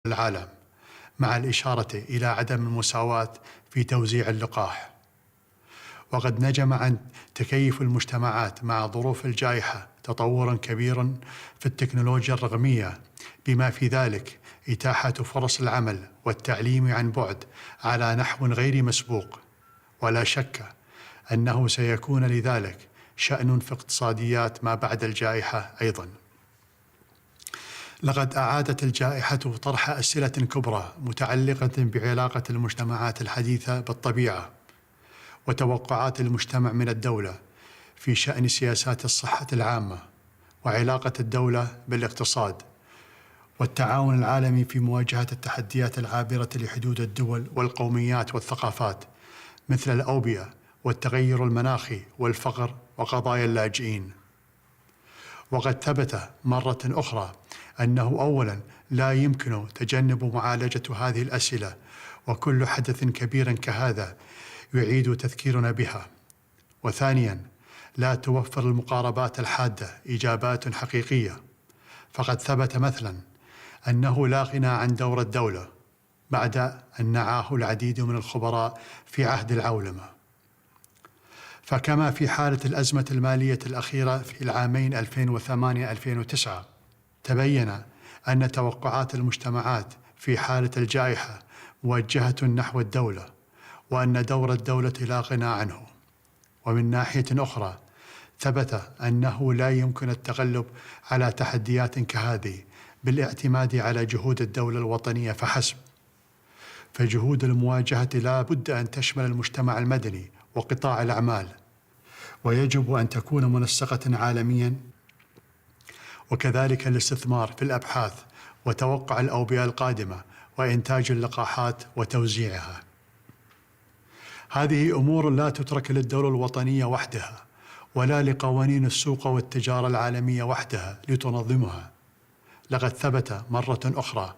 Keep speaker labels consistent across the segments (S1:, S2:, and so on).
S1: العالم، مع الإشارة إلى عدم المساواة في توزيع اللقاح. وقد نجم عن تكيف المجتمعات مع ظروف الجائحة تطوراً كبيراً في التكنولوجيا الرقمية، بما في ذلك إتاحة فرص العمل والتعليم عن بعد على نحو غير مسبوق. ولا شك أنه سيكون لذلك شأن في اقتصاديات ما بعد الجائحة أيضاً. لقد أعادت الجائحة طرح أسئلة كبرى متعلقة بعلاقة المجتمعات الحديثة بالطبيعة، وتوقعات المجتمع من الدولة في شأن سياسات الصحة العامة، وعلاقة الدولة بالاقتصاد، والتعاون العالمي في مواجهة التحديات العابرة لحدود الدول والقوميات والثقافات، مثل الأوبئة والتغير المناخي والفقر وقضايا اللاجئين. وقد ثبت مرة أخرى أنه أولاً لا يمكن تجنب معالجة هذه الأسئلة، وكل حدث كبير كهذا يعيد تذكيرنا بها. وثانياً لا توفر المقاربات الحادة إجابات حقيقية، فقد ثبت مثلاً أنه لا غنى عن دور الدولة بعد أن نعاه العديد من الخبراء في عهد العولمة. فكما في حالة الأزمة المالية الأخيرة في العامين 2008-2009 تبين أن توقعات المجتمعات في حالة الجائحة موجهة نحو الدولة، وأن دور الدولة لا غنى عنه. ومن ناحية أخرى ثبت أنه لا يمكن التغلب على تحديات كهذه بالاعتماد على جهود الدولة الوطنية فحسب، فجهود المواجهة لا بد أن تشمل المجتمع المدني وقطاع الأعمال، ويجب أن تكون منسقة عالمياً، وكذلك الاستثمار في الأبحاث وتوقع الأوبئة القادمة وإنتاج اللقاحات وتوزيعها. هذه أمور لا تترك للدولة الوطنية وحدها، ولا لقوانين السوق والتجارة العالمية وحدها لتنظمها. لقد ثبت مرة أخرى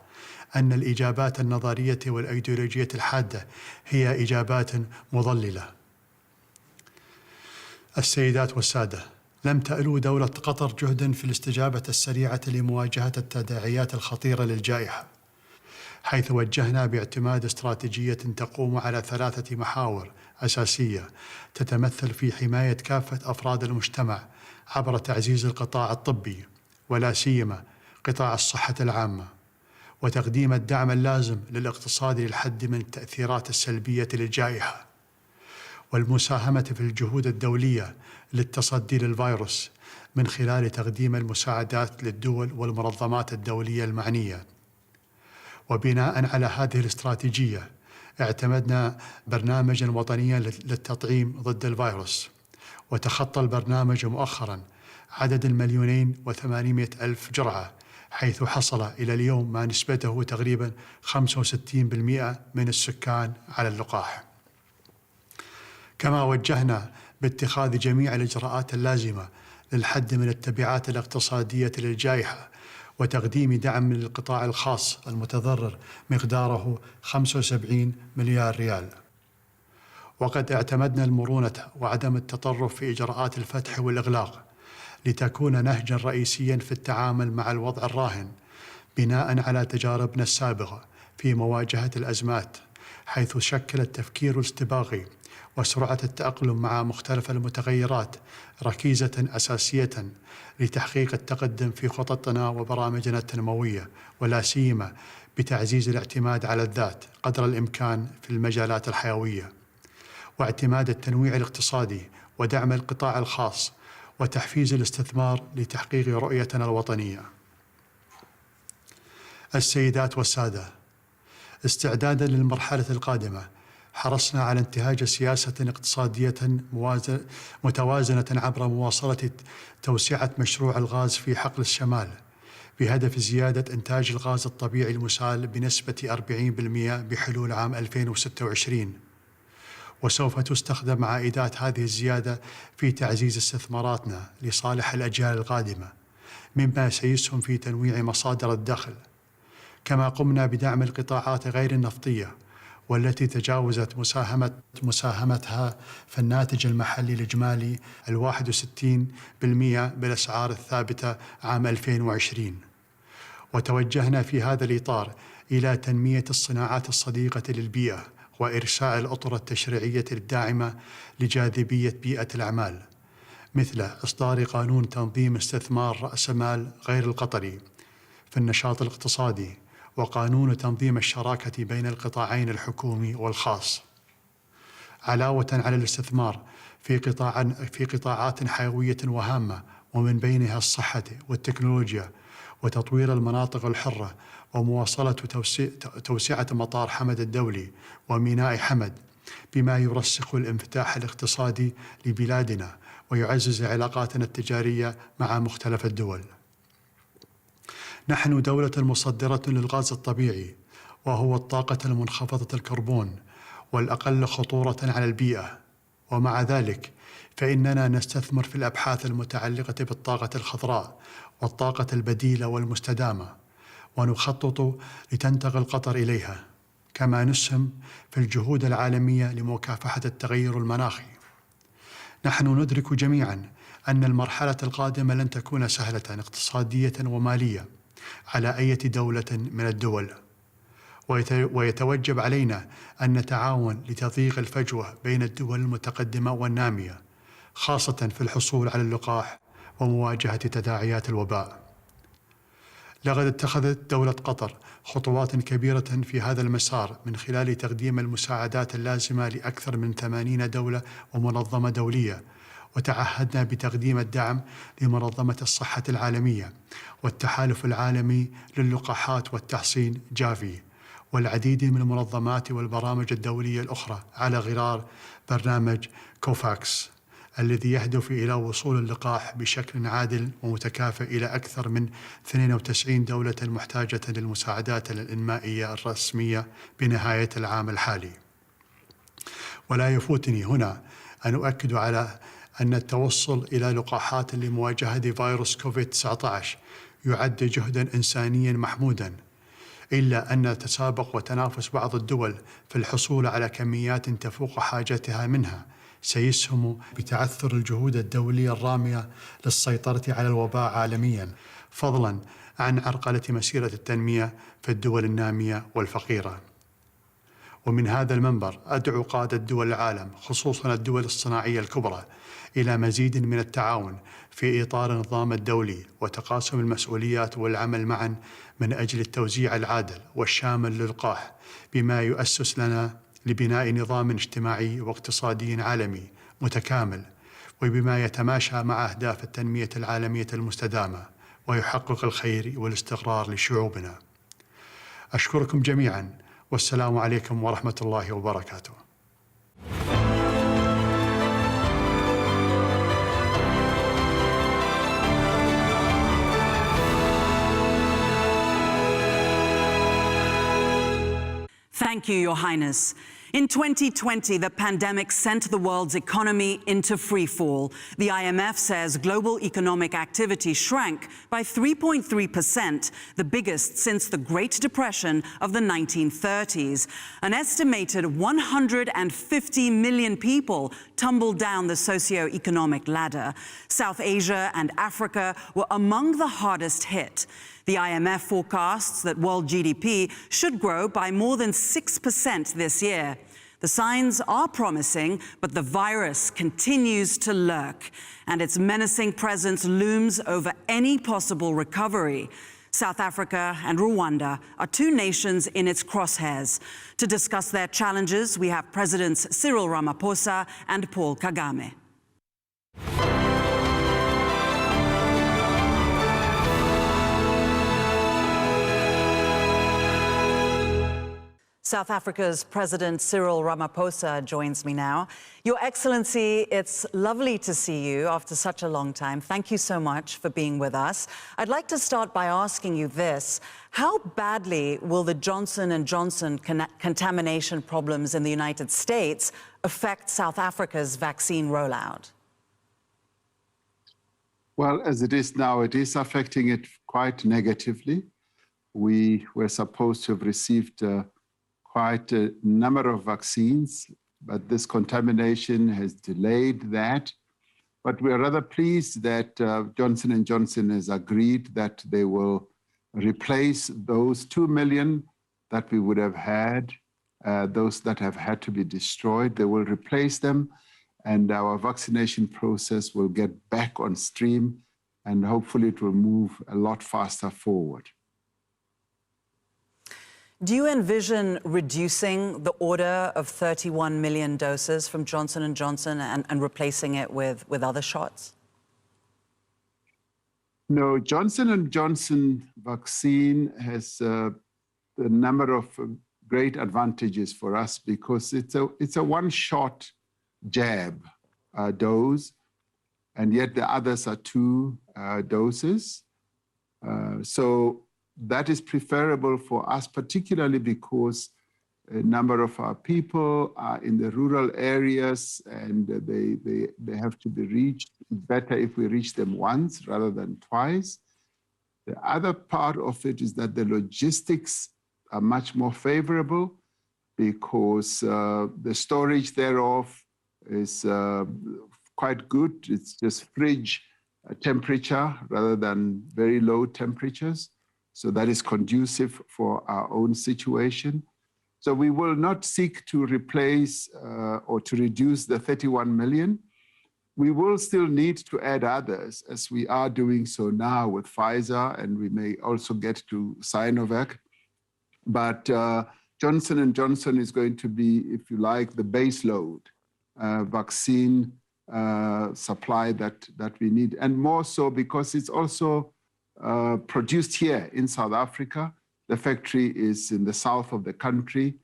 S1: أن الإجابات النظرية والأيديولوجية الحادة هي إجابات مضللة. السيدات والسادة، لم تألو دولة قطر جهداً في الاستجابة السريعة لمواجهة التداعيات الخطيرة للجائحة، حيث وجهنا باعتماد استراتيجية تقوم على 3 محاور أساسية تتمثل في حماية كافة أفراد المجتمع عبر تعزيز القطاع الطبي، ولا سيما قطاع الصحة العامة، وتقديم الدعم اللازم للاقتصاد للحد من التأثيرات السلبية للجائحة، والمساهمة في الجهود الدولية للتصدي للفيروس من خلال تقديم المساعدات للدول والمنظمات الدولية المعنية. وبناء على هذه الاستراتيجية اعتمدنا برنامجاً وطنياً للتطعيم ضد الفيروس، وتخطى البرنامج مؤخراً عدد 2,800,000 جرعة، حيث حصل إلى اليوم ما نسبته تقريباً 65% من السكان على اللقاح. كما وجهنا باتخاذ جميع الإجراءات اللازمة للحد من التبعات الاقتصادية للجائحة، وتقديم دعم للقطاع الخاص المتضرر مقداره 75 مليار ريال. وقد اعتمدنا المرونة وعدم التطرف في إجراءات الفتح والإغلاق لتكون نهجاً رئيسياً في التعامل مع الوضع الراهن، بناء على تجاربنا السابقة في مواجهة الأزمات، حيث شكل التفكير الاستباقي وسرعة التأقلم مع مختلف المتغيرات ركيزة أساسية لتحقيق التقدم في خططنا وبرامجنا التنموية، ولا سيما بتعزيز الاعتماد على الذات قدر الإمكان في المجالات الحيوية، واعتماد التنويع الاقتصادي ودعم القطاع الخاص وتحفيز الاستثمار لتحقيق رؤيتنا الوطنية. السيدات والسادة، استعداداً للمرحلة القادمة حرصنا على انتهاج سياسة اقتصادية متوازنة عبر مواصلة توسعة مشروع الغاز في حقل الشمال، بهدف زيادة إنتاج الغاز الطبيعي المسال بنسبة 40% بحلول عام 2026. وسوف تستخدم عائدات هذه الزيادة في تعزيز استثماراتنا لصالح الأجيال القادمة، مما سيسهم في تنويع مصادر الدخل. كما قمنا بدعم القطاعات غير النفطية، والتي تجاوزت مساهمتها في الناتج المحلي الإجمالي 61% بالأسعار الثابتة عام 2020. وتوجهنا في هذا الإطار إلى تنمية الصناعات الصديقة للبيئة وإرساء الأطر التشريعية الداعمة لجاذبية بيئة الأعمال، مثل إصدار قانون تنظيم استثمار رأس مال غير القطري في النشاط الاقتصادي، وقانون تنظيم الشراكة بين القطاعين الحكومي والخاص، علاوة على الاستثمار في قطاعات حيوية وهامة، ومن بينها الصحة والتكنولوجيا وتطوير المناطق الحرة ومواصلة توسعة مطار حمد الدولي وميناء حمد، بما يرسخ الانفتاح الاقتصادي لبلادنا ويعزز علاقاتنا التجارية مع مختلف الدول. نحن دولة مصدرة للغاز الطبيعي، وهو الطاقة المنخفضة الكربون والأقل خطورة على البيئة، ومع ذلك فإننا نستثمر في الأبحاث المتعلقة بالطاقة الخضراء والطاقة البديلة والمستدامة، ونخطط لتنتقل قطر إليها، كما نسهم في الجهود العالمية لمكافحة التغير المناخي. نحن ندرك جميعاً أن المرحلة القادمة لن تكون سهلة اقتصادية ومالية على أي دولة من الدول، ويتوجب علينا أن نتعاون لتضييق الفجوة بين الدول المتقدمة والنامية، خاصة في الحصول على اللقاح ومواجهة تداعيات الوباء. لقد اتخذت دولة قطر خطوات كبيرة في هذا المسار من خلال تقديم المساعدات اللازمة لأكثر من 80 دولة ومنظمة دولية، وتعهدنا بتقديم الدعم لمنظمة الصحة العالمية والتحالف العالمي للقاحات والتحصين جافي، والعديد من المنظمات والبرامج الدولية الأخرى، على غرار برنامج كوفاكس الذي يهدف إلى وصول اللقاح بشكل عادل ومتكافئ إلى أكثر من 92 دولة محتاجة للمساعدات الإنمائية الرسمية بنهاية العام الحالي. ولا يفوتني هنا أن أؤكد على أن التوصل إلى لقاحات لمواجهة فيروس كوفيد-19 يعد جهداً إنسانياً محموداً، إلا أن تسابق وتنافس بعض الدول في الحصول على كميات تفوق حاجتها منها سيسهم بتعثر الجهود الدولية الرامية للسيطرة على الوباء عالمياً، فضلاً عن عرقلة مسيرة التنمية في الدول النامية والفقيرة. ومن هذا المنبر أدعو قادة دول العالم، خصوصاً الدول الصناعية الكبرى، إلى مزيد من التعاون في إطار النظام الدولي وتقاسم المسؤوليات والعمل معاً من أجل التوزيع العادل والشامل للقاح، بما يؤسس لنا لبناء نظام اجتماعي واقتصادي عالمي متكامل، وبما يتماشى مع أهداف التنمية العالمية المستدامة ويحقق الخير والاستقرار لشعوبنا. أشكركم جميعاً، والسلام عليكم ورحمة الله وبركاته.
S2: Thank you, Your Highness. In 2020, the pandemic sent the world's economy into freefall. The IMF says global economic activity shrank by 3.3%, the biggest since the Great Depression of the 1930s. An estimated 150 million people tumbled down the socio-economic ladder. South Asia and Africa were among the hardest hit. The IMF forecasts that world GDP should grow by more than 6% this year. The signs are promising, but the virus continues to lurk, and its menacing presence looms over any possible recovery. South Africa and Rwanda are two nations in its crosshairs. To discuss their challenges, we have Presidents Cyril Ramaphosa and Paul Kagame. South Africa's President Cyril Ramaphosa joins me now. Your Excellency, it's lovely to see you after such a long time. Thank you so much for being with us. I'd like to start by asking you this. How badly will the Johnson & Johnson contamination problems in the United States affect South Africa's vaccine rollout?
S3: Well, as it is now, it is affecting it quite negatively. We were supposed to have received quite a number of vaccines, but this contamination has delayed that. But we're rather pleased that Johnson & Johnson has agreed that they will replace those 2 million that we would have had, those that have had to be destroyed, they will replace them, and our vaccination process will get back on stream, and hopefully it will move a lot faster forward.
S2: Do you envision reducing the order of 31 million doses from Johnson & Johnson and replacing it with other shots?
S3: No, Johnson & Johnson vaccine has a number of great advantages for us because it's a one-shot jab dose, and yet the others are two doses. So that is preferable for us, particularly because a number of our people are in the rural areas and they have to be reached. It's better if we reach them once rather than twice. The other part of it is that the logistics are much more favorable because the storage thereof is quite good. It's just fridge temperature rather than very low temperatures. So that is conducive for our own situation. So we will not seek to replace or to reduce the 31 million. We will still need to add others, as we are doing so now with Pfizer, and we may also get to Sinovac. But Johnson & Johnson is going to be, if you like, the base load vaccine supply that we need. And more so because it's also produced here in South Africa. The factory is in the south of the country,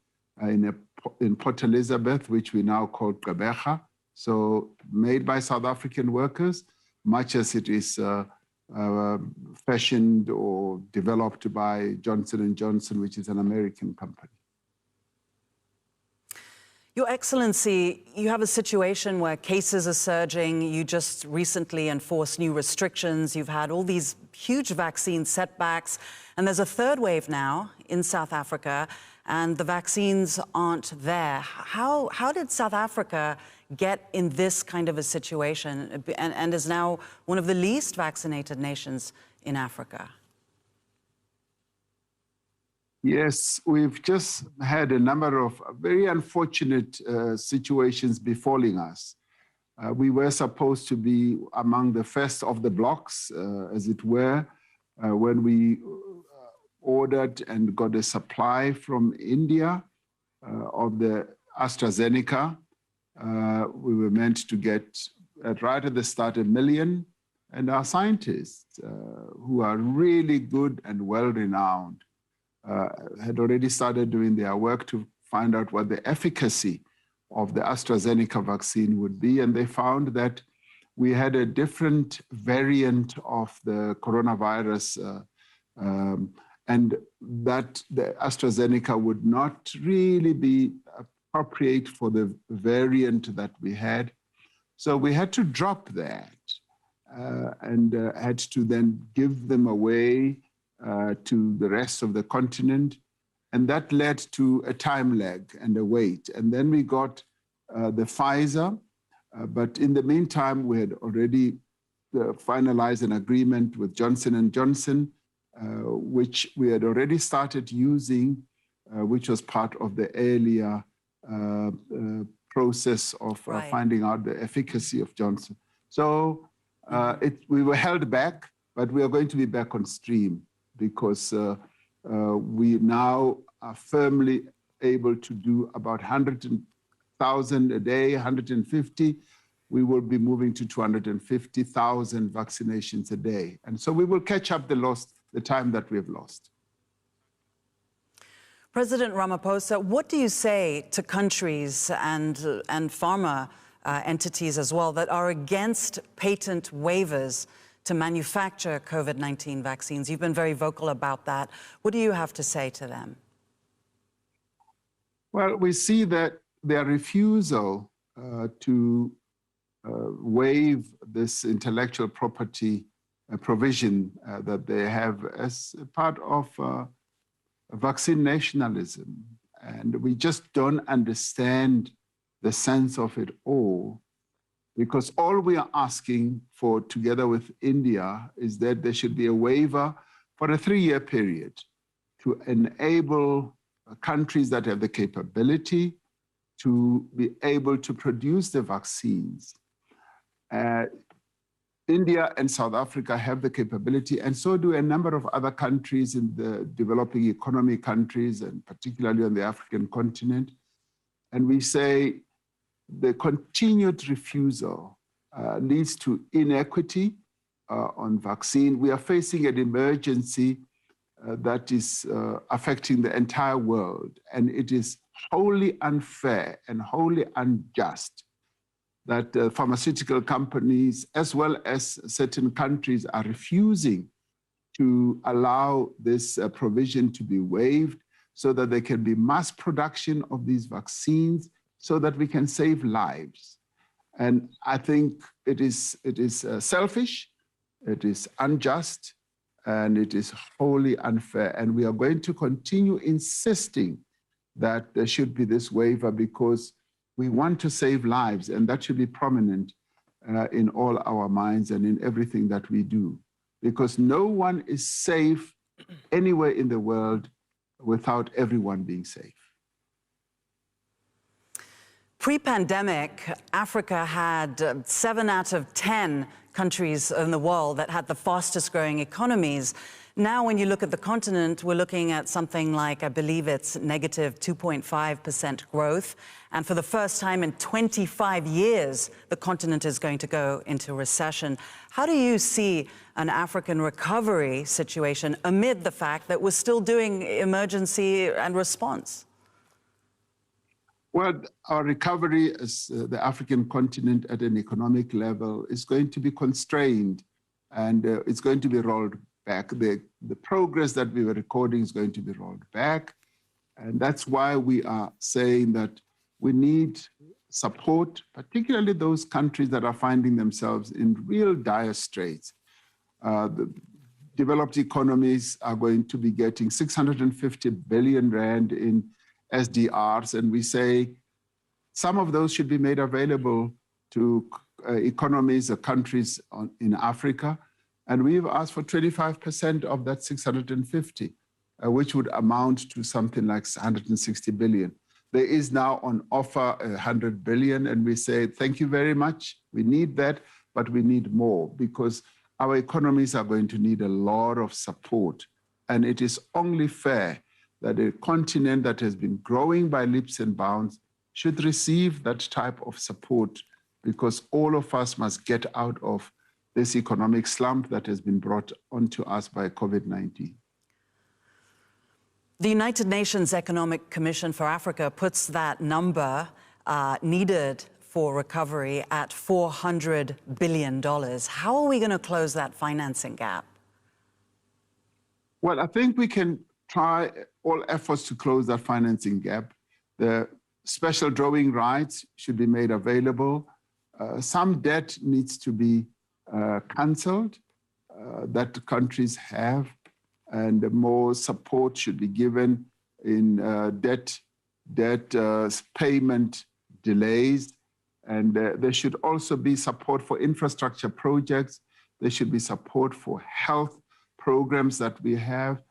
S3: in Port Elizabeth, which we now call Gqeberha. So made by South African workers, much as it is fashioned or developed by Johnson & Johnson, which is an American company.
S2: Your Excellency, you have a situation where cases are surging. You just recently enforced new restrictions. You've had all these huge vaccine setbacks. And there's a third wave now in South Africa, and the vaccines aren't there. How did South Africa get in this kind of a situation and is now one of the least vaccinated nations in Africa?
S3: Yes, we've just had a number of very unfortunate situations befalling us. We were supposed to be among the first of the blocks, as it were, when we ordered and got a supply from India of the AstraZeneca. We were meant to get, right at the start, 1 million, and our scientists, who are really good and well-renowned, had already started doing their work to find out what the efficacy of the AstraZeneca vaccine would be. And they found that we had a different variant of the coronavirus, and that the AstraZeneca would not really be appropriate for the variant that we had. So we had to drop that and had to then give them away to the rest of the continent. And that led to a time lag and a wait. And then we got the Pfizer, but in the meantime, we had already finalized an agreement with Johnson & Johnson, which we had already started using, which was part of the earlier process of finding out the efficacy of Johnson. So we were held back, but we are going to be back on stream, because we now are firmly able to do about 100,000 a day, 150. We will be moving to 250,000 vaccinations a day. And so we will catch up the time that we have lost.
S2: President Ramaphosa, what do you say to countries and pharma entities as well that are against patent waivers to manufacture COVID-19 vaccines? You've been very vocal about that. What do you have to say to them?
S3: Well, we see that their refusal to waive this intellectual property provision that they have as a part of vaccine nationalism. And we just don't understand the sense of it all, because all we are asking for, together with India, is that there should be a waiver for a 3-year period to enable countries that have the capability to be able to produce the vaccines. India and South Africa have the capability, and so do a number of other countries in the developing economy countries, and particularly on the African continent. And we say the continued refusal leads to inequity on vaccine. We are facing an emergency that is affecting the entire world, and it is wholly unfair and wholly unjust that pharmaceutical companies, as well as certain countries, are refusing to allow this provision to be waived so that there can be mass production of these vaccines so that we can save lives. And I think it is selfish, it is unjust, and it is wholly unfair. And we are going to continue insisting that there should be this waiver because we want to save lives, and that should be prominent in all our minds and in everything that we do, because no one is safe anywhere in the world without everyone being safe.
S2: Pre-pandemic, Africa had 7 out of 10 countries in the world that had the fastest growing economies. Now, when you look at the continent, we're looking at something like, I believe it's negative 2.5% growth. And for the first time in 25 years, the continent is going to go into recession. How do you see an African recovery situation amid the fact that we're still doing emergency and response?
S3: Well, our recovery as the African continent at an economic level is going to be constrained, and it's going to be rolled back. The progress that we were recording is going to be rolled back. And that's why we are saying that we need support, particularly those countries that are finding themselves in real dire straits. The developed economies are going to be getting 650 billion rand in SDRs, and we say some of those should be made available to economies or countries in Africa. And we've asked for 25% of that 650, which would amount to something like 160 billion. There is now on offer 100 billion, and we say, thank you very much. We need that, but we need more because our economies are going to need a lot of support. And it is only fair that a continent that has been growing by leaps and bounds should receive that type of support, because all of us must get out of this economic slump that has been brought onto us by COVID-19.
S2: The United Nations Economic Commission for Africa puts that number needed for recovery at $400 billion. How are we going to close that financing gap?
S3: Well, I think we can try all efforts to close that financing gap. The special drawing rights should be made available. Some debt needs to be cancelled that countries have, and more support should be given in debt payment delays. And there should also be support for infrastructure projects. There should be support for health programs that we have.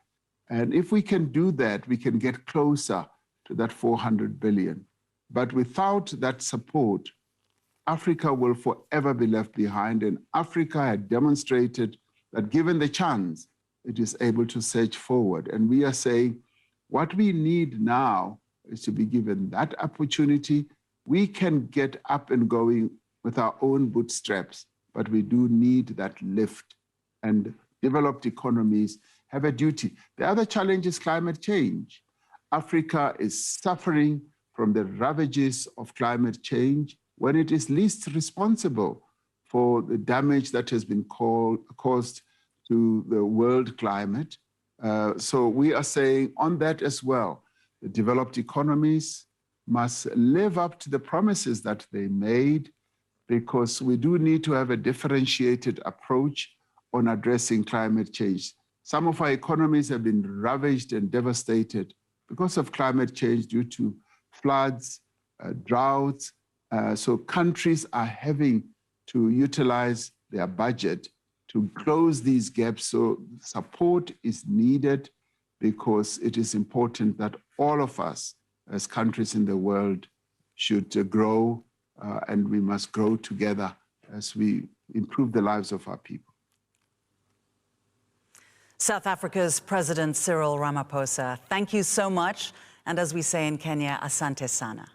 S3: And if we can do that, we can get closer to that 400 billion. But without that support, Africa will forever be left behind. And Africa had demonstrated that given the chance, it is able to surge forward. And we are saying what we need now is to be given that opportunity. We can get up and going with our own bootstraps, but we do need that lift. And developed economies have a duty. The other challenge is climate change. Africa is suffering from the ravages of climate change when it is least responsible for the damage that has been caused to the world climate. So we are saying on that as well, the developed economies must live up to the promises that they made, because we do need to have a differentiated approach on addressing climate change. Some of our economies have been ravaged and devastated because of climate change due to floods, droughts. So countries are having to utilize their budget to close these gaps. So support is needed. because it is important that all of us as countries in the world should grow, and we must grow together as we improve the lives of our people.
S2: South Africa's President Cyril Ramaphosa, thank you so much. And as we say in Kenya, asante sana.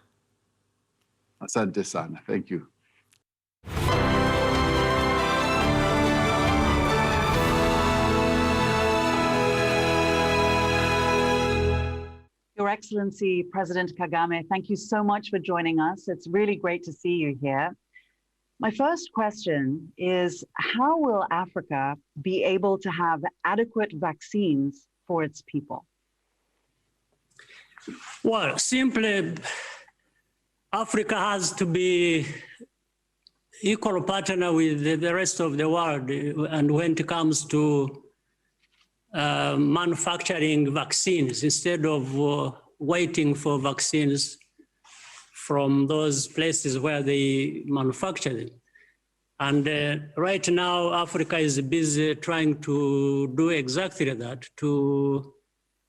S3: Asante sana. Thank you.
S2: Your Excellency, President Kagame, thank you so much for joining us. It's really great to see you here. My first question is, how will Africa be able to have adequate vaccines for its people?
S4: Well, simply, Africa has to be equal partner with the rest of the world. And when it comes to manufacturing vaccines, instead of waiting for vaccines from those places where they manufacture them. And right now, Africa is busy trying to do exactly that, to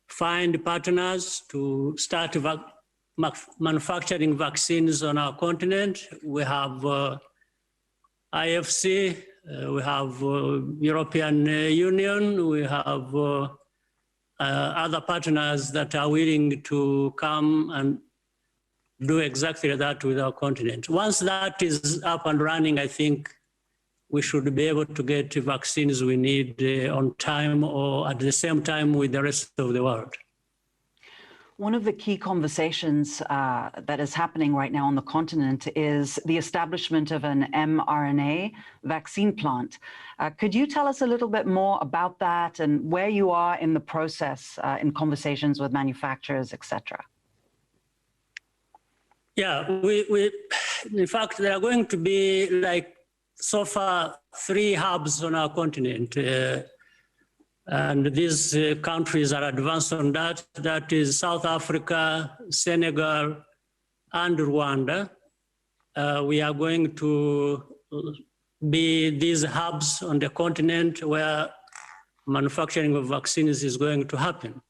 S4: find partners to start manufacturing vaccines on our continent. We have IFC, we have European Union, we have other partners that are willing to come and do exactly that with our continent. Once that is up and running, I think we should be able to get vaccines we need on time or at the same time with the rest of the world.
S2: One of the key conversations that is happening right now on the continent is the establishment of an mRNA vaccine plant. Could you tell us a little bit more about that and where you are in the process in conversations with manufacturers, et cetera?
S4: Yeah, in fact, there are going to be, like, so far 3 hubs on our continent. And these countries are advanced on that. That is South Africa, Senegal, and Rwanda. We are going to be these hubs on the continent where manufacturing of vaccines is going to happen.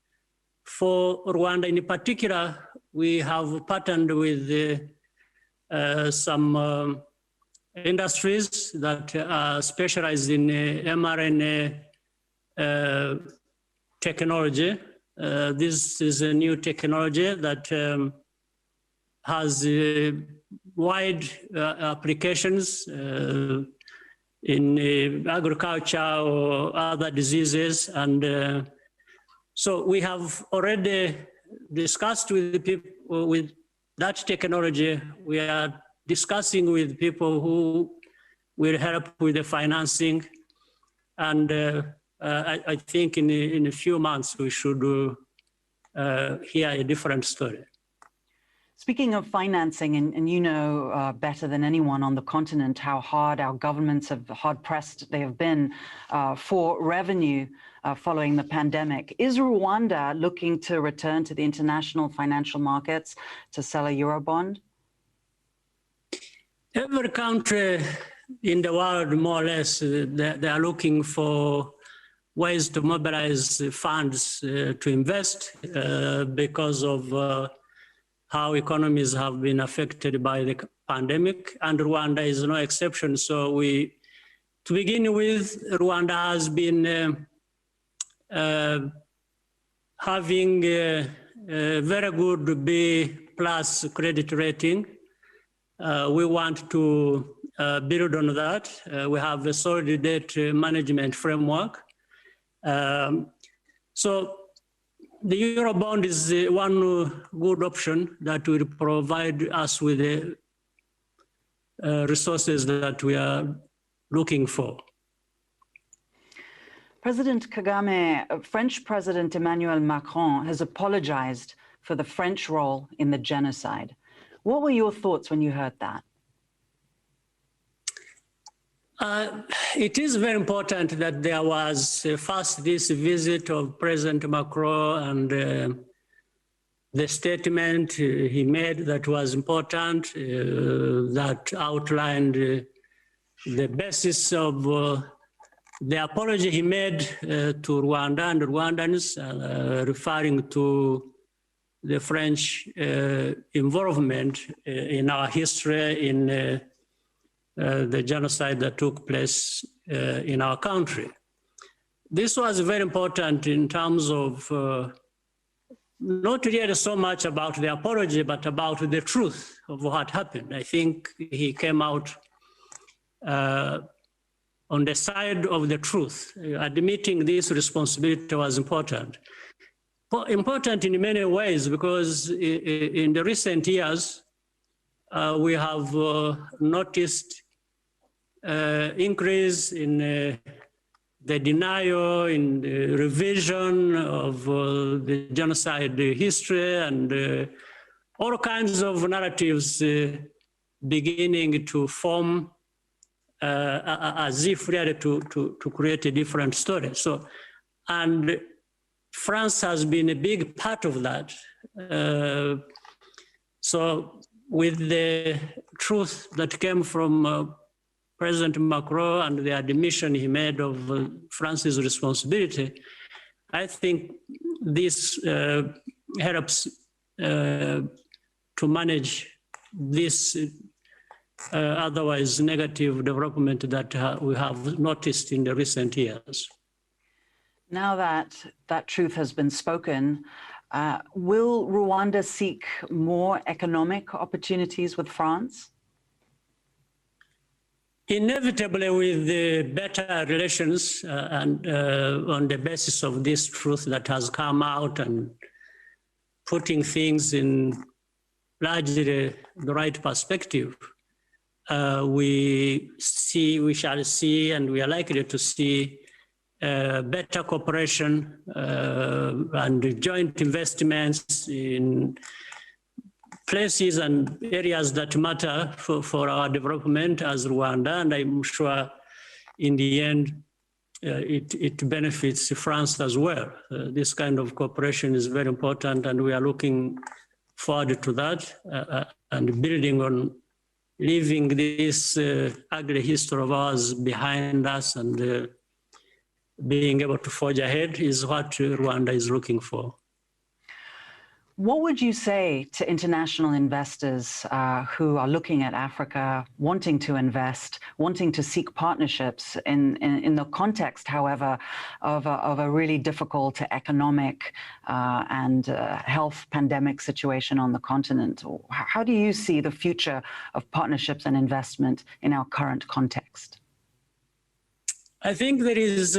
S4: For Rwanda in particular, we have partnered with some industries that are specialized in mRNA technology. This is a new technology that has wide applications in agriculture or other diseases. And so we have already discussed with the people with that technology. We are discussing with people who will help with the financing. And I think in a few months, we should hear a different story.
S2: Speaking of financing, and you know better than anyone on the continent how hard our governments have, hard-pressed they have been for revenue following the pandemic. Is Rwanda looking to return to the international financial markets to sell a Eurobond?
S4: Every country in the world, more or less, they are looking for ways to mobilize funds to invest because of how economies have been affected by the pandemic, and Rwanda is no exception. So to begin with, Rwanda has been having a very good B+ credit rating. We want to build on that. We have a solid debt management framework. So the Eurobond is one good option that will provide us with the resources that we are looking for.
S2: President Kagame, French President Emmanuel Macron has apologized for the French role in the genocide. What were your thoughts when you heard that?
S4: It is very important that there was first this visit of President Macron and the statement he made that was important, that outlined the basis of the apology he made to Rwanda and Rwandans, referring to the French involvement in our history, in the genocide that took place in our country. This was very important in terms of not really so much about the apology, but about the truth of what happened. I think he came out on the side of the truth. Admitting this responsibility was important. Important in many ways, because in the recent years, we have noticed increase in the denial, in the revision of the genocide history, and all kinds of narratives beginning to form as if really to create a different story. So, and France has been a big part of that. So with the truth that came from President Macron and the admission he made of France's responsibility, I think this helps to manage this otherwise negative development that we have noticed in the recent years.
S2: Now that that truth has been spoken, will Rwanda seek more economic opportunities with France?
S4: Inevitably, with the better relations and on the basis of this truth that has come out and putting things in largely the right perspective, we shall see, and we are likely to see better cooperation and joint investments in places and areas that matter for our development as Rwanda, and I'm sure in the end it benefits France as well. This kind of cooperation is very important, and we are looking forward to that and building on leaving this ugly history of ours behind us and being able to forge ahead is what Rwanda is looking for.
S2: What would you say to international investors who are looking at Africa, wanting to invest, wanting to seek partnerships in the context, however, of a really difficult economic and health pandemic situation on the continent? How do you see the future of partnerships and investment in our current context?
S4: I think there is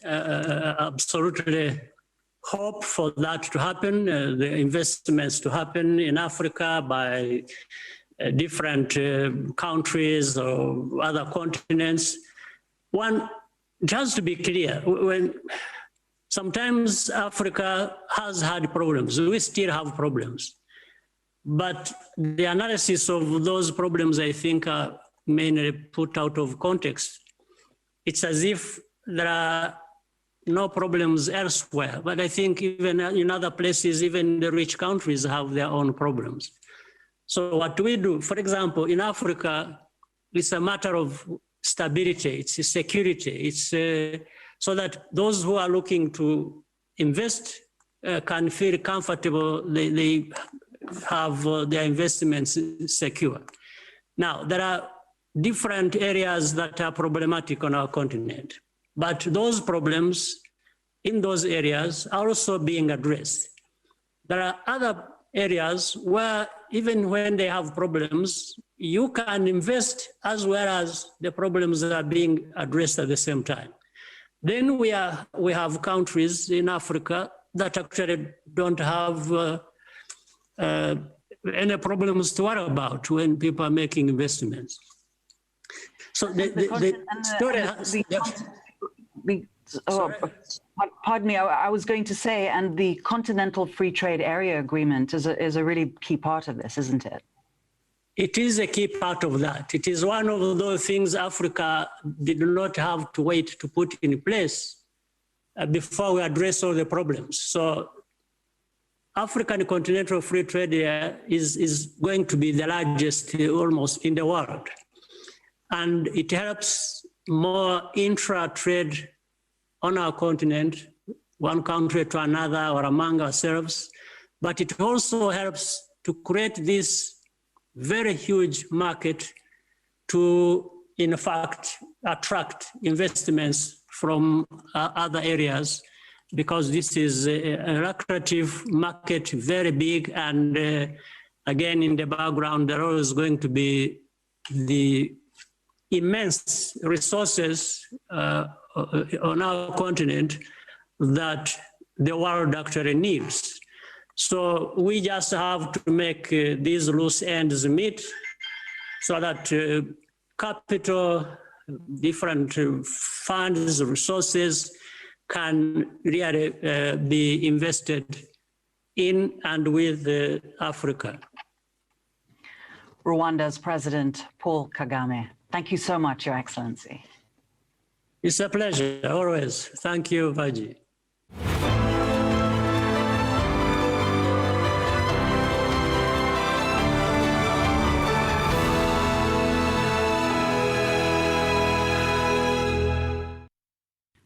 S4: absolutely hope for that to happen, the investments to happen in Africa by different countries or other continents. One, it has to be clear, when sometimes Africa has had problems, we still have problems. But the analysis of those problems, I think, are mainly put out of context. It's as if there are no problems elsewhere. But I think even in other places, even the rich countries have their own problems. So what we do, for example, in Africa, it's a matter of stability, it's security. It's so that those who are looking to invest can feel comfortable, they have their investments secure. Now, there are different areas that are problematic on our continent. But those problems in those areas are also being addressed. There are other areas where even when they have problems, you can invest as well as the problems that are being addressed at the same time. Then we have countries in Africa that actually don't have any problems to worry about when people are making investments. So
S2: pardon me, I was going to say, and the Continental Free Trade Area Agreement is a really key part of this, isn't it?
S4: It is a key part of that. It is one of those things Africa did not have to wait to put in place before we address all the problems. So African Continental Free Trade Area is going to be the largest almost in the world. And it helps more intra-trade on our continent, one country to another or among ourselves, but it also helps to create this very huge market to, in fact, attract investments from other areas, because this is a lucrative market, very big, and again, in the background, there is going to be the immense resources on our continent that the world actually needs. So we just have to make these loose ends meet so that capital, different funds, resources can really be invested in and with Africa.
S2: Rwanda's President Paul Kagame. Thank you so much, Your Excellency.
S4: It's a pleasure, always. Thank you, Vaji.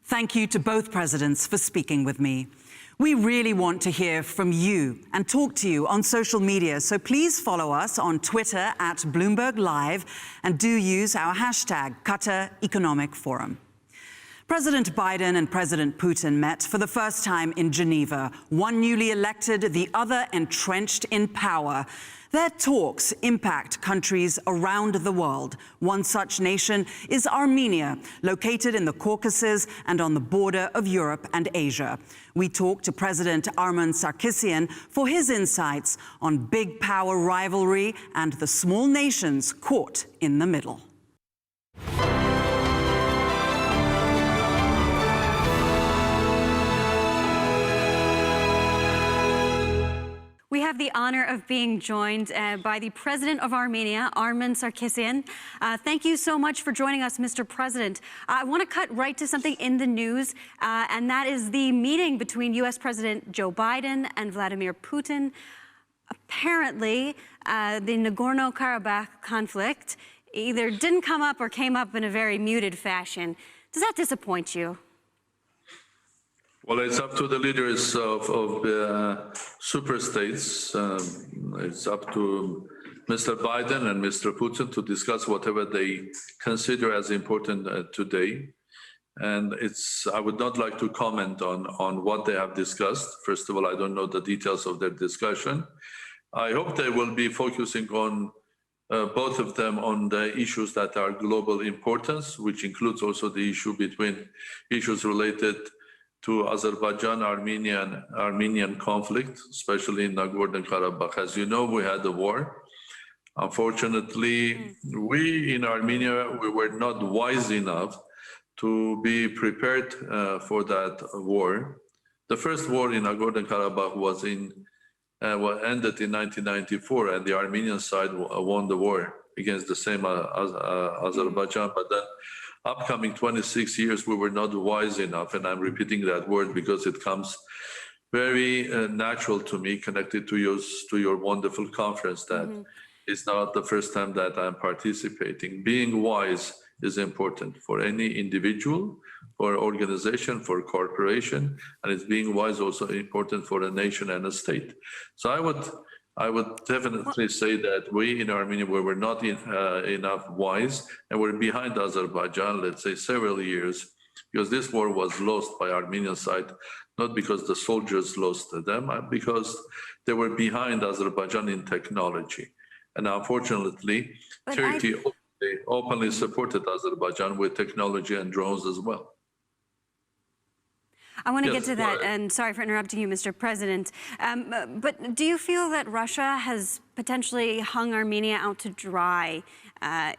S2: Thank you to both presidents for speaking with me. We really want to hear from you and talk to you on social media, so please follow us on Twitter at Bloomberg Live and do use our hashtag Qatar Economic Forum. President Biden and President Putin met for the first time in Geneva, one newly elected, the other entrenched in power. Their talks impact countries around the world. One such nation is Armenia, located in the Caucasus and on the border of Europe and Asia. We talked to President Armen Sarkisian for his insights on big power rivalry and the small nations caught in the middle.
S5: We have the honor of being joined by the President of Armenia, Armen Sarkisian. Thank you so much for joining us, Mr. President. I want to cut right to something in the news, and that is the meeting between U.S. President Joe Biden and Vladimir Putin. Apparently, the Nagorno-Karabakh conflict either didn't come up or came up in a very muted fashion. Does that disappoint you?
S6: Well, it's up to the leaders of superstates. It's up to Mr. Biden and Mr. Putin to discuss whatever they consider as important today. And I would not like to comment on what they have discussed. First of all, I don't know the details of their discussion. I hope they will be focusing on both of them on the issues that are global importance, which includes also the issue between issues related to Azerbaijan-Armenian conflict, especially in Nagorno-Karabakh. As you know, we had a war. Unfortunately, we in Armenia, we were not wise enough to be prepared for that war. The first war in Nagorno-Karabakh was ended in 1994, and the Armenian side won the war against the same Azerbaijan. But then upcoming 26 years, we were not wise enough, and I'm repeating that word because it comes very natural to me, connected to your wonderful conference. That is not the first time that I'm participating. Being wise is important for any individual, for organization, for corporation, and it's being wise also important for a nation and a state. So I would definitely say that we in Armenia, we were not enough wise, and we're behind Azerbaijan, let's say, several years, because this war was lost by Armenian side, not because the soldiers lost them, because they were behind Azerbaijan in technology. And unfortunately, Turkey openly supported Azerbaijan with technology and drones as well.
S5: I want to get to that, and sorry for interrupting you, Mr. President. But do you feel that Russia has potentially hung Armenia out to dry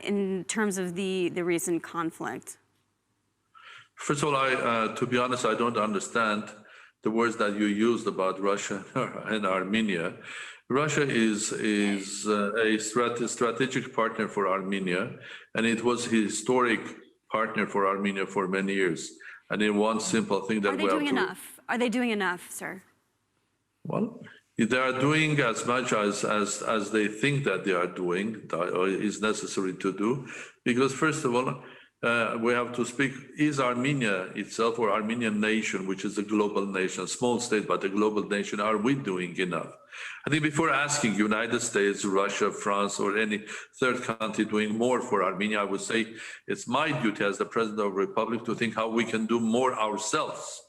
S5: in terms of the recent conflict?
S6: First of all, to be honest, I don't understand the words that you used about Russia and Armenia. Russia is a strategic partner for Armenia, and it was a historic partner for Armenia for many years. And in one simple thing that we have to... Are they doing enough?
S5: Are they doing enough, sir?
S6: Well, they are doing as much as they think that they are doing, that is necessary to do. Because first of all, we have to speak, is Armenia itself, or Armenian nation, which is a global nation, small state, but a global nation, are we doing enough? I think before asking United States, Russia, France, or any third country doing more for Armenia, I would say it's my duty as the President of the Republic to think how we can do more ourselves.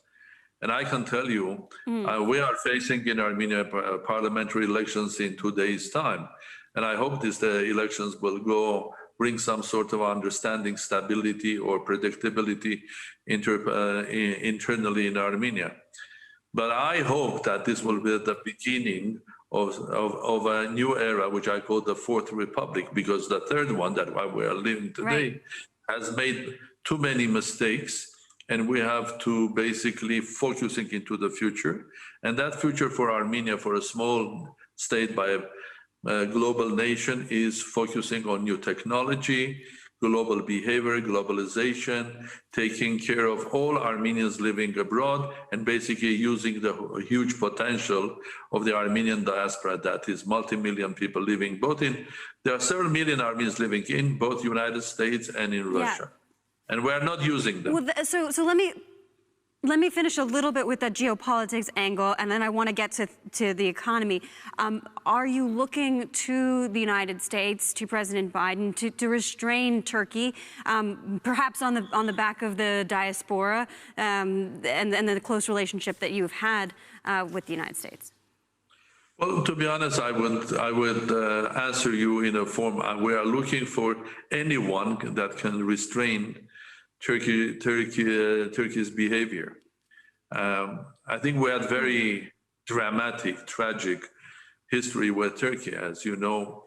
S6: And I can tell you, we are facing in Armenia parliamentary elections in 2 days' time. And I hope these elections will bring some sort of understanding, stability, or predictability internally in Armenia. But I hope that this will be the beginning of a new era, which I call the Fourth Republic, because the third one that we are living today has made too many mistakes, and we have to basically focusing into the future. And that future for Armenia, for a small state by a global nation, is focusing on new technology, global behavior, globalization, taking care of all Armenians living abroad, and basically using the huge potential of the Armenian diaspora, that is multi-million people living there are several million Armenians living in both United States and in Russia. And we're not using them.
S5: Well, so let me finish a little bit with that geopolitics angle, and then I want to get to the economy. Are you looking to the United States, to President Biden, to restrain Turkey, perhaps on the back of the diaspora, and the close relationship that you've had with the United States?
S6: Well, to be honest, I would answer you in a form. We are looking for anyone that can restrain Turkey's behavior. I think we had very dramatic, tragic history with Turkey. As you know,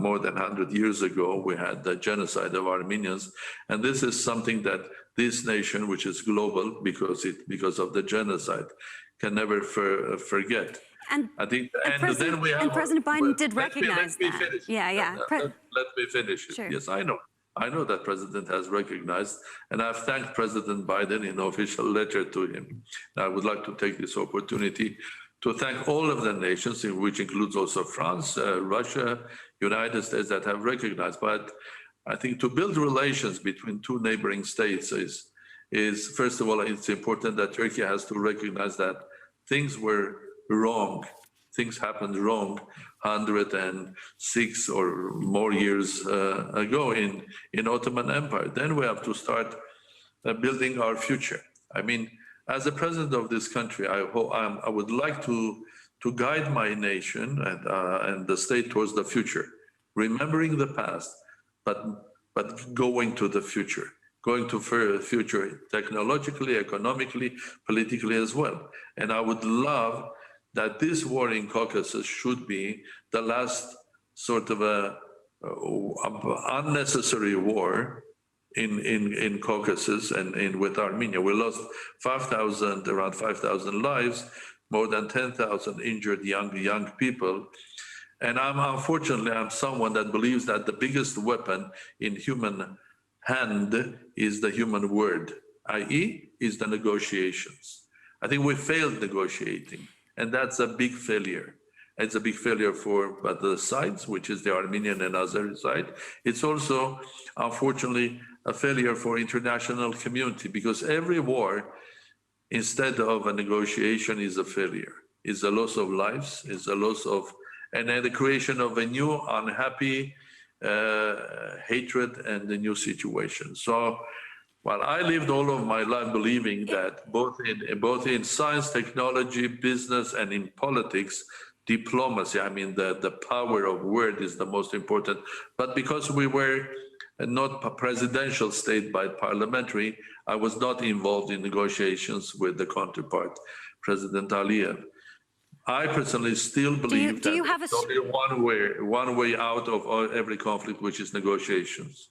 S6: more than 100 years ago, we had the genocide of Armenians. And this is something that this nation, which is global because of the genocide, can never forget.
S5: And President Biden did recognize that.
S6: Let me finish it.
S5: Sure.
S6: Yes, I know. I know that President has recognized, and I've thanked President Biden in an official letter to him. And I would like to take this opportunity to thank all of the nations, which includes also France, Russia, United States, that have recognized. But I think to build relations between two neighboring states is first of all, it's important that Turkey has to recognize that things were wrong. Things happened wrong 106 or more years ago in Ottoman Empire. Then we have to start building our future. I mean, as the president of this country, I would like to guide my nation and the state towards the future, remembering the past, but going to the future. Going to future technologically, economically, politically as well. And I would love that this war in Caucasus should be the last sort of a unnecessary war in Caucasus and with Armenia. We lost around 5,000 lives, more than 10,000 injured young people. And unfortunately, I'm someone that believes that the biggest weapon in human hand is the human word, i.e. is the negotiations. I think we failed negotiating, and that's a big failure. It's a big failure for the sides, which is the Armenian and Azeri side. It's also, unfortunately, a failure for international community, because every war, instead of a negotiation, is a failure. It's a loss of lives, it's a loss of, and then the creation of a new unhappy hatred and a new situation. So, well, I lived all of my life believing that both in science, technology, business, and in politics, diplomacy, I mean, the power of word is the most important. But because we were not a presidential state but parliamentary, I was not involved in negotiations with the counterpart, President Aliyev. I personally still believe that there's only one way out of every conflict, which is negotiations.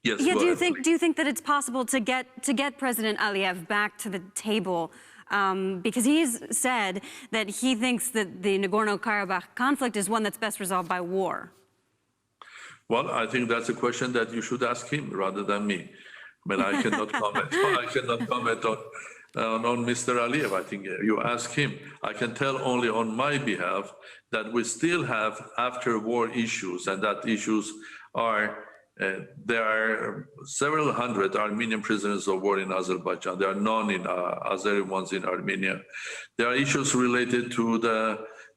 S6: Yes.
S5: Yeah. Do you think that it's possible to get President Aliyev back to the table? Because he's said that he thinks that the Nagorno-Karabakh conflict is one that's best resolved by war.
S6: Well, I think that's a question that you should ask him rather than me. I mean, I cannot comment. I cannot comment on Mr. Aliyev. I think you ask him. I can tell only on my behalf that we still have after-war issues, and that issues are There are several hundred Armenian prisoners of war in Azerbaijan. There are none in Azeri ones in Armenia. There are issues related to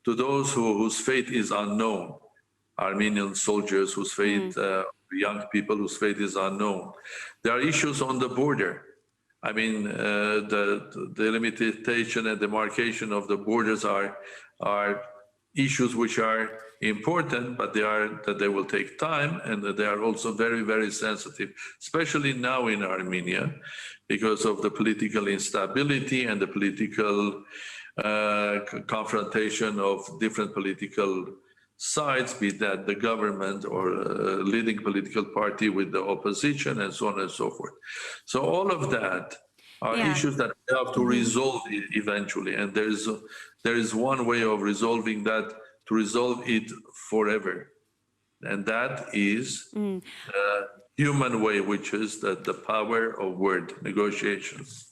S6: those whose fate is unknown. Armenian soldiers whose fate, young people whose fate is unknown. There are issues on the border. I mean, the limitation and demarcation of the borders are issues which are important, but they will take time, and they are also very, very sensitive, especially now in Armenia, because of the political instability and the political confrontation of different political sides, be that the government or leading political party with the opposition and so on and so forth. So all of that are issues that we have to resolve eventually. And there is one way of resolving that, to resolve it forever. And that is the human way, which is the power of word negotiations.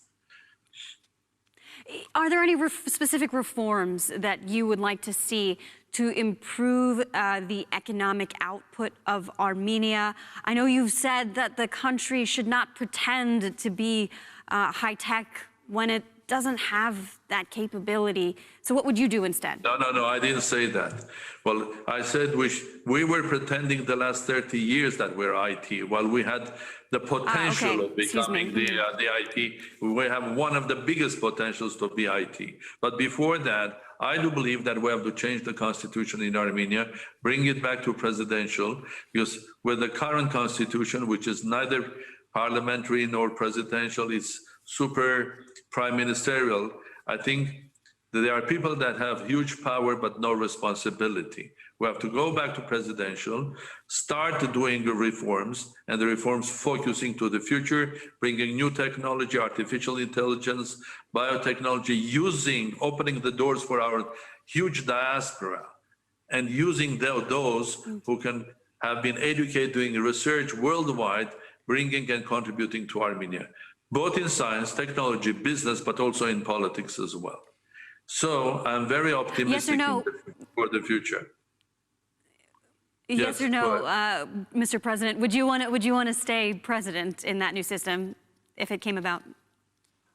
S5: Are there any specific reforms that you would like to see to improve the economic output of Armenia? I know you've said that the country should not pretend to be high-tech when it doesn't have that capability. So what would you do instead?
S6: No, I didn't say that. Well, I said we were pretending the last 30 years that we're IT, while we had the potential of becoming the IT. We have one of the biggest potentials to be IT. But before that, I do believe that we have to change the constitution in Armenia, bring it back to presidential, because with the current constitution, which is neither parliamentary nor presidential, it's super prime ministerial, I think that there are people that have huge power but no responsibility. We have to go back to presidential, start doing the reforms, and the reforms focusing to the future, bringing new technology, artificial intelligence, biotechnology, opening the doors for our huge diaspora, and using those who have been educated, doing research worldwide, bringing and contributing to Armenia, both in science, technology, business, but also in politics as well. So I'm very optimistic for the future.
S5: Yes or no, Mr. President? Would you want to stay president in that new system if it came about?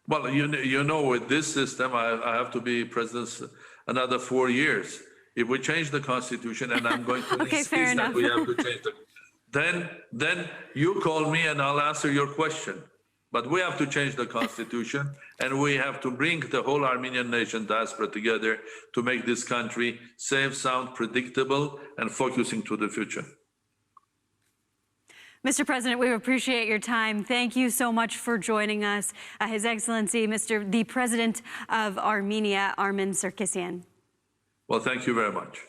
S6: Well, you know, with this system, I have to be president another 4 years. If we change the constitution, and I'm going to insist that we have to change it, then you call me and I'll answer your question. But we have to change the constitution, and we have to bring the whole Armenian nation diaspora together to make this country safe, sound, predictable, and focusing to the future.
S5: Mr. President, we appreciate your time. Thank you so much for joining us. His Excellency, the President of Armenia, Armen Sarkisian.
S6: Well, thank you very much.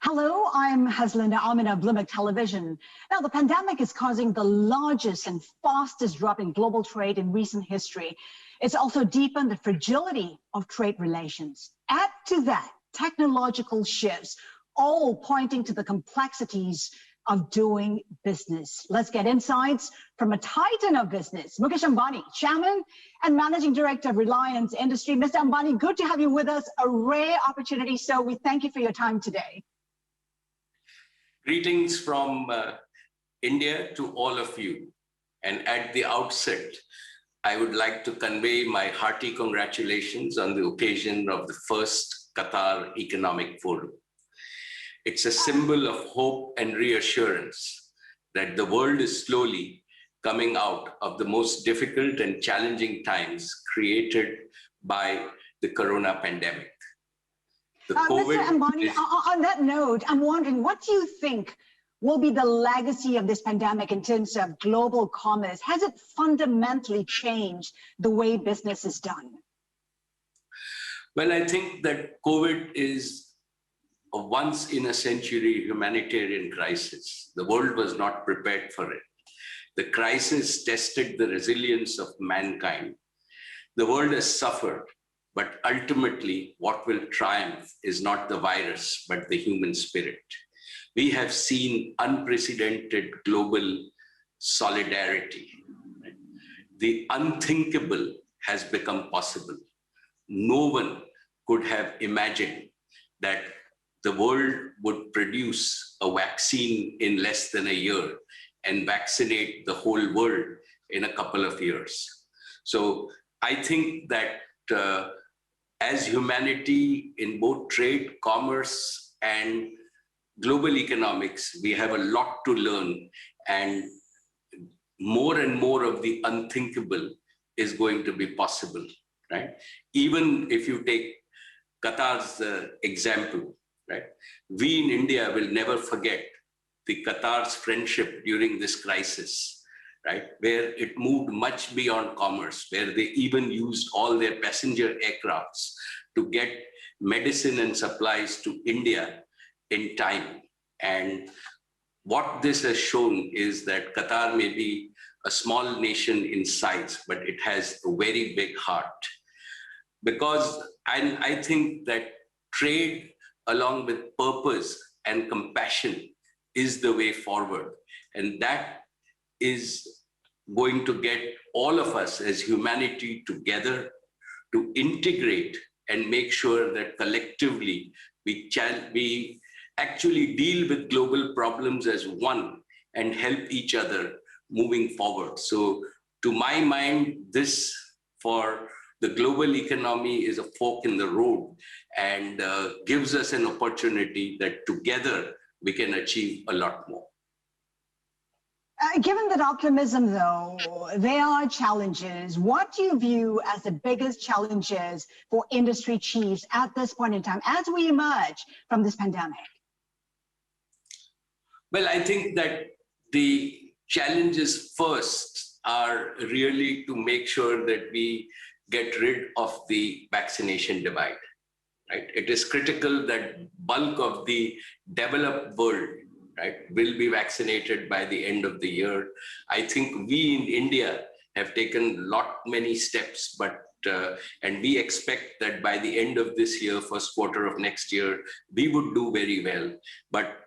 S7: Hello, I'm Haslinda Amin of Bloomberg Television. Now, the pandemic is causing the largest and fastest drop in global trade in recent history. It's also deepened the fragility of trade relations. Add to that technological shifts, all pointing to the complexities of doing business. Let's get insights from a titan of business, Mukesh Ambani, Chairman and Managing Director of Reliance Industry. Mr. Ambani, good to have you with us. A rare opportunity, so we thank you for your time today.
S8: Greetings from India to all of you. And at the outset, I would like to convey my hearty congratulations on the occasion of the first Qatar Economic Forum. It's a symbol of hope and reassurance that the world is slowly coming out of the most difficult and challenging times created by the corona pandemic.
S7: Mr. Ambani, on that note, I'm wondering, what do you think will be the legacy of this pandemic in terms of global commerce? Has it fundamentally changed the way business is done?
S8: Well, I think that COVID is a once-in-a-century humanitarian crisis. The world was not prepared for it. The crisis tested the resilience of mankind. The world has suffered. But ultimately, what will triumph is not the virus, but the human spirit. We have seen unprecedented global solidarity. The unthinkable has become possible. no one could have imagined that the world would produce a vaccine in less than a year and vaccinate the whole world in a couple of years. So I think that as humanity in both trade, commerce, and global economics, we have a lot to learn, and more of the unthinkable is going to be possible, right? Even if you take Qatar's example, right? We in India will never forget the Qatar's friendship during this crisis, right? Where it moved much beyond commerce, where they even used all their passenger aircrafts to get medicine and supplies to India in time. And what this has shown is that Qatar may be a small nation in size, but it has a very big heart. Because I think that trade along with purpose and compassion is the way forward. And that is going to get all of us as humanity together to integrate and make sure that collectively we actually deal with global problems as one and help each other moving forward. So to my mind, this for the global economy is a fork in the road and gives us an opportunity that together we can achieve a lot more.
S7: Given that optimism, though, there are challenges. What do you view as the biggest challenges for industry chiefs at this point in time as we emerge from this pandemic?
S8: Well, I think that the challenges first are really to make sure that we get rid of the vaccination divide, right? It is critical that bulk of the developed world, right, will be vaccinated by the end of the year. I think we in India have taken many steps, but and we expect that by the end of this year, first quarter of next year, we would do very well. But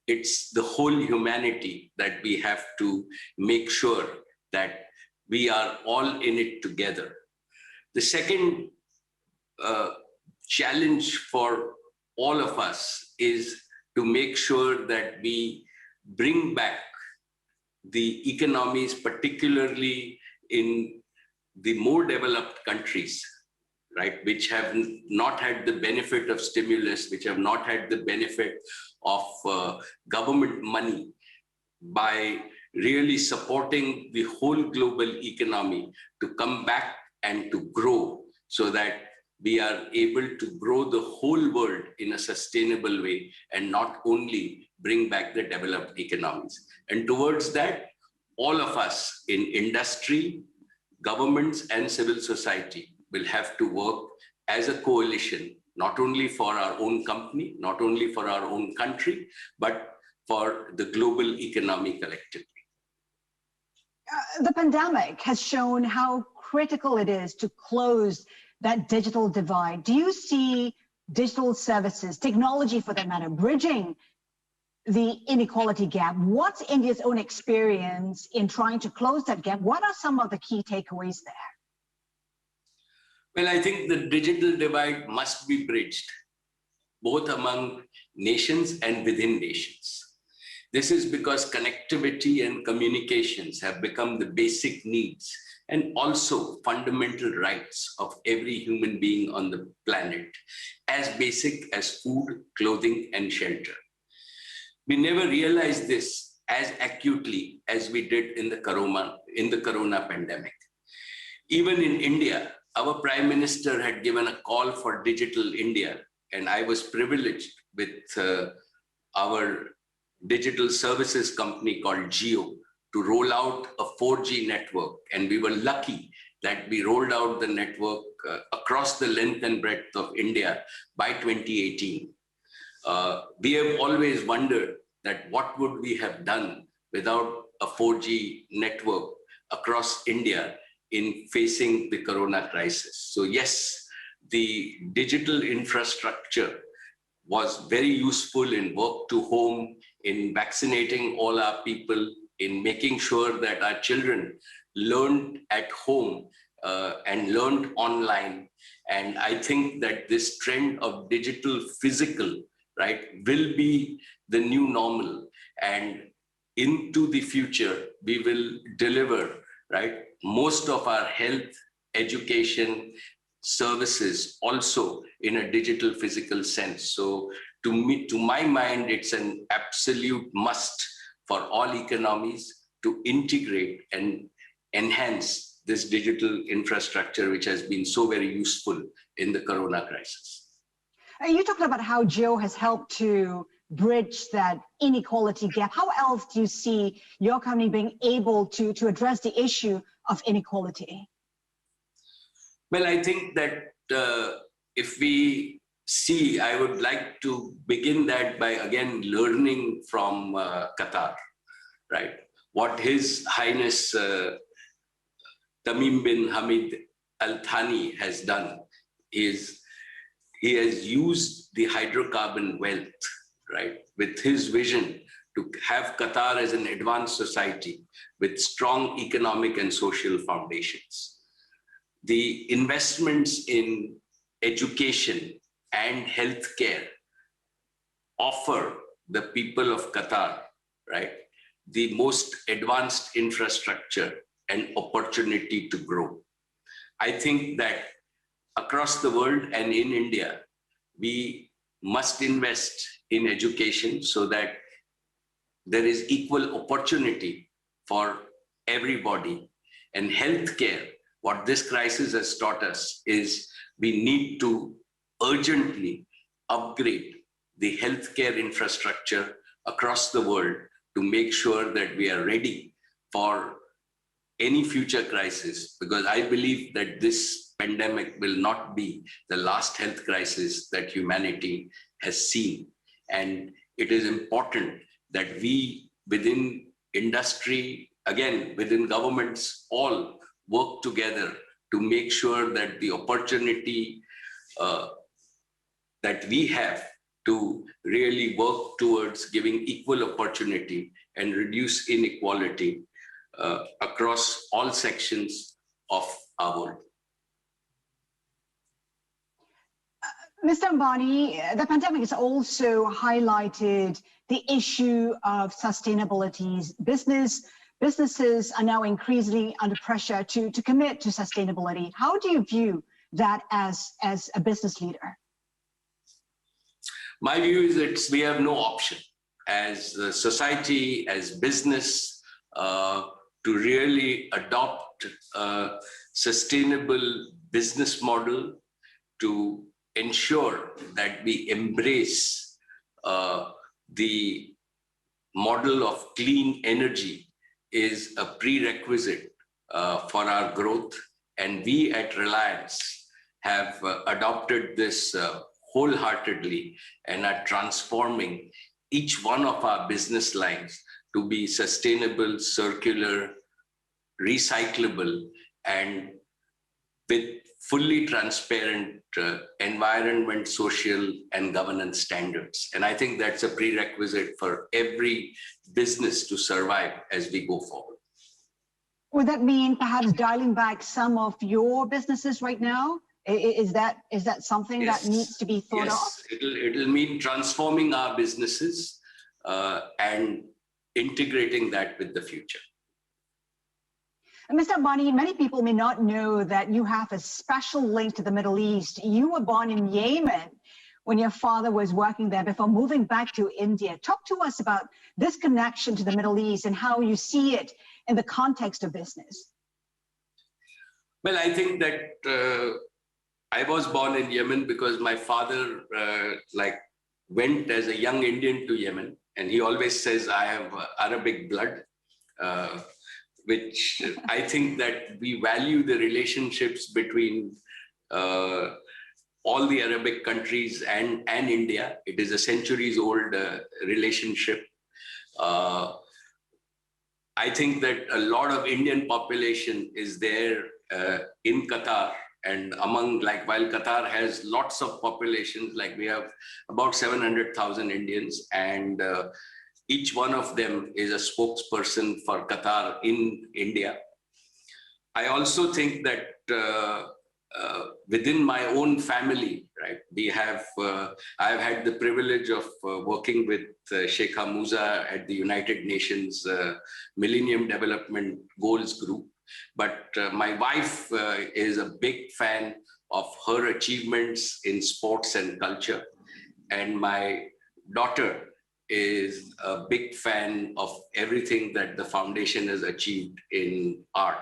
S8: it's the whole humanity that we have to make sure that we are all in it together. The second challenge for all of us is to make sure that we bring back the economies, particularly in the more developed countries, right, which have not had the benefit of stimulus, which have not had the benefit of government money, by really supporting the whole global economy to come back and to grow so that we are able to grow the whole world in a sustainable way and not only bring back the developed economies. And towards that, all of us in industry, governments, and civil society will have to work as a coalition, not only for our own company, not only for our own country, but for the global economy collectively.
S7: The pandemic has shown how critical it is to close that digital divide. Do you see digital services, technology for that matter, bridging the inequality gap? What's India's own experience in trying to close that gap? What are some of the key takeaways there?
S8: Well, I think the digital divide must be bridged, both among nations and within nations. This is because connectivity and communications have become the basic needs and also fundamental rights of every human being on the planet, as basic as food, clothing, and shelter. We never realized this as acutely as we did in the corona pandemic. Even in India, our Prime Minister had given a call for Digital India, and I was privileged with our digital services company called Jio to roll out a 4G network. And we were lucky that we rolled out the network across the length and breadth of India by 2018. We have always wondered that what would we have done without a 4G network across India in facing the corona crisis. So yes, the digital infrastructure was very useful in work to home, in vaccinating all our people, in making sure that our children learned at home and learned online. And I think that this trend of digital physical, right, will be the new normal. And into the future, we will deliver, right, most of our health, education, services also in a digital physical sense. So to my mind, it's an absolute must for all economies to integrate and enhance this digital infrastructure, which has been so very useful in the corona crisis.
S7: You talked about how Joe has helped to bridge that inequality gap. How else do you see your company being able to address the issue of inequality?
S8: Well, I think that if we see, I would like to begin that by again learning from Qatar, right? What His Highness Tamim bin Hamad Al Thani has done is he has used the hydrocarbon wealth, right, with his vision to have Qatar as an advanced society with strong economic and social foundations. The investments in education and healthcare offer the people of Qatar, right, the most advanced infrastructure and opportunity to grow. I think that across the world and in India, we must invest in education so that there is equal opportunity for everybody. And healthcare, what this crisis has taught us is we need to urgently upgrade the healthcare infrastructure across the world to make sure that we are ready for any future crisis, because I believe that this pandemic will not be the last health crisis that humanity has seen. And it is important that we within industry, again, within governments, all work together to make sure that the opportunity that we have to really work towards giving equal opportunity and reduce inequality across all sections of our world.
S7: Mr. Ambani, the pandemic has also highlighted the issue of sustainability. Businesses are now increasingly under pressure to commit to sustainability. How do you view that as a business leader?
S8: My view is that we have no option as a society, as business, to really adopt a sustainable business model to ensure that we embrace the model of clean energy is a prerequisite for our growth. And we at Reliance have adopted this wholeheartedly and are transforming each one of our business lines to be sustainable, circular, recyclable, and with fully transparent environment, social, and governance standards. And I think that's a prerequisite for every business to survive as we go forward.
S7: Would that mean perhaps dialing back some of your businesses right now? Is that something
S8: Yes.
S7: that needs to be thought of?
S8: It'll mean transforming our businesses and integrating that with the future.
S7: And Mr. Ambani, many people may not know that you have a special link to the Middle East. You were born in Yemen when your father was working there before moving back to India. Talk to us about this connection to the Middle East and how you see it in the context of business.
S8: Well, I think that I was born in Yemen because my father went as a young Indian to Yemen, and he always says I have Arabic blood, which I think that we value the relationships between all the Arabic countries and India. It is a centuries-old relationship. I think that a lot of Indian population is there in Qatar, and while Qatar has lots of populations, like we have about 700,000 Indians, and each one of them is a spokesperson for Qatar in India. I also think that within my own family, right, I've had the privilege of working with Sheikh Hamad at the United Nations Millennium Development Goals Group. But my wife is a big fan of her achievements in sports and culture. And my daughter is a big fan of everything that the foundation has achieved in art.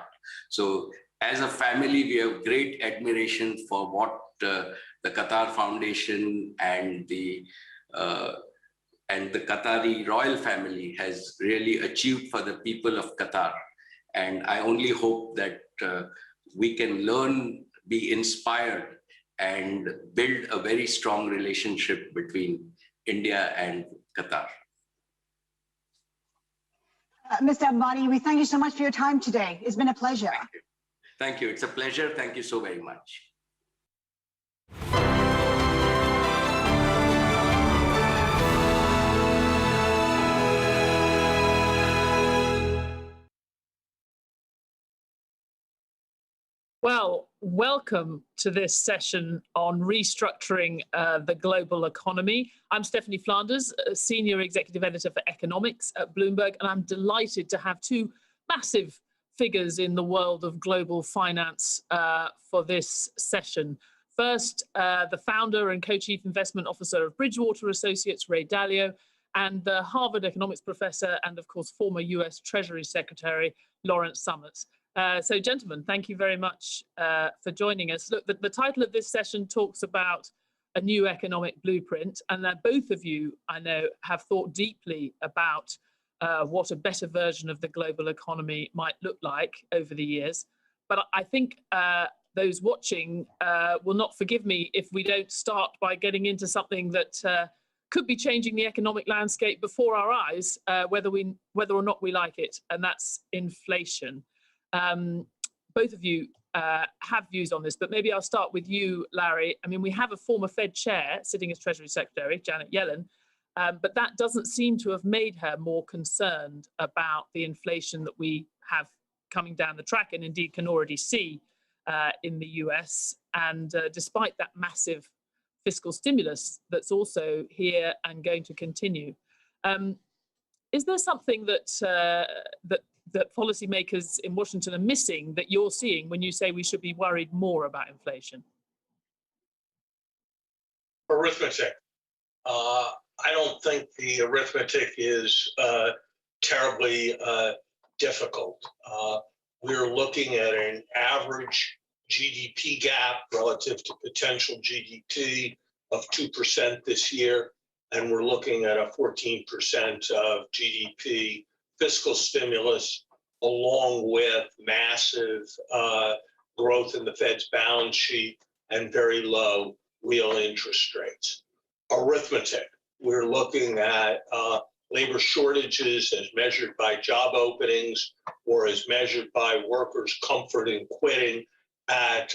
S8: So as a family, we have great admiration for what the Qatar Foundation and the Qatari royal family has really achieved for the people of Qatar. And I only hope that we can learn, be inspired, and build a very strong relationship between India and Qatar.
S7: Mr. Ambani, we thank you so much for your time today. It's been a pleasure.
S8: Thank you. Thank you. It's a pleasure. Thank you so very much.
S9: Well, welcome to this session on restructuring the global economy. I'm Stephanie Flanders, Senior Executive Editor for Economics at Bloomberg, and I'm delighted to have two massive figures in the world of global finance for this session. First, the founder and co-chief investment officer of Bridgewater Associates, Ray Dalio, and the Harvard economics professor and, of course, former US Treasury Secretary, Lawrence Summers. So, gentlemen, thank you very much for joining us. Look, the title of this session talks about a new economic blueprint, and that both of you, I know, have thought deeply about what a better version of the global economy might look like over the years. But I think those watching will not forgive me if we don't start by getting into something that could be changing the economic landscape before our eyes, whether or not we like it, and that's inflation. Both of you have views on this, but maybe I'll start with you, Larry. I mean, we have a former Fed chair sitting as Treasury Secretary, Janet Yellen, but that doesn't seem to have made her more concerned about the inflation that we have coming down the track and indeed can already see in the US. And despite that massive fiscal stimulus that's also here and going to continue, is there something that policymakers in Washington are missing that you're seeing when you say we should be worried more about inflation?
S10: Arithmetic. I don't think the arithmetic is terribly difficult. We're looking at an average GDP gap relative to potential GDP of 2% this year, and we're looking at a 14% of GDP fiscal stimulus, along with massive growth in the Fed's balance sheet and very low real interest rates. Arithmetic. We're looking at labor shortages as measured by job openings or as measured by workers' comfort in quitting at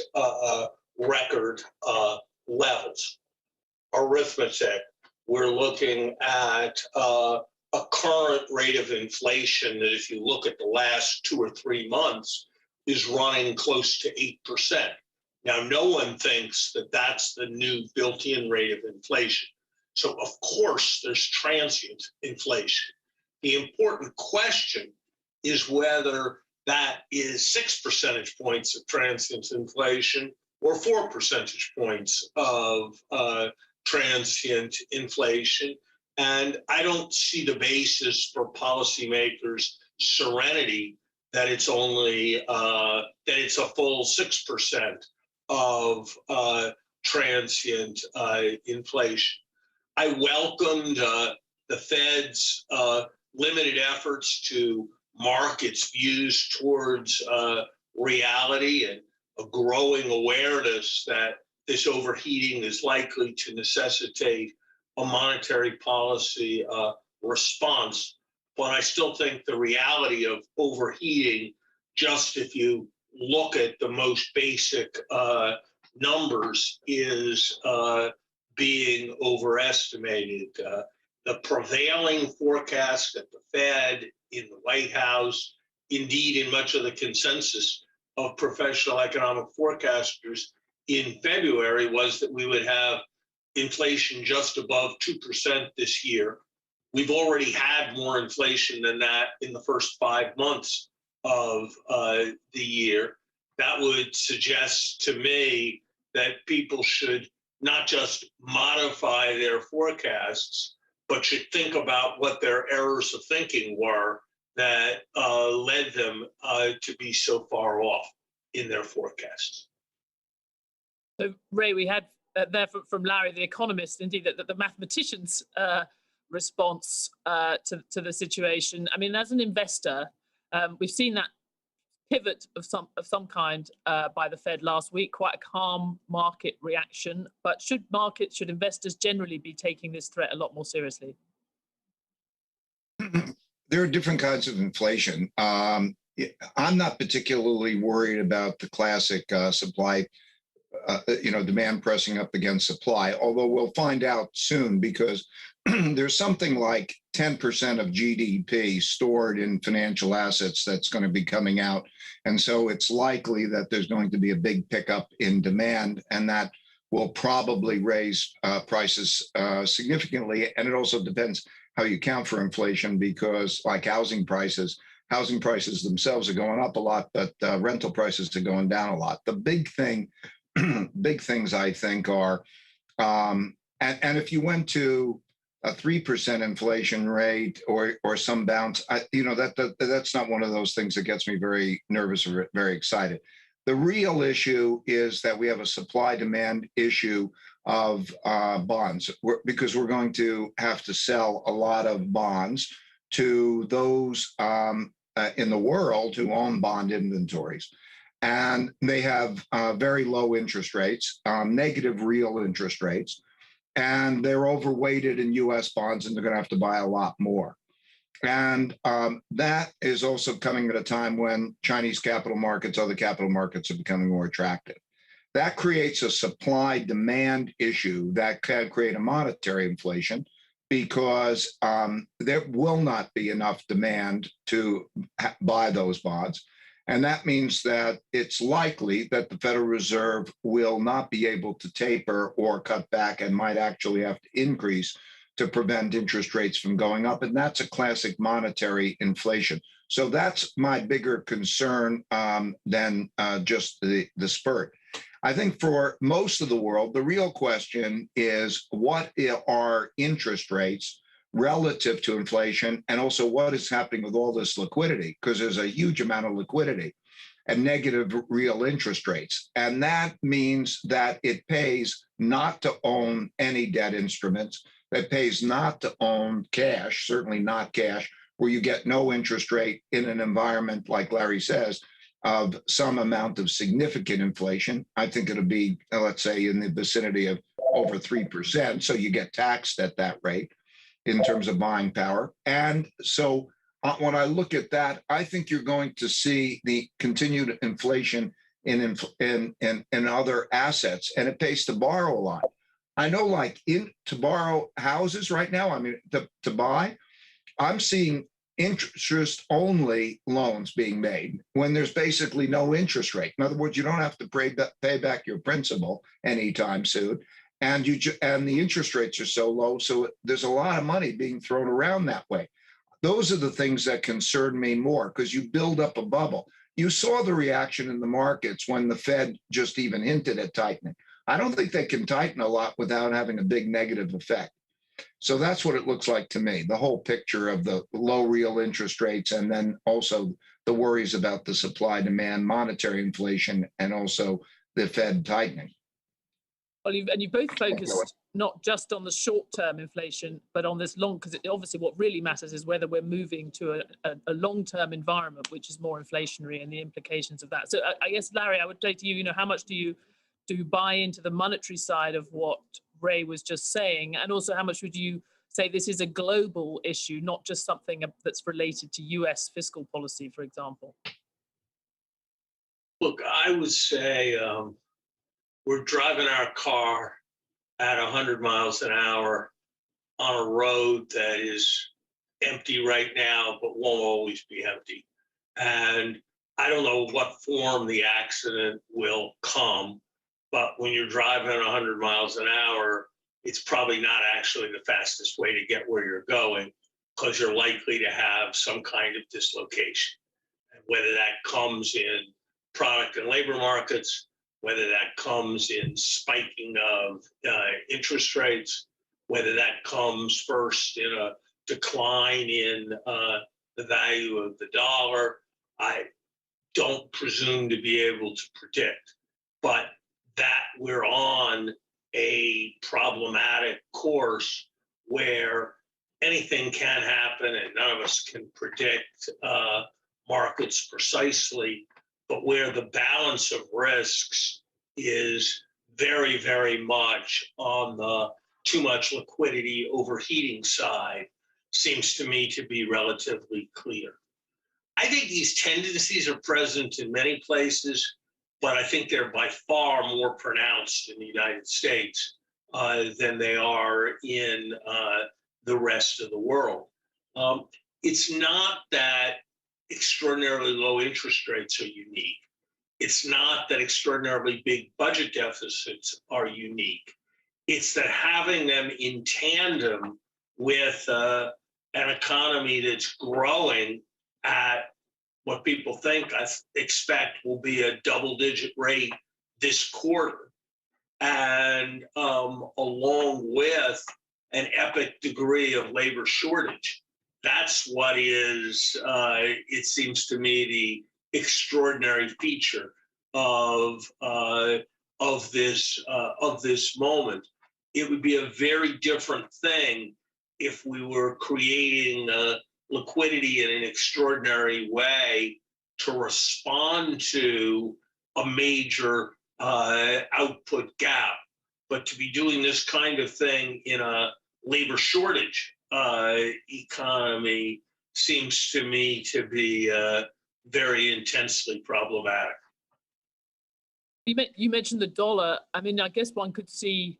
S10: record levels. Arithmetic. We're looking at a current rate of inflation that, if you look at the last 2 or 3 months, is running close to 8%. Now, no one thinks that that's the new built-in rate of inflation. So, of course, there's transient inflation. The important question is whether that is 6 percentage points of transient inflation or 4 percentage points of transient inflation. And I don't see the basis for policymakers' serenity that it's only that it's a full 6% of transient inflation. I welcomed the Fed's limited efforts to mark its views towards reality and a growing awareness that this overheating is likely to necessitate a monetary policy response. But I still think the reality of overheating, just if you look at the most basic numbers, is being overestimated. The prevailing forecast at the Fed, in the White House, indeed in much of the consensus of professional economic forecasters in February was that we would have inflation just above 2% this year. We've already had more inflation than that in the first 5 months of the year. That would suggest to me that people should not just modify their forecasts, but should think about what their errors of thinking were that led them to be so far off in their forecasts.
S9: So, Ray, we had there from Larry, the economist, indeed, that the mathematician's response to the situation. I mean, as an investor, we've seen that pivot of some kind by the Fed last week, quite a calm market reaction. But should investors generally be taking this threat a lot more seriously?
S11: There are different kinds of inflation. I'm not particularly worried about the classic supply, demand pressing up against supply, although we'll find out soon because there's something like 10% of GDP stored in financial assets that's going to be coming out. And so it's likely that there's going to be a big pickup in demand, and that will probably raise prices significantly. And it also depends how you count for inflation, because like housing prices themselves are going up a lot, but rental prices are going down a lot. The big things I think are, and if you went to a 3% inflation rate or some bounce, that's not one of those things that gets me very nervous or very excited. The real issue is that we have a supply-demand issue of bonds, because we're going to have to sell a lot of bonds to those in the world who own bond inventories. And they have very low interest rates, negative real interest rates, and they're overweighted in US bonds, and they're going to have to buy a lot more. And that is also coming at a time when Chinese capital markets, other capital markets are becoming more attractive. That creates a supply-demand issue that can create a monetary inflation, because there will not be enough demand to buy those bonds. And that means that it's likely that the Federal Reserve will not be able to taper or cut back, and might actually have to increase to prevent interest rates from going up. And that's a classic monetary inflation. So that's my bigger concern than just the spurt. I think for most of the world, the real question is, what are interest rates relative to inflation, and also what is happening with all this liquidity, because there's a huge amount of liquidity and negative real interest rates. And that means that it pays not to own any debt instruments, it pays not to own cash, certainly not cash, where you get no interest rate in an environment, like Larry says, of some amount of significant inflation. I think it'll be, let's say, in the vicinity of over 3%. So you get taxed at that rate in terms of buying power. And so when I look at that, I think you're going to see the continued inflation in other assets, and it pays to borrow a lot. I know, like to borrow houses right now, I mean, to buy, I'm seeing interest-only loans being made when there's basically no interest rate. In other words, you don't have to pay back your principal anytime soon, and the interest rates are so low, so there's a lot of money being thrown around that way. Those are the things that concern me more, because you build up a bubble. You saw the reaction in the markets when the Fed just even hinted at tightening. I don't think they can tighten a lot without having a big negative effect. So that's what it looks like to me, the whole picture of the low real interest rates, and then also the worries about the supply-demand monetary inflation, and also the Fed tightening.
S9: Well, you both focused not just on the short-term inflation, but on this long, because obviously what really matters is whether we're moving to a long-term environment which is more inflationary, and the implications of that. So I guess, Larry, I would say to you, how much do you buy into the monetary side of what Ray was just saying, and also how much would you say this is a global issue, not just something that's related to US fiscal policy, for example?
S10: Look, I would say we're driving our car at 100 miles an hour on a road that is empty right now, but won't always be empty. And I don't know what form the accident will come, but when you're driving 100 miles an hour, it's probably not actually the fastest way to get where you're going, because you're likely to have some kind of dislocation. And whether that comes in product and labor markets, whether that comes in spiking of interest rates, whether that comes first in a decline in the value of the dollar, I don't presume to be able to predict. But that we're on a problematic course where anything can happen and none of us can predict markets precisely, but where the balance of risks is very, very much on the too much liquidity overheating side seems to me to be relatively clear. I think these tendencies are present in many places, but I think they're by far more pronounced in the United States than they are in the rest of the world. It's not that extraordinarily low interest rates are unique. It's not that extraordinarily big budget deficits are unique. It's that having them in tandem with an economy that's growing at what people expect will be a double-digit rate this quarter, and along with an epic degree of labor shortage. That's what is, it seems to me, the extraordinary feature of this moment. It would be a very different thing if we were creating liquidity in an extraordinary way to respond to a major output gap. But to be doing this kind of thing in a labor shortage economy seems to me to be very intensely problematic.
S9: You mentioned the dollar. I mean, I guess one could see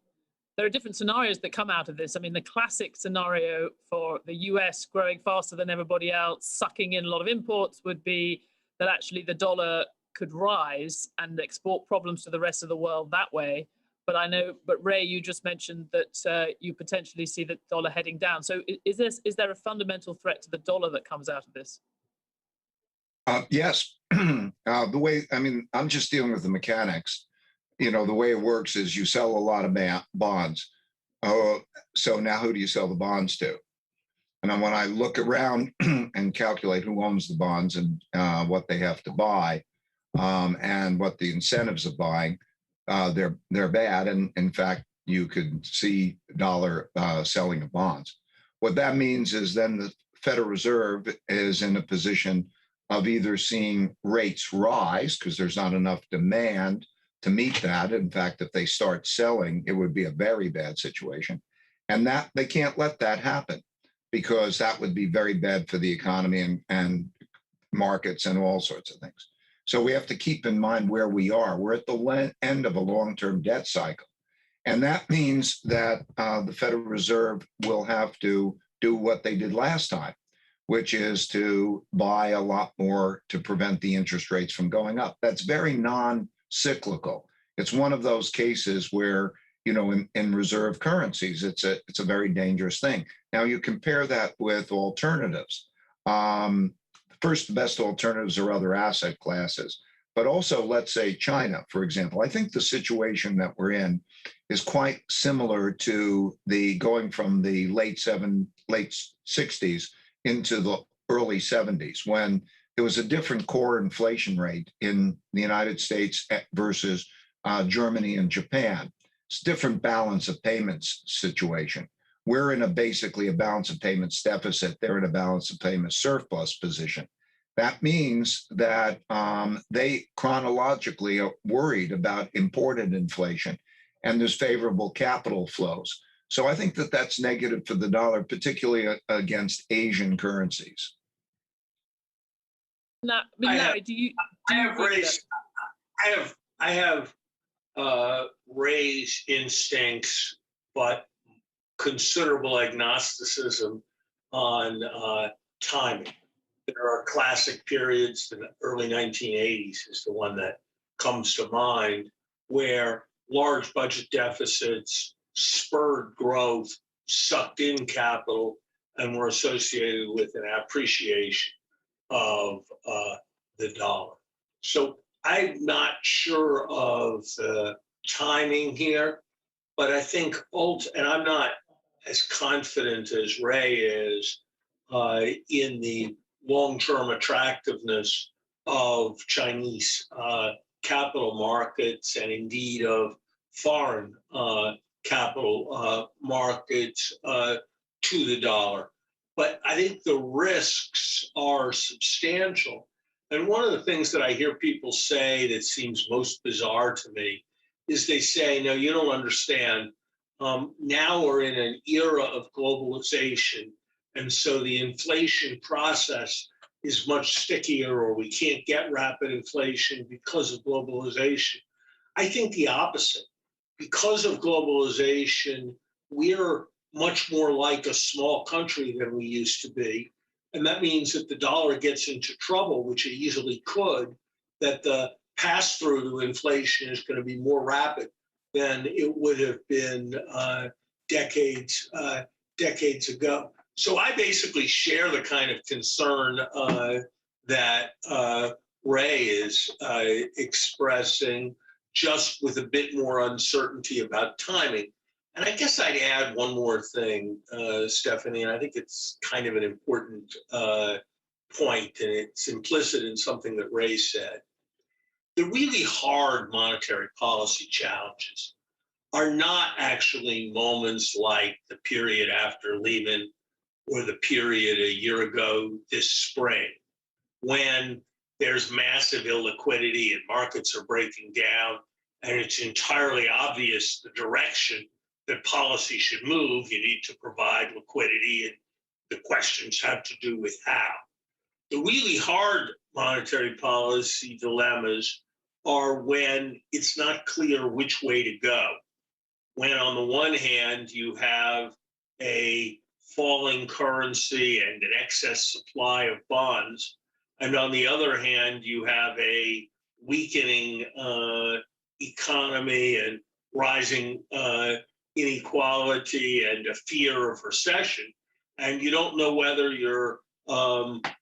S9: there are different scenarios that come out of this. I mean, the classic scenario for the US growing faster than everybody else, sucking in a lot of imports, would be that actually the dollar could rise and export problems to the rest of the world that way. But Ray, you just mentioned that you potentially see the dollar heading down. So is there a fundamental threat to the dollar that comes out of this?
S11: Yes. I'm just dealing with the mechanics. The way it works is you sell a lot of bonds. So now who do you sell the bonds to? And then when I look around and calculate who owns the bonds and what they have to buy and what the incentives of buying, they're bad. And in fact, you could see dollar selling of bonds. What that means is then the Federal Reserve is in a position of either seeing rates rise because there's not enough demand to meet that. In fact, if they start selling, it would be a very bad situation. And that they can't let that happen because that would be very bad for the economy and markets and all sorts of things. So we have to keep in mind where we are. We're at the end of a long-term debt cycle. And that means that the Federal Reserve will have to do what they did last time, which is to buy a lot more to prevent the interest rates from going up. That's very non-cyclical. It's one of those cases where, in reserve currencies, it's a very dangerous thing. Now you compare that with alternatives. First, the best alternatives are other asset classes, but also let's say China, for example. I think the situation that we're in is quite similar to the going from the late 60s into the early 70s, when there was a different core inflation rate in the United States versus Germany and Japan. It's a different balance of payments situation. We're in basically a balance of payments deficit. They're in a balance of payments surplus position. That means that they chronologically are worried about imported inflation, and there's favorable capital flows. So I think that that's negative for the dollar, particularly against Asian currencies.
S9: Now, Larry,
S10: I have Ray's instincts, but considerable agnosticism on timing. There are classic periods, the early 1980s is the one that comes to mind, where large budget deficits spurred growth, sucked in capital, and were associated with an appreciation of the dollar. So I'm not sure of the timing here, but I think, and I'm not as confident as Ray is in the long-term attractiveness of Chinese capital markets and indeed of foreign capital markets to the dollar. But I think the risks are substantial. And one of the things that I hear people say that seems most bizarre to me is they say, no, you don't understand. Now we're in an era of globalization. And so the inflation process is much stickier, or we can't get rapid inflation because of globalization. I think the opposite. Because of globalization, we're much more like a small country than we used to be. And that means that the dollar gets into trouble, which it easily could, that the pass-through to inflation is going to be more rapid than it would have been decades ago. So I basically share the kind of concern that Ray is expressing, just with a bit more uncertainty about timing. And I guess I'd add one more thing, Stephanie, and I think it's kind of an important point, and it's implicit in something that Ray said. The really hard monetary policy challenges are not actually moments like the period after Lehman or the period a year ago this spring, when there's massive illiquidity and markets are breaking down, and it's entirely obvious the direction that policy should move. You need to provide liquidity, and the questions have to do with how. The really hard monetary policy dilemmas are when it's not clear which way to go. When on the one hand, you have a falling currency and an excess supply of bonds, and on the other hand, you have a weakening economy and rising inequality and a fear of recession, and you don't know whether you're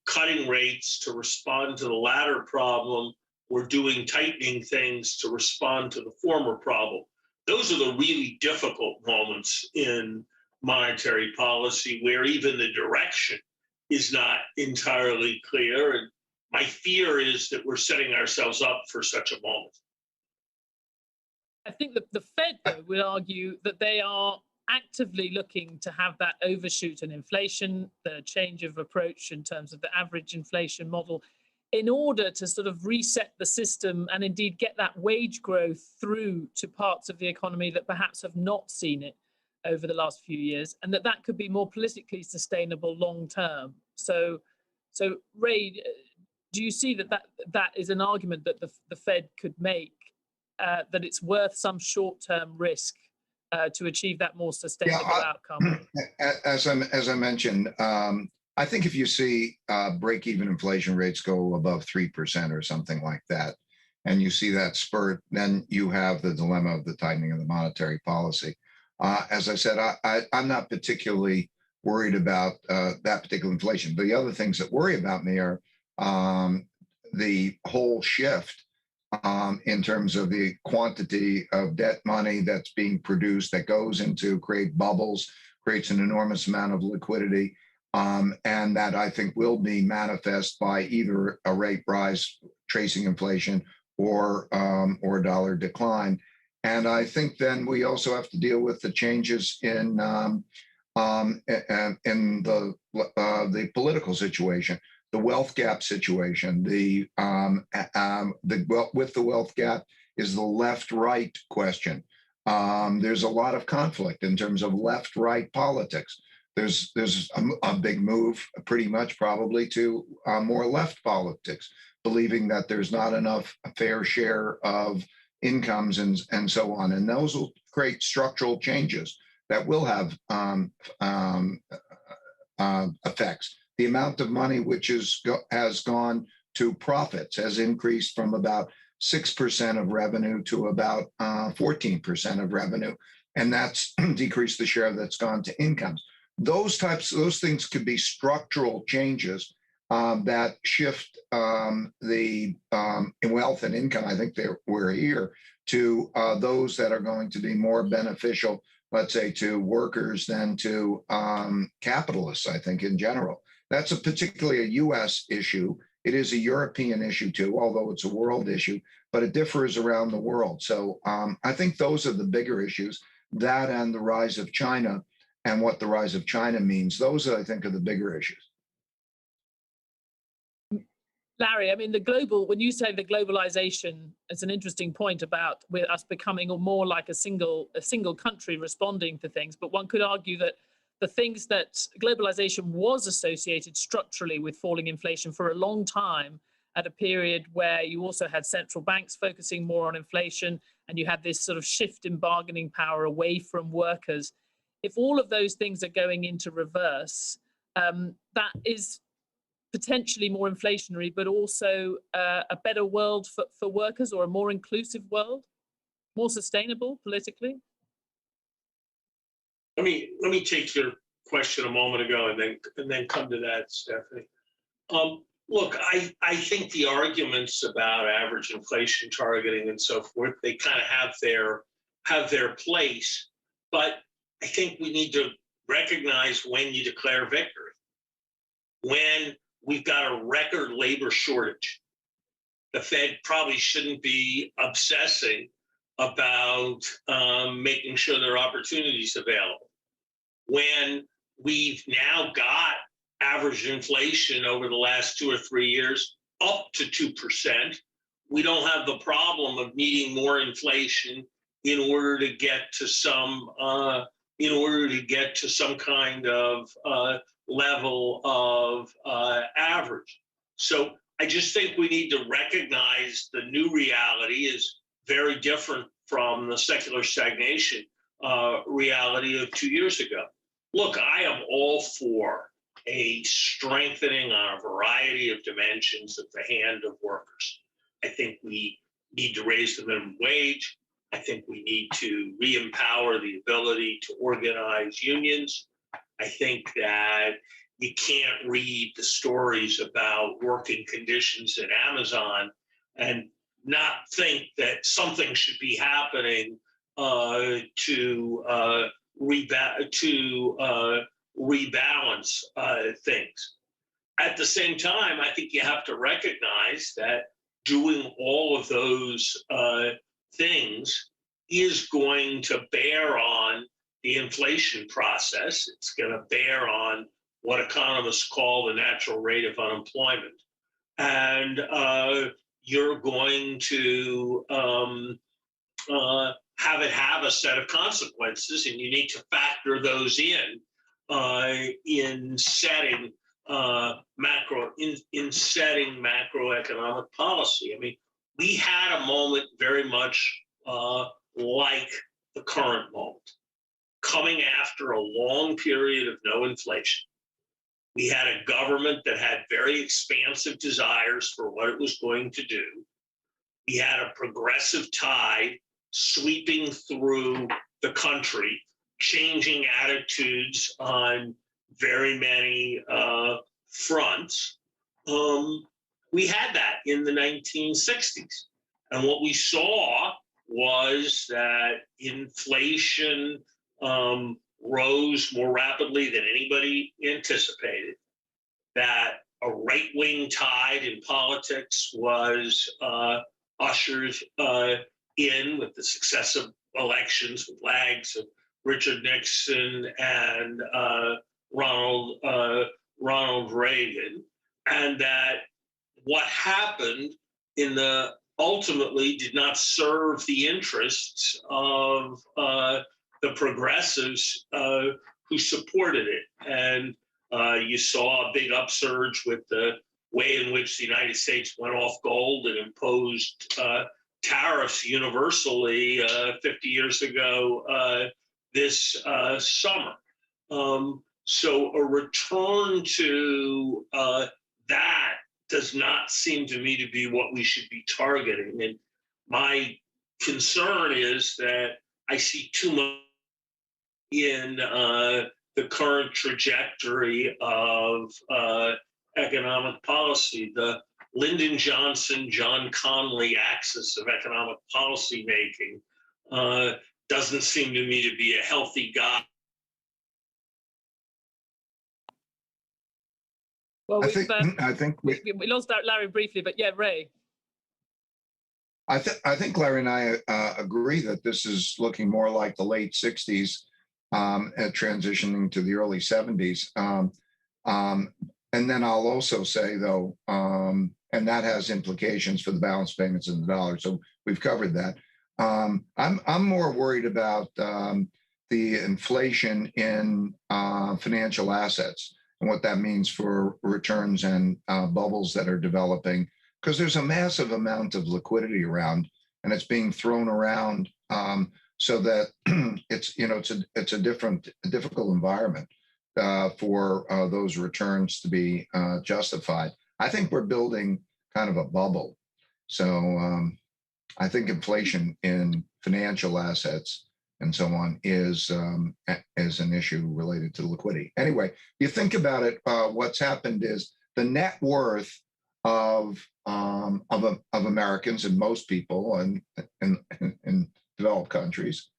S10: cutting rates to respond to the latter problem or doing tightening things to respond to the former problem. Those are the really difficult moments in monetary policy, where even the direction is not entirely clear. And my fear is that we're setting ourselves up for such a moment.
S9: I think that the Fed, though, would argue that they are actively looking to have that overshoot in inflation, the change of approach in terms of the average inflation model, in order to sort of reset the system and indeed get that wage growth through to parts of the economy that perhaps have not seen it over the last few years, and that could be more politically sustainable long term. So Ray, do you see that is an argument that the Fed could make, that it's worth some short-term risk to achieve that more sustainable outcome?
S11: As I mentioned, I think if you see break-even inflation rates go above 3% or something like that, and you see that spurt, then you have the dilemma of the tightening of the monetary policy. As I said, I'm not particularly worried about that particular inflation. But the other things that worry about me are the whole shift in terms of the quantity of debt money that's being produced, that goes into create bubbles, creates an enormous amount of liquidity, and that I think will be manifest by either a rate rise tracing inflation or dollar decline. And I think then we also have to deal with the changes in the political situation, the wealth gap situation. With the wealth gap is the left-right question. There's a lot of conflict in terms of left-right politics. There's a big move, pretty much probably, to more left politics, believing that there's not enough fair share of incomes and so on. And those will create structural changes that will have effects. The amount of money which has gone to profits has increased from about 6% of revenue to about 14% of revenue. And that's decreased the share that's gone to incomes. Those things could be structural changes that shift the wealth and income. I think we're here to those that are going to be more beneficial, let's say, to workers than to capitalists, I think, in general. That's particularly a U.S. issue. It is a European issue, too, although it's a world issue, but it differs around the world. So I think those are the bigger issues, that and the rise of China and what the rise of China means. Those, I think, are the bigger issues.
S9: Larry, I mean, when you say the globalization, it's an interesting point about with us becoming more like a single country responding to things. But one could argue that the things that globalization was associated structurally with falling inflation for a long time, at a period where you also had central banks focusing more on inflation, and you had this sort of shift in bargaining power away from workers. If all of those things are going into reverse, that is potentially more inflationary, but also a better world for workers, or a more inclusive world, more sustainable politically?
S10: Let me take your question a moment ago and then come to that, Stephanie. Look, I think the arguments about average inflation targeting and so forth, they kind of have their place, but I think we need to recognize when you declare victory. When we've got a record labor shortage, the Fed probably shouldn't be obsessing about making sure there are opportunities available. When we've now got average inflation over the last 2 or 3 years up to 2%, we don't have the problem of needing more inflation in order to get to some kind of level of average. So I just think we need to recognize the new reality is very different from the secular stagnation reality of 2 years ago. Look, I am all for a strengthening on a variety of dimensions of the hand of workers. I think we need to raise the minimum wage. I think we need to re-empower the ability to organize unions. I think that you can't read the stories about working conditions at Amazon and not think that something should be happening to rebalance things. At the same time, I think you have to recognize that doing all of those things is going to bear on the inflation process. It's going to bear on what economists call the natural rate of unemployment. And you're going to have it have a set of consequences, and you need to factor those in setting macroeconomic policy. I mean, we had a moment very much like the current moment, coming after a long period of no inflation. We had a government that had very expansive desires for what it was going to do. We had a progressive tide sweeping through the country, changing attitudes on very many fronts. We had that in the 1960s. And what we saw was that inflation rose more rapidly than anybody anticipated, that a right-wing tide in politics was ushered in with the successive elections with lags of Richard Nixon and Ronald Reagan, and that what happened ultimately did not serve the interests of the progressives who supported it. And you saw a big upsurge with the way in which the United States went off gold and imposed tariffs universally 50 years ago this summer. So a return to that does not seem to me to be what we should be targeting. And my concern is that I see too much in the current trajectory of economic policy. The Lyndon Johnson, John Connolly axis of economic policy making doesn't seem to me to be a healthy guide.
S9: Well,
S11: I think
S9: we lost out Larry briefly, but yeah, Ray.
S11: I think Larry and I agree that this is looking more like the late 60s transitioning to the early 70s. And then I'll also say, though, and that has implications for the balance payments in the dollar. So we've covered that. I'm more worried about the inflation in financial assets and what that means for returns and bubbles that are developing, because there's a massive amount of liquidity around, and it's being thrown around so that it's a difficult environment for those returns to be justified. I think we're building kind of a bubble. So I think inflation in financial assets and so on is an issue related to liquidity. Anyway, you think about it, what's happened is the net worth of Americans and most people in developed countries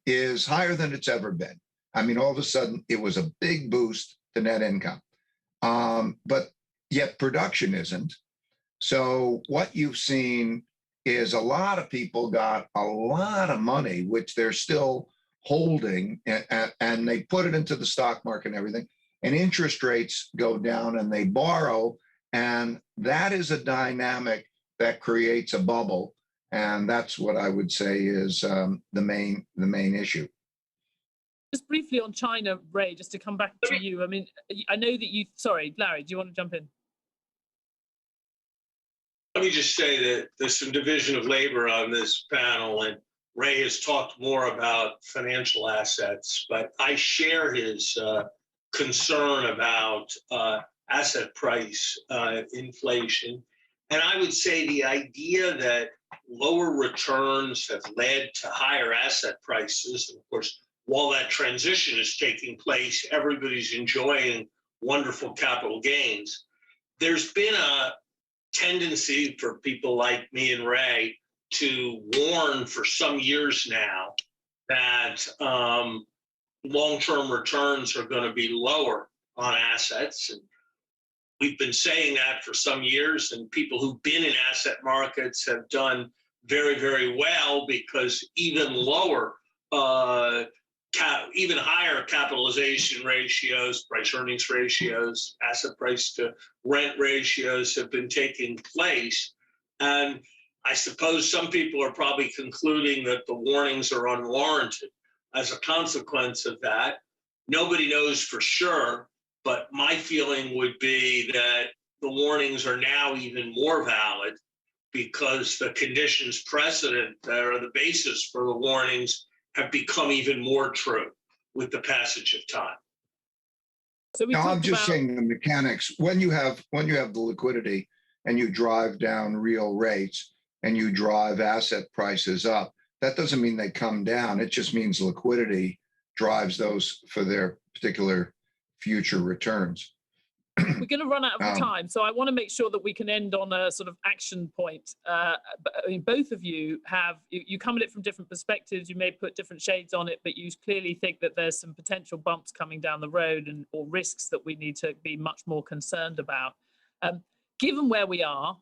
S11: is higher than it's ever been. I mean, all of a sudden, it was a big boost to net income, but yet production isn't. So what you've seen is a lot of people got a lot of money, which they're still holding, and they put it into the stock market and everything, and interest rates go down and they borrow, and that is a dynamic that creates a bubble, and that's what I would say is the main issue.
S9: Just briefly on China, Ray, just to come back to you. I mean, I know that you, sorry, Larry, do you want to jump in?
S10: Let me just say that there's some division of labor on this panel, and Ray has talked more about financial assets, but I share his concern about asset price inflation. And I would say the idea that lower returns have led to higher asset prices, and of course, while that transition is taking place, everybody's enjoying wonderful capital gains. There's been a tendency for people like me and Ray to warn for some years now that long-term returns are going to be lower on assets. And we've been saying that for some years, and people who've been in asset markets have done very, very well, because even lower, even higher capitalization ratios, price earnings ratios, asset price to rent ratios have been taking place. And I suppose some people are probably concluding that the warnings are unwarranted. As a consequence of that, nobody knows for sure, but my feeling would be that the warnings are now even more valid, because the conditions precedent that are the basis for the warnings have become even more true with the passage of time.
S11: So I'm just saying the mechanics. When you have the liquidity and you drive down real rates and you drive asset prices up, that doesn't mean they come down. It just means liquidity drives those for their particular future returns.
S9: We're going to run out of time, so I want to make sure that we can end on a sort of action point. I mean, both of you you come at it from different perspectives. You may put different shades on it, but you clearly think that there's some potential bumps coming down the road or risks that we need to be much more concerned about. Given where we are,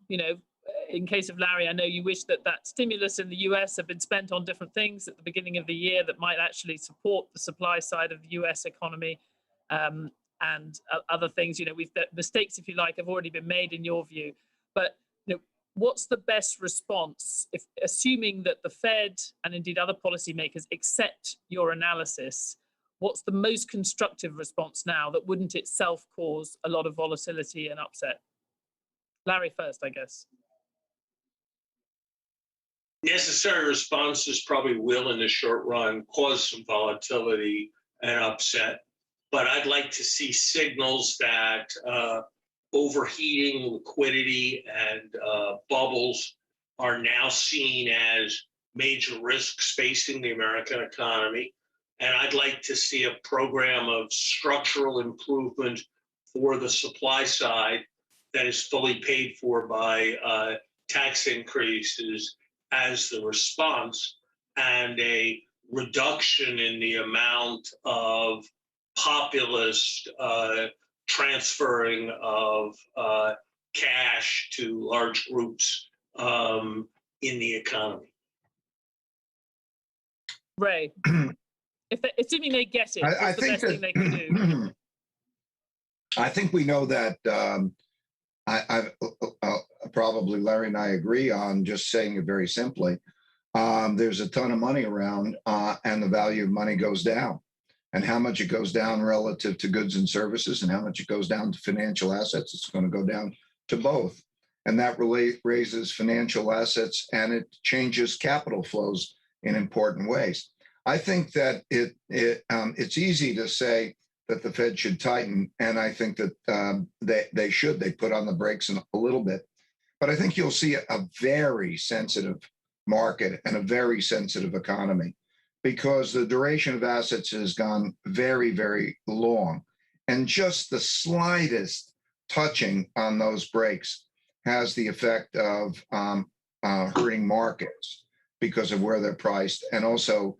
S9: in case of Larry, I know you wish that stimulus in the US had been spent on different things at the beginning of the year that might actually support the supply side of the US economy. And other things, the mistakes, if you like, have already been made in your view. But what's the best response, if assuming that the Fed and indeed other policymakers accept your analysis? What's the most constructive response now that wouldn't itself cause a lot of volatility and upset? Larry first, I guess.
S10: Necessary responses probably will, in the short run, cause some volatility and upset. but I'd like to see signals that overheating, liquidity, and bubbles are now seen as major risks facing the American economy. And I'd like to see a program of structural improvement for the supply side that is fully paid for by tax increases as the response, and a reduction in the amount of populist transferring of cash to large groups in the economy.
S9: Ray, assuming they get it, what's the best thing they can do?
S11: I think we know that probably Larry and I agree on just saying it very simply. There's a ton of money around and the value of money goes down. And how much it goes down relative to goods and services and how much it goes down to financial assets, it's going to go down to both. And that really raises financial assets and it changes capital flows in important ways. I think that it's easy to say that the Fed should tighten, and I think that they should. They put on the brakes a little bit. But I think you'll see a very sensitive market and a very sensitive economy, because the duration of assets has gone very, very long. And just the slightest touching on those brakes has the effect of hurting markets because of where they're priced, and also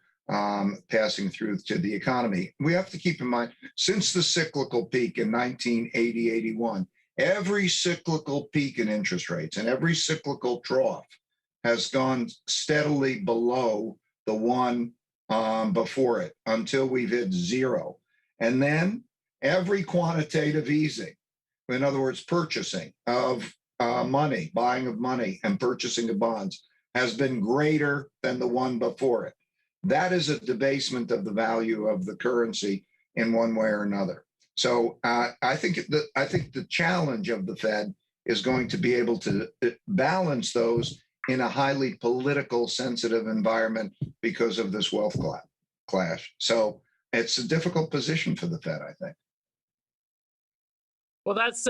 S11: passing through to the economy. We have to keep in mind, since the cyclical peak in 1980-81, every cyclical peak in interest rates and every cyclical trough has gone steadily below the one before it until we've hit zero. And then every quantitative easing, in other words, purchasing of money, buying of money and purchasing of bonds, has been greater than the one before it. That is a debasement of the value of the currency in one way or another. So I think the challenge of the Fed is going to be able to balance those in a highly political sensitive environment because of this wealth clash. So it's a difficult position for the Fed, I think.
S9: Well, that's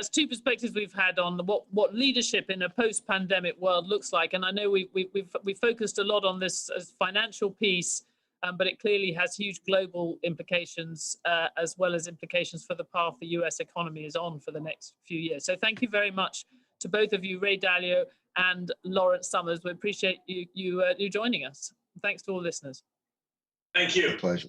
S9: two perspectives we've had on what leadership in a post-pandemic world looks like, and I know we've focused a lot on this as financial piece, but it clearly has huge global implications as well as implications for the path the U.S. economy is on for the next few years. So thank you very much to both of you, Ray Dalio and Lawrence Summers. We appreciate you joining us. Thanks to all listeners.
S10: Thank you.
S11: My pleasure.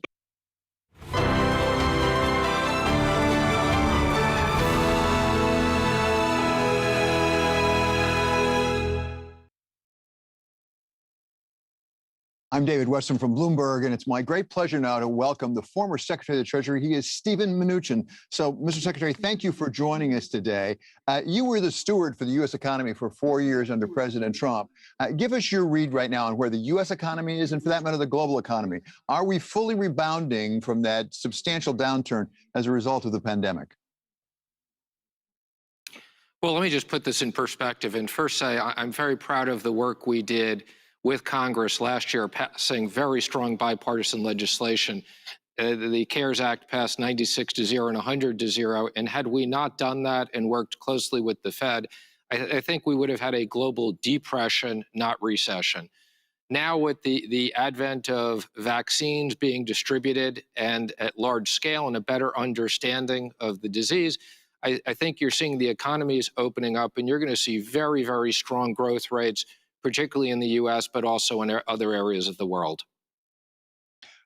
S12: I'm David Weston from Bloomberg, and it's my great pleasure now to welcome the former Secretary of the Treasury. He is Stephen Mnuchin. So, Mr. Secretary, thank you for joining us today. You were the steward for the U.S. economy for 4 years under President Trump. Give us your read right now on where the U.S. economy is, and for that matter, the global economy. Are we fully rebounding from that substantial downturn as a result of the pandemic?
S13: Well, let me just put this in perspective and first say I'm very proud of the work we did with Congress last year, passing very strong bipartisan legislation. The CARES Act passed 96-0 and 100-0. And had we not done that and worked closely with the Fed, I think we would have had a global depression, not recession. Now with the advent of vaccines being distributed and at large scale and a better understanding of the disease, I think you're seeing the economies opening up, and you're going to see very, very strong growth rates, particularly in the U.S., but also in other areas of the world.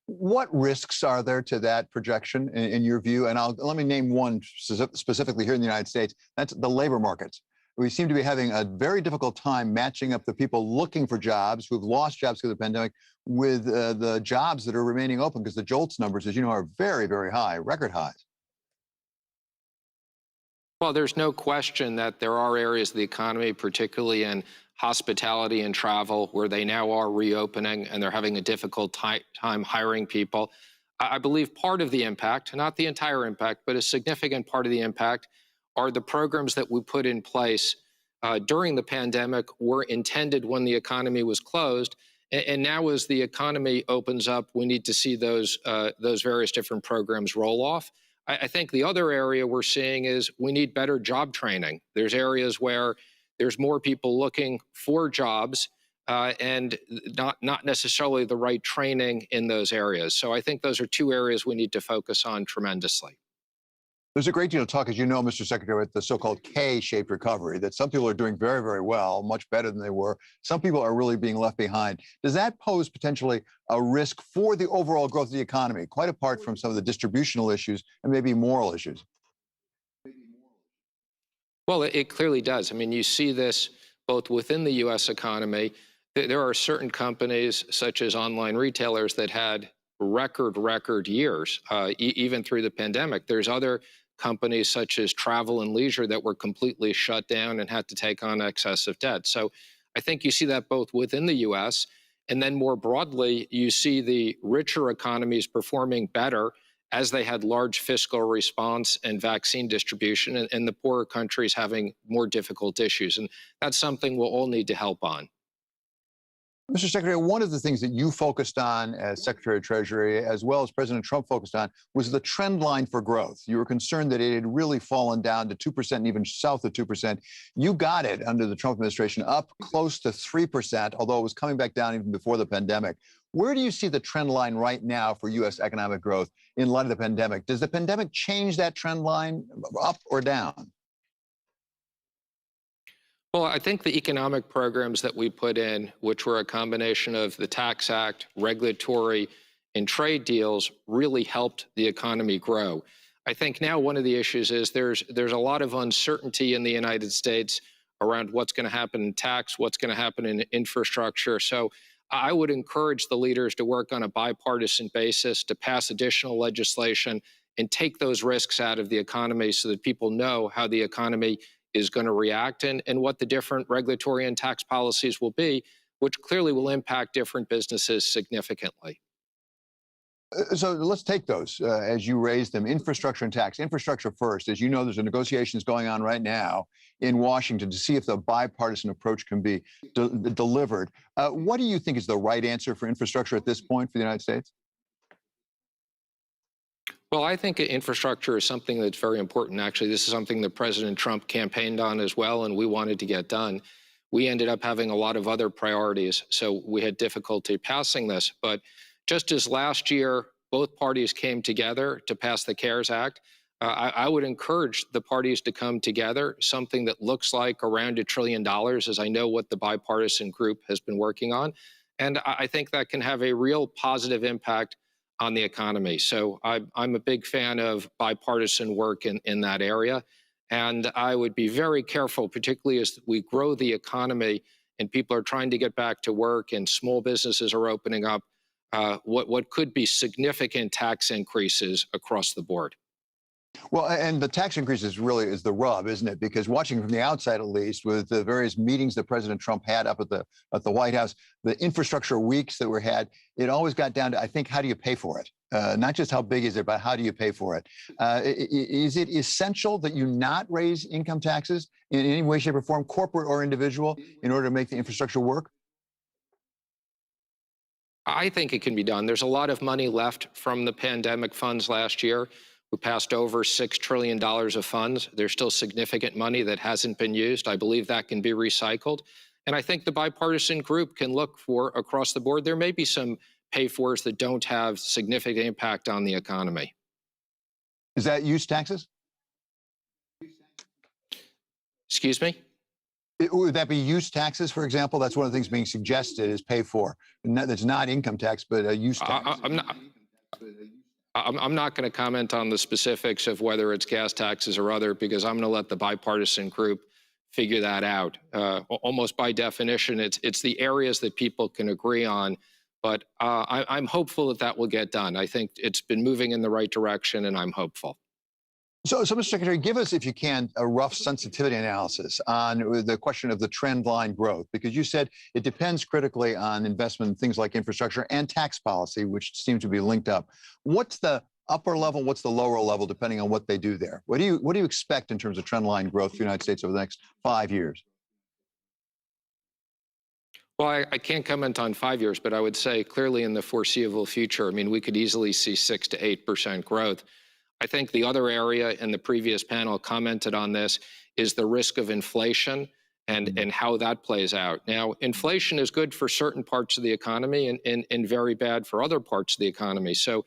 S12: What risks are there to that projection in your view? And let me name one specifically here in the United States. That's the labor markets. We seem to be having a very difficult time matching up the people looking for jobs who've lost jobs through the pandemic with the jobs that are remaining open, because the JOLTS numbers, as you know, are very, very high, record highs.
S13: Well, there's no question that there are areas of the economy, particularly in hospitality and travel, where they now are reopening and they're having a difficult time hiring people. I believe part of the impact, not the entire impact, but a significant part of the impact, are the programs that we put in place during the pandemic were intended when the economy was closed, And now as the economy opens up, we need to see those various different programs roll off. I think the other area we're seeing is we need better job training. There's areas where there's more people looking for jobs and not necessarily the right training in those areas. So I think those are two areas we need to focus on tremendously.
S12: There's a great deal of talk, as you know, Mr. Secretary, with the so-called K-shaped recovery, that some people are doing very, very well, much better than they were. Some people are really being left behind. Does that pose potentially a risk for the overall growth of the economy, quite apart from some of the distributional issues and maybe moral issues?
S13: Well, it clearly does. I mean, you see this both within the U.S. economy. There are certain companies, such as online retailers, that had record years, even through the pandemic. There's other companies, such as travel and leisure, that were completely shut down and had to take on excessive debt. So I think you see that both within the U.S. and then more broadly, you see the richer economies performing better as they had large fiscal response and vaccine distribution, and the poorer countries having more difficult issues. And that's something we'll all need to help on.
S12: Mr. Secretary, one of the things that you focused on as Secretary of Treasury, as well as President Trump focused on, was the trend line for growth. You were concerned that it had really fallen down to 2% and even south of 2%. You got it under the Trump administration up close to 3%, although it was coming back down even before the pandemic. Where do you see the trend line right now for U.S. economic growth in light of the pandemic? Does the pandemic change that trend line up or down?
S13: Well, I think the economic programs that we put in, which were a combination of the Tax Act, regulatory, and trade deals, really helped the economy grow. I think now one of the issues is there's a lot of uncertainty in the United States around what's going to happen in tax, what's going to happen in infrastructure. So I would encourage the leaders to work on a bipartisan basis to pass additional legislation and take those risks out of the economy so that people know how the economy is going to react and what the different regulatory and tax policies will be, which clearly will impact different businesses significantly.
S12: So let's take those as you raise them. Infrastructure and tax. Infrastructure first. As you know, there's a negotiations going on right now in Washington to see if the bipartisan approach can be delivered. What do you think is the right answer for infrastructure at this point for the United States?
S13: Well, I think infrastructure is something that's very important. Actually, this is something that President Trump campaigned on as well, and we wanted to get done. We ended up having a lot of other priorities, so we had difficulty passing this. But just as last year, both parties came together to pass the CARES Act, I would encourage the parties to come together, something that looks like around $1 trillion, as I know what the bipartisan group has been working on. And I think that can have a real positive impact on the economy. So I'm a big fan of bipartisan work in that area. And I would be very careful, particularly as we grow the economy and people are trying to get back to work and small businesses are opening up, what could be significant tax increases across the board.
S12: Well, and the tax increases really is the rub, isn't it? Because watching from the outside, at least, with the various meetings that President Trump had up at the White House, the infrastructure weeks that were had, it always got down to, I think, how do you pay for it? Not just how big is it, but how do you pay for it? Is it essential that you not raise income taxes in any way, shape, or form, corporate or individual, in order to make the infrastructure work?
S13: I think it can be done. There's a lot of money left from the pandemic funds last year. We passed over $6 trillion of funds. There's still significant money that hasn't been used. I believe that can be recycled. And I think the bipartisan group can look for across the board. There may be some pay-fors that don't have significant impact on the economy.
S12: Is that use taxes?
S13: Excuse me?
S12: Would that be use taxes, for example? That's one of the things being suggested is pay for. That's not income tax, but a use tax.
S13: I'm not going to comment on the specifics of whether it's gas taxes or other, because I'm going to let the bipartisan group figure that out. Almost by definition, it's the areas that people can agree on. But I'm hopeful that will get done. I think it's been moving in the right direction, and I'm hopeful.
S12: So, Mr. Secretary, give us, if you can, a rough sensitivity analysis on the question of the trend line growth, because you said it depends critically on investment in things like infrastructure and tax policy, which seem to be linked up. What's the upper level? What's the lower level, depending on what they do there? What do you expect in terms of trend line growth for the United States over the next 5 years?
S13: Well, I can't comment on 5 years, but I would say clearly in the foreseeable future, I mean, we could easily see 6 to 8% growth. I think the other area, and the previous panel commented on this, is the risk of inflation and how that plays out. Now, inflation is good for certain parts of the economy and very bad for other parts of the economy. So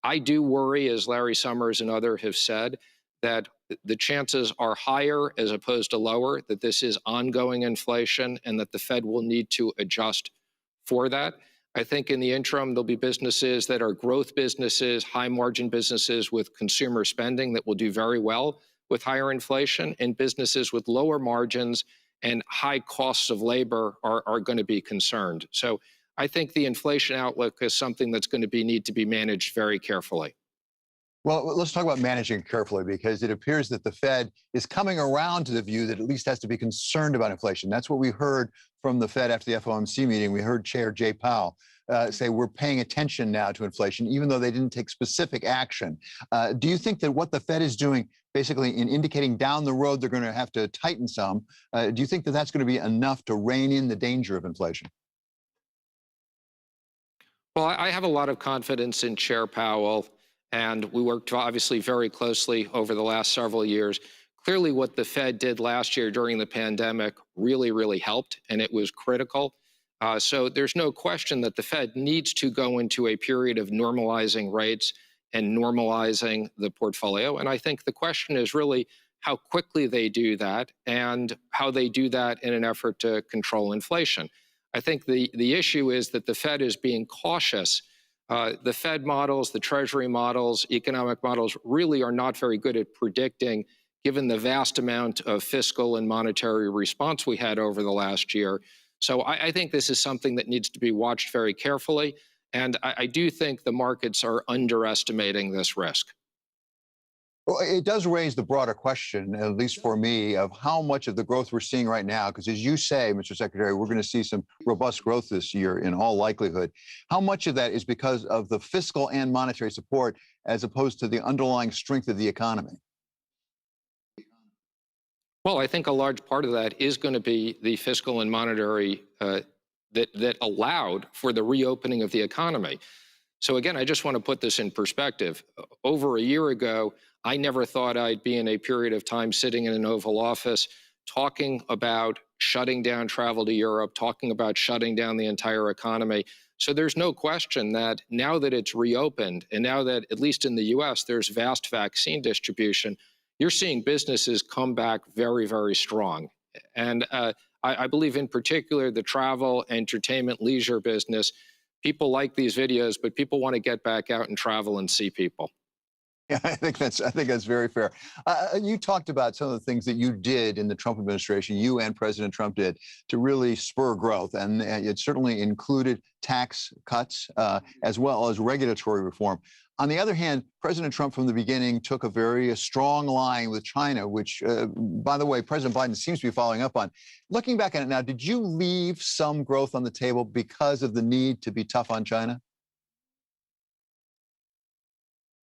S13: I do worry, as Larry Summers and others have said, that the chances are higher as opposed to lower, that this is ongoing inflation and that the Fed will need to adjust for that. I think in the interim, there'll be businesses that are growth businesses, high margin businesses with consumer spending that will do very well with higher inflation, and businesses with lower margins and high costs of labor are going to be concerned. So I think the inflation outlook is something that's going to need to be managed very carefully.
S12: Well, let's talk about managing carefully, because it appears that the Fed is coming around to the view that at least has to be concerned about inflation. That's what we heard from the Fed after the FOMC meeting. We heard Chair Jay Powell say we're paying attention now to inflation, even though they didn't take specific action. Do you think that what the Fed is doing, basically in indicating down the road they're going to have to tighten some, do you think that that's going to be enough to rein in the danger of inflation?
S13: Well, I have a lot of confidence in Chair Powell, and we worked obviously very closely over the last several years. Clearly, what the Fed did last year during the pandemic really, really helped, and it was critical. So there's no question that the Fed needs to go into a period of normalizing rates and normalizing the portfolio. And I think the question is really how quickly they do that and how they do that in an effort to control inflation. I think the issue is that the Fed is being cautious. The Fed models, the Treasury models, economic models really are not very good at predicting, given the vast amount of fiscal and monetary response we had over the last year. So I think this is something that needs to be watched very carefully. And I do think the markets are underestimating this risk.
S12: Well, it does raise the broader question, at least for me, of how much of the growth we're seeing right now, because as you say, Mr. Secretary, we're going to see some robust growth this year in all likelihood. How much of that is because of the fiscal and monetary support as opposed to the underlying strength of the economy?
S13: Well, I think a large part of that is going to be the fiscal and monetary that allowed for the reopening of the economy. So again, I just want to put this in perspective. Over a year ago, I never thought I'd be in a period of time sitting in an Oval Office talking about shutting down travel to Europe, talking about shutting down the entire economy. So there's no question that now that it's reopened, and now that, at least in the US, there's vast vaccine distribution, you're seeing businesses come back very, very strong. And I believe in particular the travel, entertainment, leisure business, people like these videos, but people want to get back out and travel and see people.
S12: Yeah, I think that's very fair. You talked about some of the things that you did in the Trump administration, you and President Trump did, to really spur growth. And it certainly included tax cuts as well as regulatory reform. On the other hand, President Trump from the beginning took a very strong line with China, which, by the way, President Biden seems to be following up on. Looking back at it now, did you leave some growth on the table because of the need to be tough on China?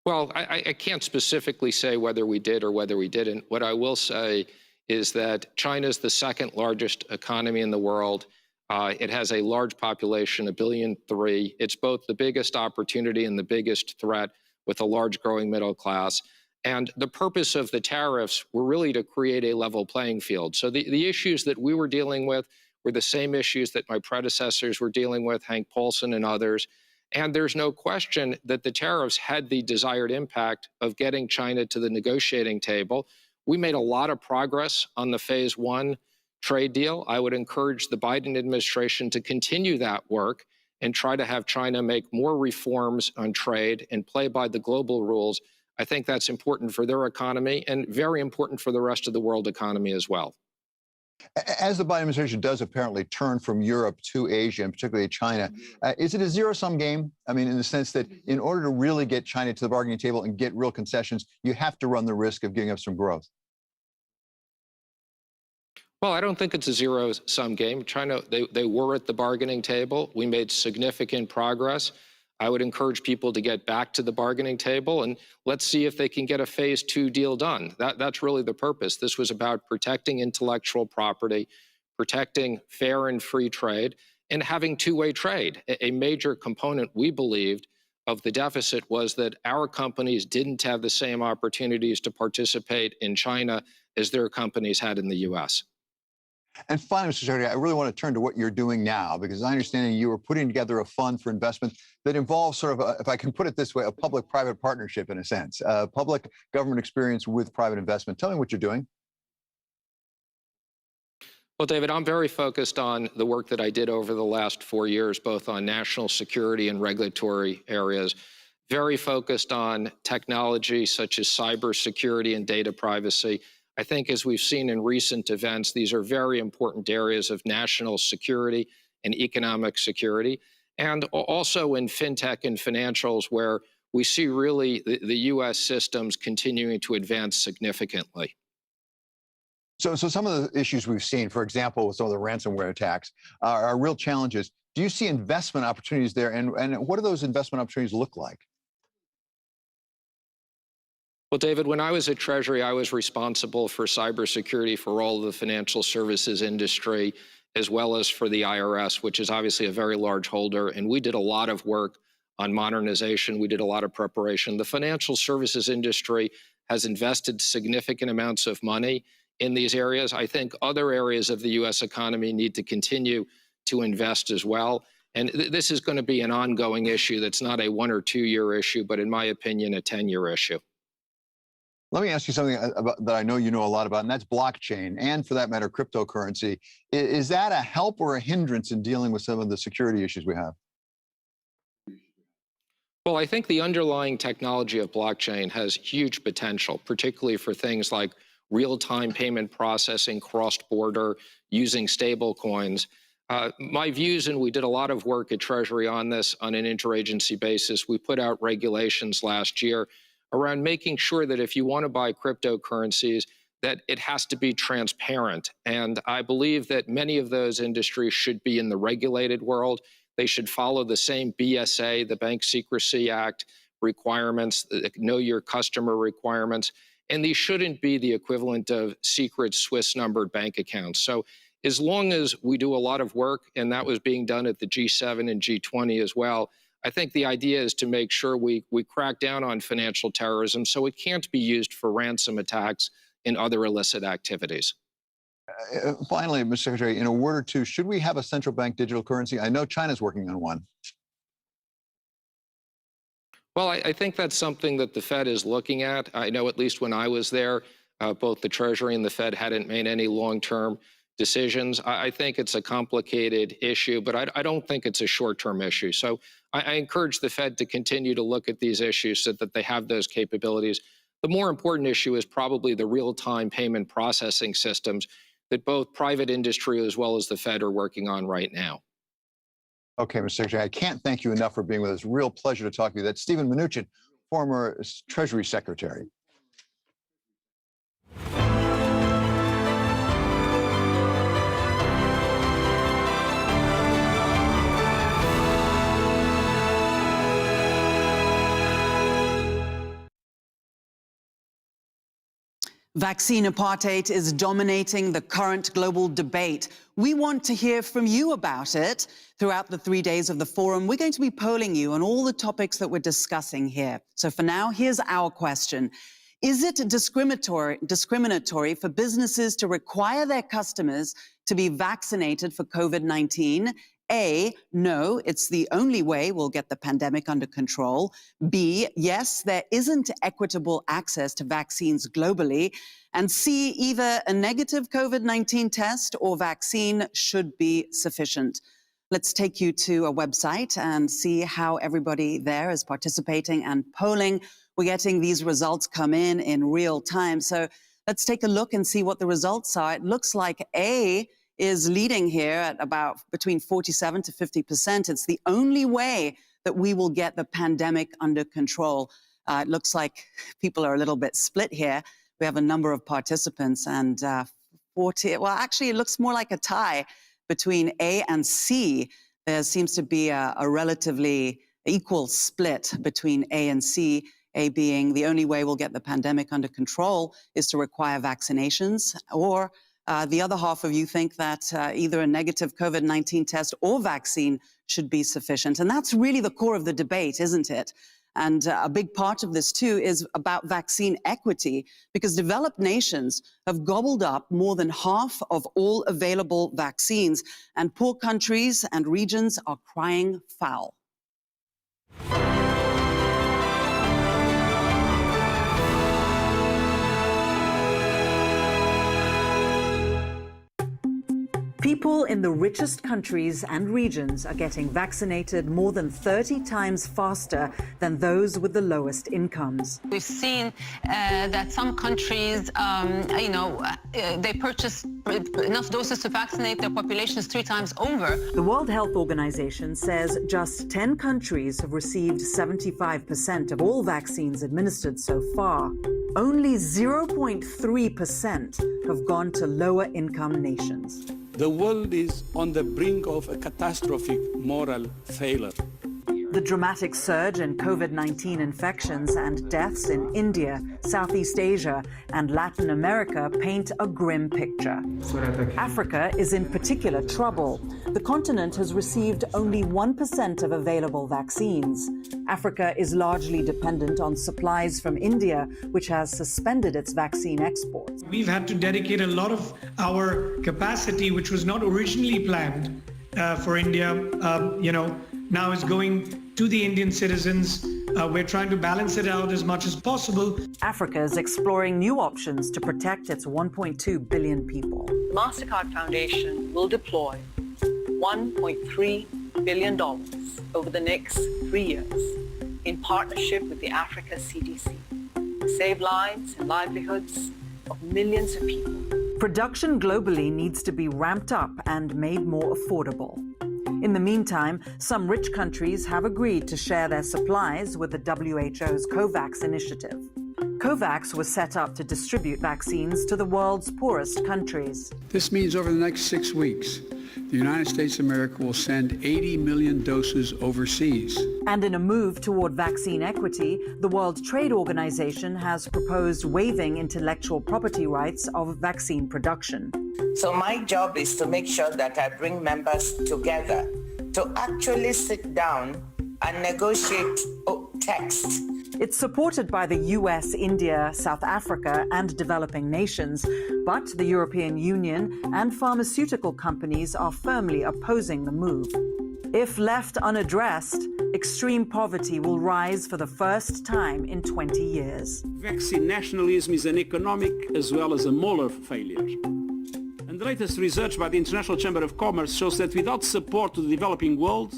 S13: Well, I can't specifically say whether we did or whether we didn't. What I will say is that China is the second largest economy in the world. It has a large population, 1.3 billion. It's both the biggest opportunity and the biggest threat, with a large growing middle class. And the purpose of the tariffs were really to create a level playing field. So the issues that we were dealing with were the same issues that my predecessors were dealing with, Hank Paulson and others. And there's no question that the tariffs had the desired impact of getting China to the negotiating table. We made a lot of progress on the phase one trade deal. I would encourage the Biden administration to continue that work and try to have China make more reforms on trade and play by the global rules. I think that's important for their economy and very important for the rest of the world economy as well.
S12: As the Biden administration does apparently turn from Europe to Asia, and particularly China, is it a zero-sum game? I mean, in the sense that in order to really get China to the bargaining table and get real concessions, you have to run the risk of giving up some growth.
S13: Well, I don't think it's a zero-sum game. China, they were at the bargaining table. We made significant progress. I would encourage people to get back to the bargaining table, and let's see if they can get a phase two deal done. That's really the purpose. This was about protecting intellectual property, protecting fair and free trade, and having two-way trade. A major component, we believed, of the deficit was that our companies didn't have the same opportunities to participate in China as their companies had in the U.S.
S12: And finally, Mr. Secretary, I really want to turn to what you're doing now, because I understand you are putting together a fund for investment that involves sort of, if I can put it this way, a public-private partnership in a sense, public government experience with private investment. Tell me what you're doing.
S13: Well, David, I'm very focused on the work that I did over the last 4 years, both on national security and regulatory areas, very focused on technology such as cybersecurity and data privacy. I think as we've seen in recent events, these are very important areas of national security and economic security, and also in fintech and financials, where we see really the U.S. systems continuing to advance significantly.
S12: So some of the issues we've seen, for example, with some of the ransomware attacks, are real challenges. Do you see investment opportunities there, and what do those investment opportunities look like?
S13: Well, David, when I was at Treasury, I was responsible for cybersecurity for all of the financial services industry, as well as for the IRS, which is obviously a very large holder. And we did a lot of work on modernization. We did a lot of preparation. The financial services industry has invested significant amounts of money in these areas. I think other areas of the U.S. economy need to continue to invest as well. And this is going to be an ongoing issue that's not a 1 or 2 year issue, but in my opinion, a 10-year issue.
S12: Let me ask you something that I know you know a lot about, and that's blockchain, and for that matter, cryptocurrency. Is that a help or a hindrance in dealing with some of the security issues we have?
S13: Well, I think the underlying technology of blockchain has huge potential, particularly for things like real-time payment processing, cross-border, using stable coins. My views, and we did a lot of work at Treasury on this on an interagency basis. We put out regulations last year around making sure that if you want to buy cryptocurrencies, that it has to be transparent. And I believe that many of those industries should be in the regulated world. They should follow the same BSA, the Bank Secrecy Act requirements, know your customer requirements, and these shouldn't be the equivalent of secret Swiss numbered bank accounts. So as long as we do a lot of work, and that was being done at the G7 and G20 as well, I think the idea is to make sure we crack down on financial terrorism so it can't be used for ransom attacks and other illicit activities.
S12: Finally, Mr. Secretary, in a word or two, should we have a central bank digital currency? I know China's working on one.
S13: Well, I think that's something that the Fed is looking at. I know at least when I was there, both the Treasury and the Fed hadn't made any long-term decisions. I think it's a complicated issue, but I don't think it's a short-term issue. So I encourage the Fed to continue to look at these issues so that they have those capabilities. The more important issue is probably the real-time payment processing systems that both private industry as well as the Fed are working on right now.
S12: Okay, Mr. Secretary, I can't thank you enough for being with us. Real pleasure to talk to you. That's Steven Mnuchin, former Treasury Secretary.
S2: Vaccine apartheid is dominating the current global debate. We want to hear from you about it. Throughout the 3 days of the forum, we're going to be polling you on all the topics that we're discussing here. So for now, here's our question. Is it discriminatory for businesses to require their customers to be vaccinated for COVID-19? A, no, it's the only way we'll get the pandemic under control. B, yes, there isn't equitable access to vaccines globally. And C, either a negative COVID-19 test or vaccine should be sufficient. Let's take you to a website and see how everybody there is participating and polling. We're getting these results come in real time. So let's take a look and see what the results are. It looks like A is leading here at about between 47 to 50%. It's the only way that we will get the pandemic under control. It looks like people are a little bit split here. We have a number of participants and 40, well, actually it looks more like a tie between A and C. There seems to be a relatively equal split between A and C. A being the only way we'll get the pandemic under control is to require vaccinations, or The other half of you think that either a negative COVID-19 test or vaccine should be sufficient. And that's really the core of the debate, isn't it? And a big part of this, too, is about vaccine equity, because developed nations have gobbled up more than half of all available vaccines, and poor countries and regions are crying foul. People in the richest countries and regions are getting vaccinated more than 30 times faster than those with the lowest incomes.
S14: We've seen that some countries, they purchase enough doses to vaccinate their populations 3 times over.
S2: The World Health Organization says just 10 countries have received 75% of all vaccines administered so far. Only 0.3% have gone to lower income nations.
S15: The world is on the brink of a catastrophic moral failure.
S2: The dramatic surge in COVID-19 infections and deaths in India, Southeast Asia, and Latin America paint a grim picture. Africa is in particular trouble. The continent has received only 1% of available vaccines. Africa is largely dependent on supplies from India, which has suspended its vaccine exports.
S16: We've had to dedicate a lot of our capacity, which was not originally planned for India, now is going to the Indian citizens. We're trying to balance it out as much as possible.
S2: Africa is exploring new options to protect its 1.2 billion people.
S17: The MasterCard Foundation will deploy $1.3 billion over the next 3 years in partnership with the Africa CDC to save lives and livelihoods of millions of people.
S2: Production globally needs to be ramped up and made more affordable. In the meantime, some rich countries have agreed to share their supplies with the WHO's COVAX initiative. COVAX was set up to distribute vaccines to the world's poorest countries.
S18: This means over the next 6 weeks, the United States of America will send 80 million doses overseas.
S2: And in a move toward vaccine equity, the World Trade Organization has proposed waiving intellectual property rights of vaccine production.
S19: So my job is to make sure that I bring members together to actually sit down and negotiate text.
S2: It's supported by the US, India, South Africa, and developing nations, but the European Union and pharmaceutical companies are firmly opposing the move. If left unaddressed, extreme poverty will rise for the first time in 20 years.
S15: Vaccine nationalism is an economic as well as a moral failure. And the latest research by the International Chamber of Commerce shows that without support to the developing world,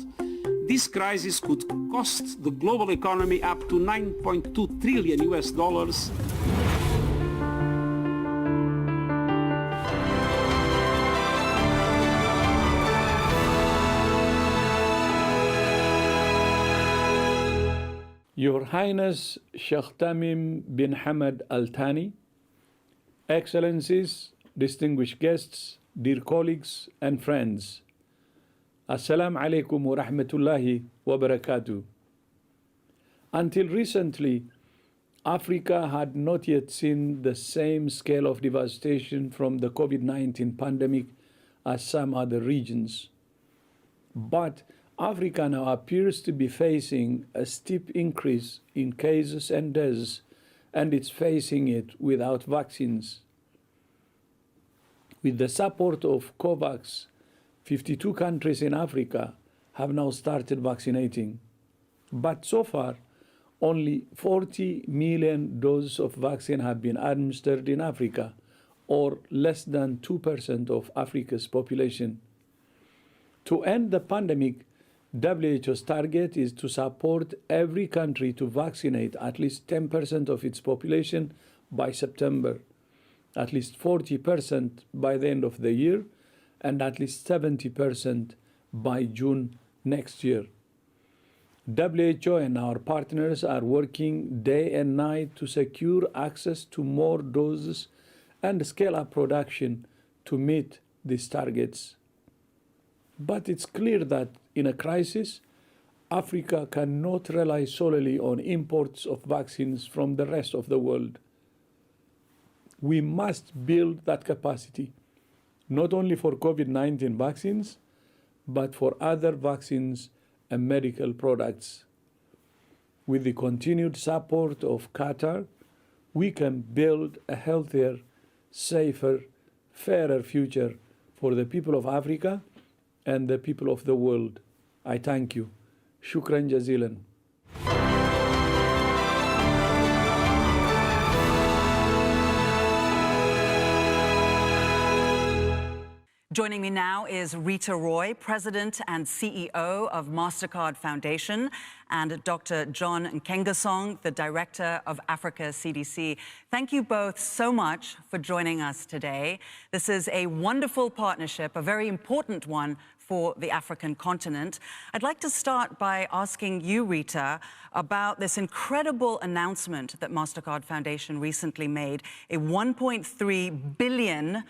S15: this crisis could cost the global economy up to $9.2 trillion US.
S20: Your Highness Sheikh Tamim bin Hamad Al Thani, Excellencies, distinguished guests, dear colleagues and friends, Assalamu alaikum wa rahmatullahi wa barakatuh. Until recently, Africa had not yet seen the same scale of devastation from the COVID-19 pandemic as some other regions. But Africa now appears to be facing a steep increase in cases and deaths, and it's facing it without vaccines. With the support of COVAX, 52 countries in Africa have now started vaccinating. But so far, only 40 million doses of vaccine have been administered in Africa, or less than 2% of Africa's population. To end the pandemic, WHO's target is to support every country to vaccinate at least 10% of its population by September, at least 40% by the end of the year, and at least 70% by June next year. WHO and our partners are working day and night to secure access to more doses and scale up production to meet these targets. But it's clear that in a crisis, Africa cannot rely solely on imports of vaccines from the rest of the world. We must build that capacity not only for COVID-19 vaccines, but for other vaccines and medical products. With the continued support of Qatar, we can build a healthier, safer, fairer future for the people of Africa and the people of the world. I thank you. Shukran jazilan.
S2: Joining me now is Rita Roy, President and CEO of MasterCard Foundation, and Dr. John Nkengasong, the Director of Africa CDC. Thank you both so much for joining us today. This is a wonderful partnership, a very important one for the African continent. I'd like to start by asking you, Rita, about this incredible announcement that MasterCard Foundation recently made, a $1.3 billion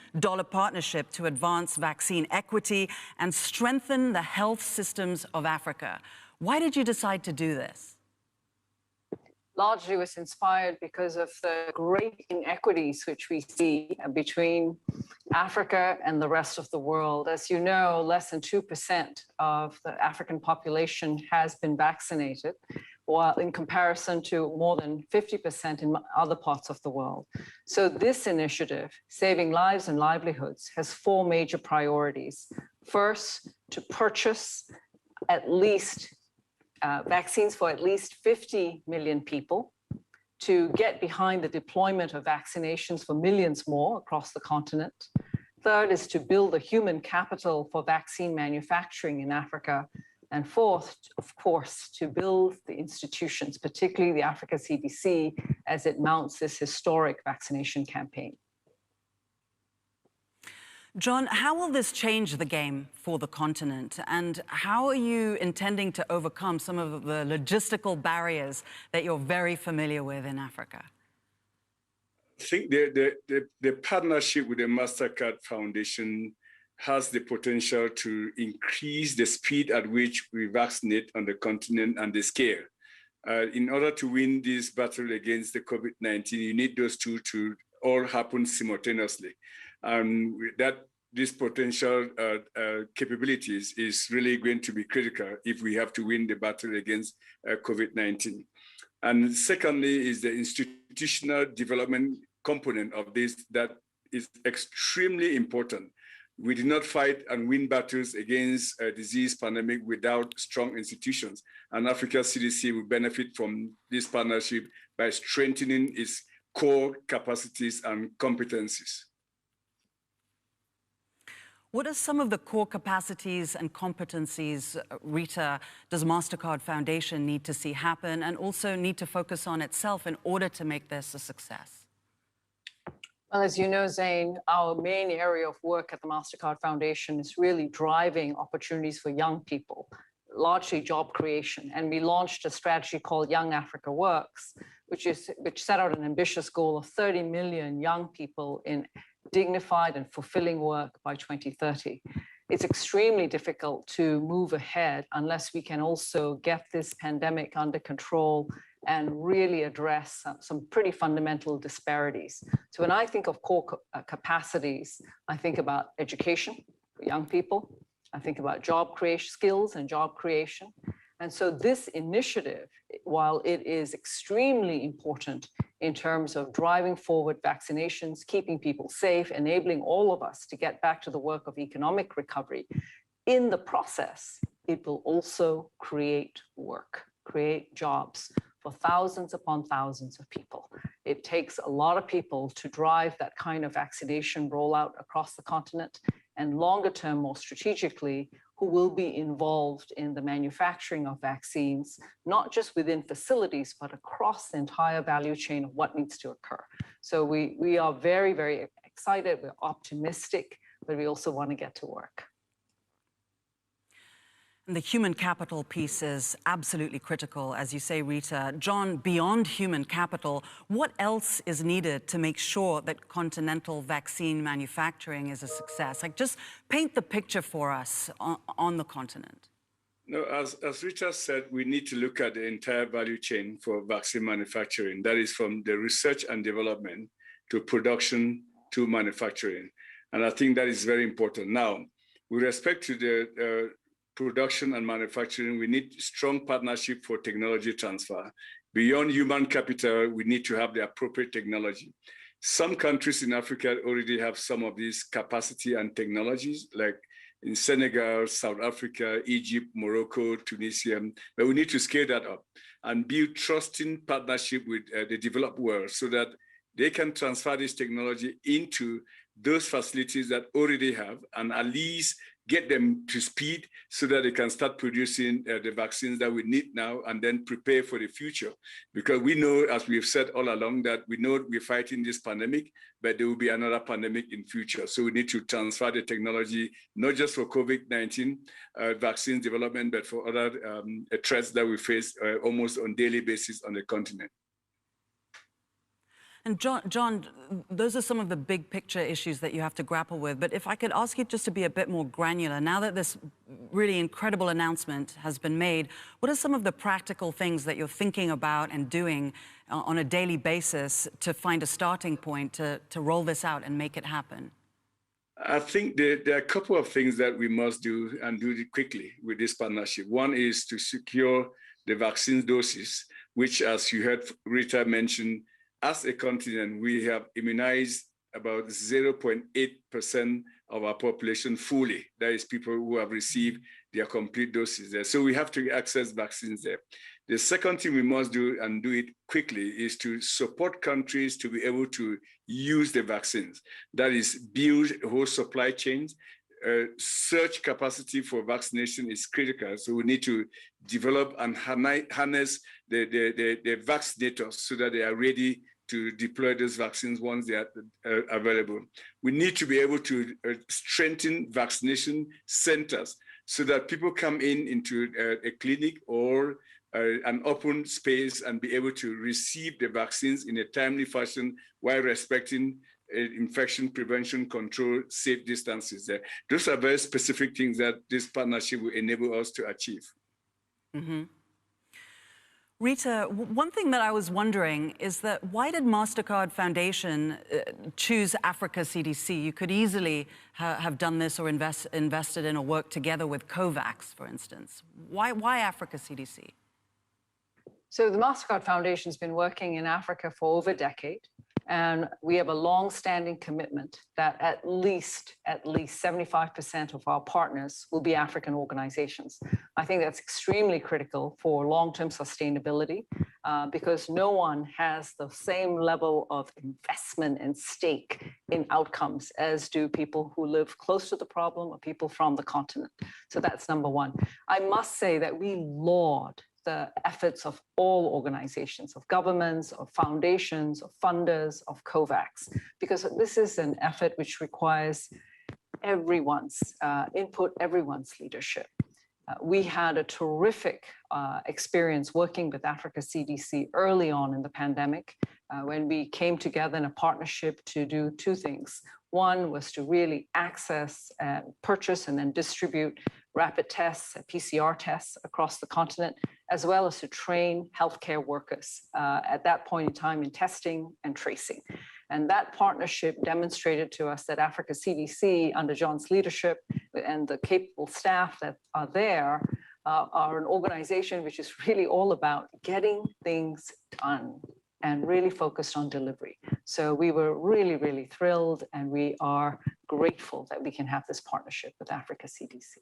S2: partnership to advance vaccine equity and strengthen the health systems of Africa. Why did you decide to do this?
S17: Largely was inspired because of the great inequities which we see between Africa and the rest of the world. As you know, less than 2% of the African population has been vaccinated, while in comparison to more than 50% in other parts of the world. So this initiative, Saving Lives and Livelihoods, has four major priorities. First, to purchase at least vaccines for at least 50 million people, to get behind the deployment of vaccinations for millions more across the continent. Third is to build a human capital for vaccine manufacturing in Africa. And fourth, of course, to build the institutions, particularly the Africa CDC, as it mounts this historic vaccination campaign.
S2: John, how will this change the game for the continent? And how are you intending to overcome some of the logistical barriers that you're very familiar with in Africa?
S21: I think the partnership with the MasterCard Foundation has the potential to increase the speed at which we vaccinate on the continent and the scale. In order to win this battle against the COVID-19, you need those two to all happen simultaneously. This potential capabilities is really going to be critical if we have to win the battle against COVID-19. And secondly is the institutional development component of this that is extremely important. We do not fight and win battles against a disease pandemic without strong institutions. And Africa CDC will benefit from this partnership by strengthening its core capacities and competencies.
S2: What are some of the core capacities and competencies, Rita, does MasterCard Foundation need to see happen and also need to focus on itself in order to make this a success?
S17: Well, as you know, Zain, our main area of work at the MasterCard Foundation is really driving opportunities for young people, largely job creation. And we launched a strategy called Young Africa Works, which set out an ambitious goal of 30 million young people in dignified and fulfilling work by 2030. It's extremely difficult to move ahead unless we can also get this pandemic under control and really address some pretty fundamental disparities. So when I think of core capacities, I think about education for young people. I think about job creation, skills and job creation. And so this initiative, while it is extremely important in terms of driving forward vaccinations, keeping people safe, enabling all of us to get back to the work of economic recovery, in the process, it will also create work, create jobs for thousands upon thousands of people. It takes a lot of people to drive that kind of vaccination rollout across the continent, and longer term, more strategically, who will be involved in the manufacturing of vaccines, not just within facilities, but across the entire value chain of what needs to occur. So we are very, very excited, we're optimistic, but we also want to get to work.
S2: And the human capital piece is absolutely critical, as you say, Rita. John, beyond human capital, what else is needed to make sure that continental vaccine manufacturing is a success? Like, just paint the picture for us on the continent.
S21: No, as Rita said, we need to look at the entire value chain for vaccine manufacturing. That is from the research and development to production to manufacturing. And I think that is very important. Now, with respect to the production and manufacturing, we need strong partnership for technology transfer. Beyond human capital, we need to have the appropriate technology. Some countries in Africa already have some of these capacity and technologies, like in Senegal, South Africa, Egypt, Morocco, Tunisia, but we need to scale that up and build trusting partnership with the developed world so that they can transfer this technology into those facilities that already have and at least get them to speed so that they can start producing the vaccines that we need now and then prepare for the future. Because we know, as we've said all along, that we know we're fighting this pandemic, but there will be another pandemic in future. So we need to transfer the technology, not just for COVID-19 vaccine development, but for other threats that we face almost on a daily basis on the continent.
S2: And John, those are some of the big picture issues that you have to grapple with. But if I could ask you just to be a bit more granular, now that this really incredible announcement has been made, what are some of the practical things that you're thinking about and doing on a daily basis to find a starting point to roll this out and make it happen?
S21: I think there are a couple of things that we must do and do it quickly with this partnership. One is to secure the vaccine doses, which, as you heard Rita mention, as a continent, we have immunized about 0.8% of our population fully. That is people who have received their complete doses there. So we have to access vaccines there. The second thing we must do, and do it quickly, is to support countries to be able to use the vaccines. That is, build whole supply chains. Search capacity for vaccination is critical. So we need to develop and harness the vaccinators so that they are ready to deploy those vaccines once they are available. We need to be able to strengthen vaccination centers so that people come into a clinic or an open space and be able to receive the vaccines in a timely fashion while respecting infection prevention, control, safe distances there. Those are very specific things that this partnership will enable us to achieve.
S2: Mm-hmm. Rita, one thing that I was wondering is that why did MasterCard Foundation choose Africa CDC? You could easily have done this or invested in or worked together with COVAX, for instance. Why Africa CDC?
S17: So the MasterCard Foundation has been working in Africa for over a decade, and we have a long-standing commitment that at least 75% of our partners will be African organizations. I think that's extremely critical for long-term sustainability because no one has the same level of investment and stake in outcomes as do people who live close to the problem or people from the continent. So that's number one. I must say that we laud the efforts of all organizations, of governments, of foundations, of funders, of COVAX, because this is an effort which requires everyone's input, everyone's leadership. We had a terrific experience working with Africa CDC early on in the pandemic when we came together in a partnership to do two things. One was to really access, purchase, and then distribute rapid tests, PCR tests across the continent, as well as to train healthcare workers at that point in time in testing and tracing. And that partnership demonstrated to us that Africa CDC, under John's leadership and the capable staff that are there, are an organization which is really all about getting things done and really focused on delivery. So we were really, really thrilled, and we are grateful that we can have this partnership with Africa CDC.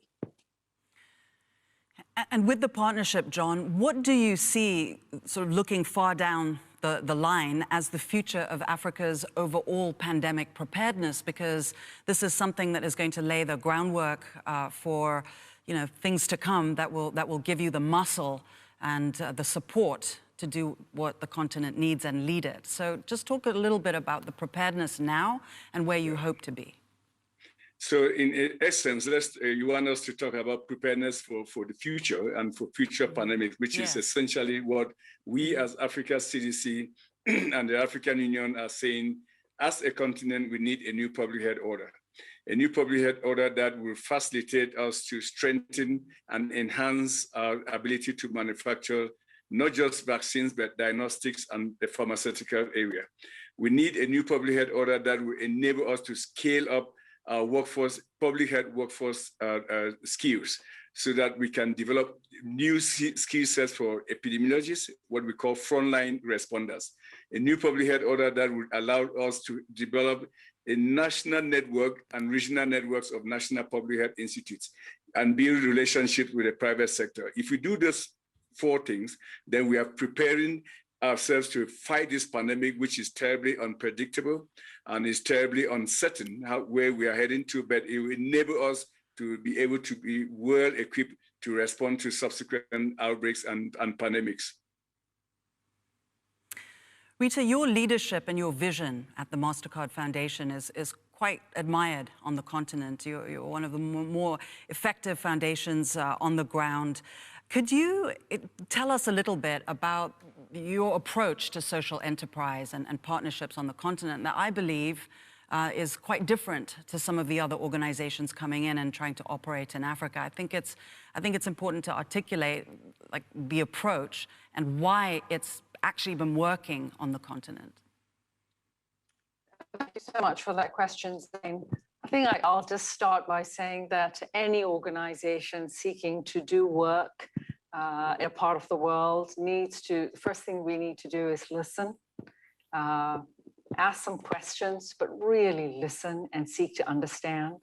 S2: And with the partnership, John, what do you see, sort of looking far down the line, as the future of Africa's overall pandemic preparedness? Because this is something that is going to lay the groundwork for, things to come that will give you the muscle and the support to do what the continent needs and lead it. So just talk a little bit about the preparedness now and where you hope to be.
S21: So in essence, you want us to talk about preparedness for the future and for future pandemics, which is essentially what we as Africa CDC and the African Union are saying. As a continent, we need a new public health order. A new public health order that will facilitate us to strengthen and enhance our ability to manufacture not just vaccines, but diagnostics and the pharmaceutical area. We need a new public health order that will enable us to scale up our workforce, public health workforce skills, so that we can develop new skill sets for epidemiologists, what we call frontline responders. A new public health order that would allow us to develop a national network and regional networks of national public health institutes and build relationships with the private sector. If we do those 4 things, then we are preparing ourselves to fight this pandemic, which is terribly unpredictable and is terribly uncertain where we are heading to, but it will enable us to be able to be well equipped to respond to subsequent outbreaks and pandemics.
S2: Rita, your leadership and your vision at the MasterCard Foundation is quite admired on the continent. You're one of the more effective foundations on the ground. Could you tell us a little bit about your approach to social enterprise and partnerships on the continent that I believe is quite different to some of the other organizations coming in and trying to operate in Africa? I think it's important to articulate the approach and why it's actually been working on the continent.
S1: Thank you so much for that question, Zane. I think I'll just start by saying that any organization seeking to do work in a part of the world needs to, the first thing we need to do is listen, ask some questions, but really listen and seek to understand.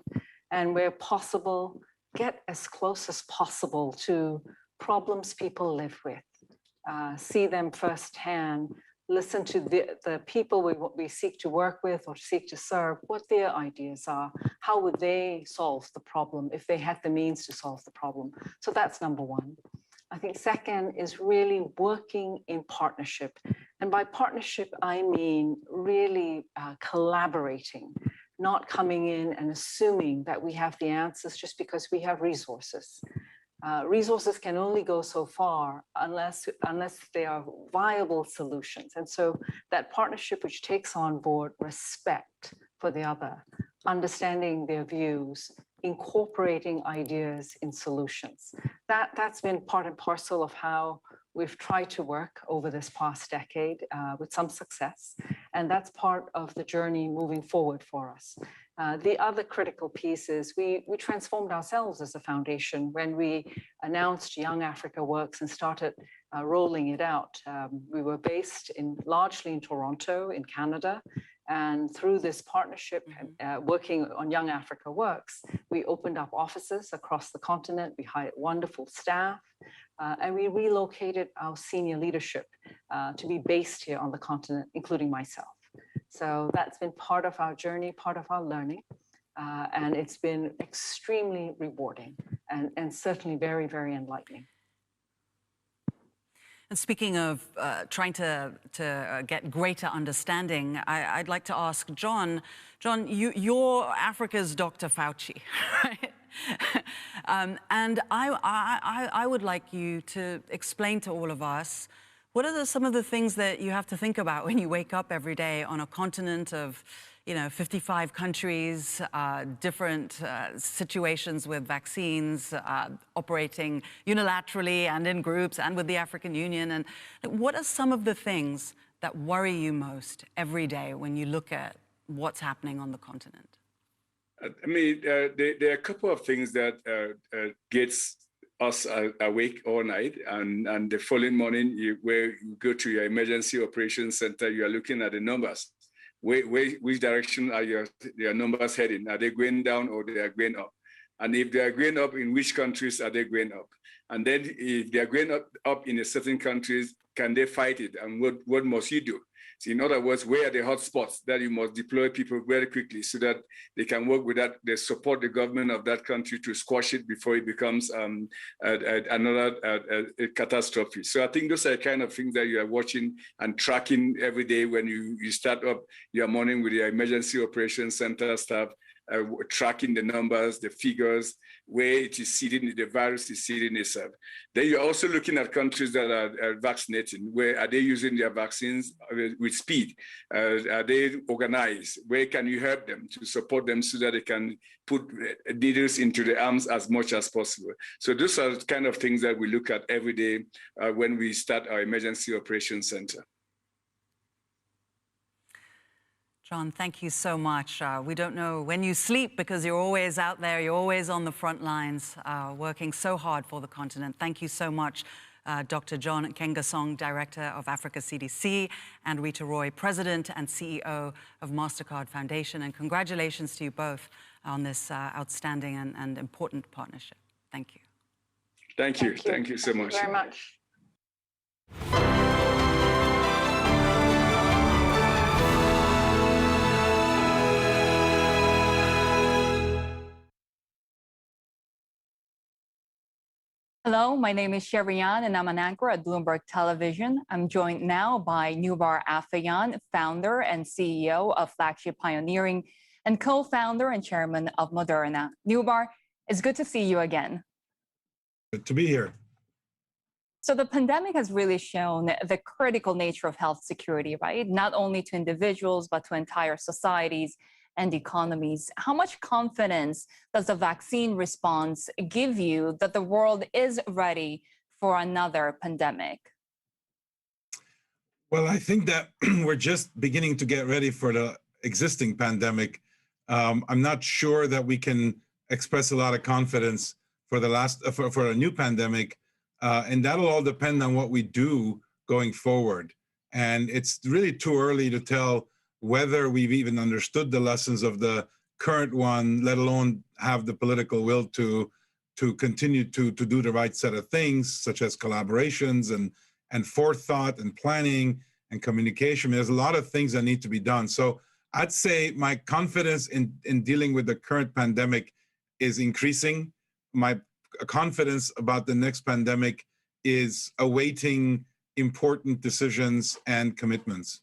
S1: And where possible, get as close as possible to problems people live with. See them firsthand, listen to the people we seek to work with or seek to serve, what their ideas are, how would they solve the problem if they had the means to solve the problem. So that's number one. I think second is really working in partnership. And by partnership, I mean really collaborating, not coming in and assuming that we have the answers just because we have resources. Resources can only go so far unless they are viable solutions. And so that partnership which takes on board respect for the other, understanding their views, incorporating ideas in solutions. That's been part and parcel of how we've tried to work over this past decade with some success. And that's part of the journey moving forward for us. The other critical piece is we transformed ourselves as a foundation when we announced Young Africa Works and started rolling it out. We were based largely in Toronto, in Canada. And through this partnership, working on Young Africa Works, we opened up offices across the continent. We hired wonderful staff, and we relocated our senior leadership to be based here on the continent, including myself. So that's been part of our journey, part of our learning, and it's been extremely rewarding and certainly very, very enlightening.
S2: And speaking of trying to get greater understanding, I'd like to ask John. John, you're Africa's Dr. Fauci, right? And I would like you to explain to all of us, what are some of the things that you have to think about when you wake up every day on a continent of 55 countries, different situations with vaccines, operating unilaterally and in groups and with the African Union? And what are some of the things that worry you most every day when you look at what's happening on the continent?
S21: I mean, there are a couple of things that gets us awake all night, and the following morning, where you go to your emergency operations center, you are looking at the numbers. Which direction are your numbers heading? Are they going down or they are going up? And if they are going up, in which countries are they going up? And then if they are going up in a certain countries, can they fight it? And what must you do? So in other words, where are the hot spots that you must deploy people very quickly so that they can work with that, they support the government of that country to squash it before it becomes another catastrophe. So I think those are the kind of things that you are watching and tracking every day when you start up your morning with your emergency operations center staff, tracking the numbers, the figures, where it is sitting, the virus is sitting itself. Then you're also looking at countries that are vaccinating. Where are they using their vaccines with speed? Are they organized? Where can you help them to support them so that they can put needles into the arms as much as possible? So those are the kind of things that we look at every day when we start our emergency operations center.
S2: John, thank you so much. We don't know when you sleep because you're always out there, you're always on the front lines, working so hard for the continent. Thank you so much, Dr. John Nkengasong, Director of Africa CDC, and Rita Roy, President and CEO of MasterCard Foundation. And congratulations to you both on this outstanding and important partnership. Thank you.
S21: Thank you. Thank you so much.
S1: Thank you very much.
S3: Hello, my name is Sherian and I'm an anchor at Bloomberg Television. I'm joined now by Nubar Afeyan, founder and CEO of Flagship Pioneering and co-founder and chairman of Moderna. Nubar, it's good to see you again.
S22: Good to be here.
S3: So the pandemic has really shown the critical nature of health security, right? Not only to individuals, but to entire societies and economies. How much confidence does the vaccine response give you that the world is ready for another pandemic?
S22: Well, I think that we're just beginning to get ready for the existing pandemic. I'm not sure that we can express a lot of confidence for a new pandemic, and that'll all depend on what we do going forward. And it's really too early to tell whether we've even understood the lessons of the current one, let alone have the political will to continue to do the right set of things, such as collaborations and forethought and planning and communication. There's a lot of things that need to be done. So I'd say my confidence in dealing with the current pandemic is increasing. My confidence about the next pandemic is awaiting important decisions and commitments.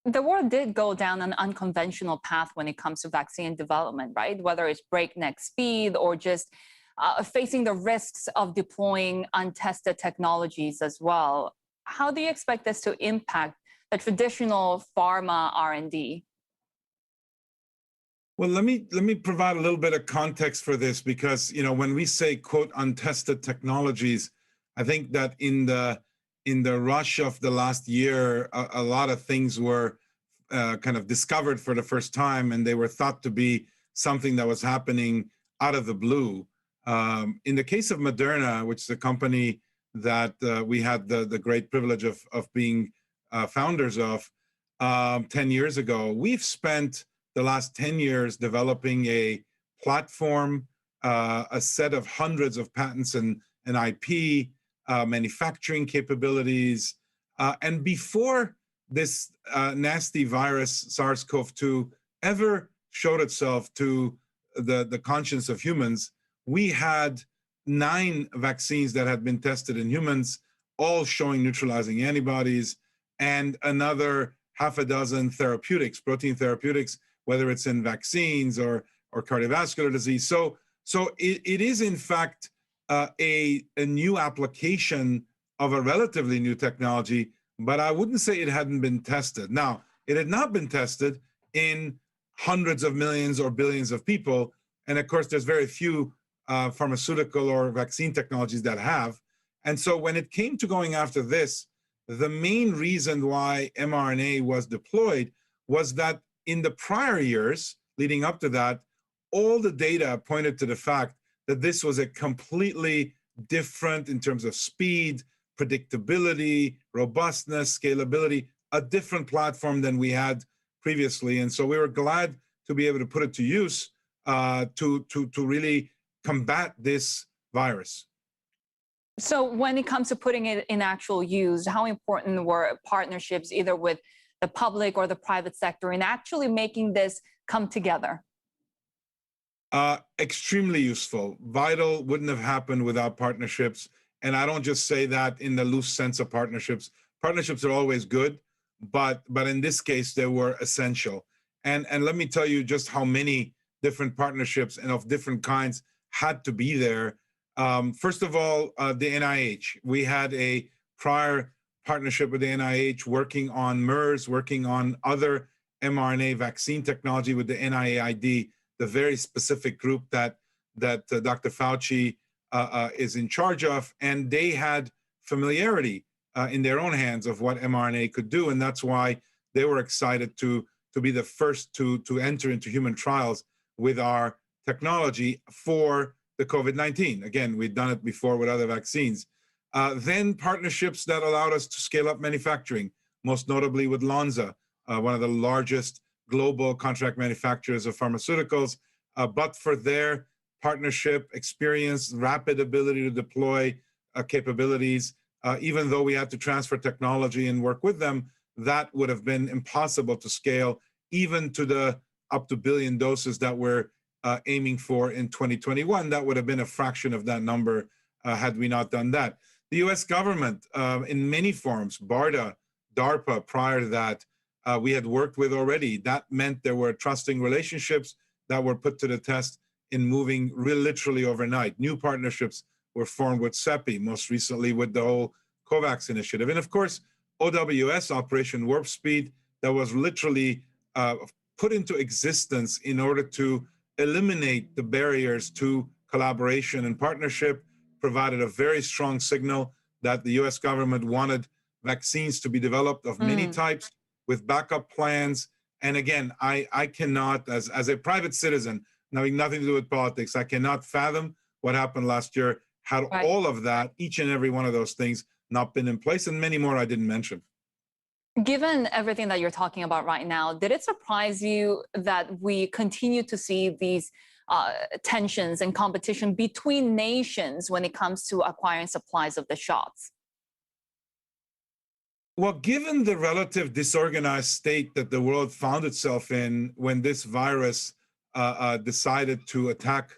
S3: The world did go down an unconventional path when it comes to vaccine development, right? Whether it's breakneck speed or just facing the risks of deploying untested technologies as well. How do you expect this to impact the traditional pharma R&D?
S22: Well, let me provide a little bit of context for this, because when we say quote untested technologies, I think that in the rush of the last year, a lot of things were kind of discovered for the first time, and they were thought to be something that was happening out of the blue. In the case of Moderna, which is a company that we had the great privilege of being founders of 10 years ago, we've spent the last 10 years developing a platform, a set of hundreds of patents and IP, manufacturing capabilities. And before this nasty virus, SARS-CoV-2, ever showed itself to the conscience of humans, we had 9 vaccines that had been tested in humans, all showing neutralizing antibodies, and another half a dozen therapeutics, protein therapeutics, whether it's in vaccines or cardiovascular disease. So it is, in fact, a new application of a relatively new technology, but I wouldn't say it hadn't been tested. Now, it had not been tested in hundreds of millions or billions of people. And of course, there's very few pharmaceutical or vaccine technologies that have. And so when it came to going after this, the main reason why mRNA was deployed was that in the prior years leading up to that, all the data pointed to the fact that this was a completely different, in terms of speed, predictability, robustness, scalability, a different platform than we had previously. And so we were glad to be able to put it to use to really combat this virus.
S3: So when it comes to putting it in actual use, how important were partnerships either with the public or the private sector in actually making this come together?
S22: Extremely useful. Vital, wouldn't have happened without partnerships. And I don't just say that in the loose sense of partnerships. Partnerships are always good, but in this case, they were essential. And let me tell you just how many different partnerships and of different kinds had to be there. First of all, the NIH. We had a prior partnership with the NIH working on MERS, working on other mRNA vaccine technology with the NIAID, the very specific group that Dr. Fauci is in charge of. And they had familiarity in their own hands of what mRNA could do. And that's why they were excited to to be the first to enter into human trials with our technology for the COVID-19. Again, we've done it before with other vaccines. Then partnerships that allowed us to scale up manufacturing, most notably with Lonza, one of the largest global contract manufacturers of pharmaceuticals. But for their partnership, experience, rapid ability to deploy capabilities, even though we had to transfer technology and work with them, that would have been impossible to scale, even to the up to billion doses that we're aiming for in 2021. That would have been a fraction of that number had we not done that. The US government, in many forms, BARDA, DARPA, prior to that, we had worked with already. That meant there were trusting relationships that were put to the test in moving literally overnight. New partnerships were formed with CEPI, most recently with the whole COVAX initiative. And of course, OWS, Operation Warp Speed, that was literally put into existence in order to eliminate the barriers to collaboration and partnership, provided a very strong signal that the US government wanted vaccines to be developed of many types with backup plans. And again, I cannot, as a private citizen, having nothing to do with politics, I cannot fathom what happened last year had all of that, each and every one of those things, not been in place, and many more I didn't mention.
S3: Given everything that you're talking about right now, did it surprise you that we continue to see these tensions and competition between nations when it comes to acquiring supplies of the shots?
S22: Well, given the relative disorganized state that the world found itself in when this virus decided to attack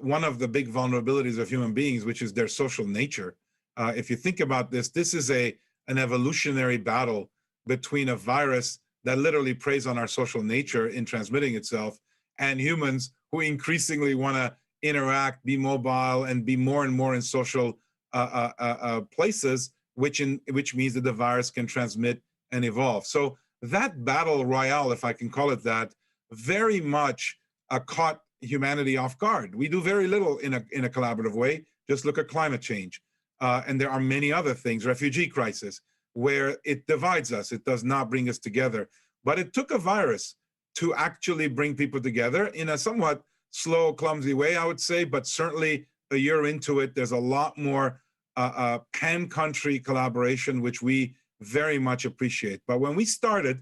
S22: one of the big vulnerabilities of human beings, which is their social nature. If you think about this, this is an evolutionary battle between a virus that literally preys on our social nature in transmitting itself and humans who increasingly want to interact, be mobile, and be more and more in social places, which means that the virus can transmit and evolve. So that battle royale, if I can call it that, very much caught humanity off guard. We do very little in a collaborative way. Just look at climate change. And there are many other things, refugee crisis, where it divides us. It does not bring us together. But it took a virus to actually bring people together in a somewhat slow, clumsy way, I would say. But certainly a year into it, there's a lot more pan-country collaboration, which we very much appreciate. But when we started,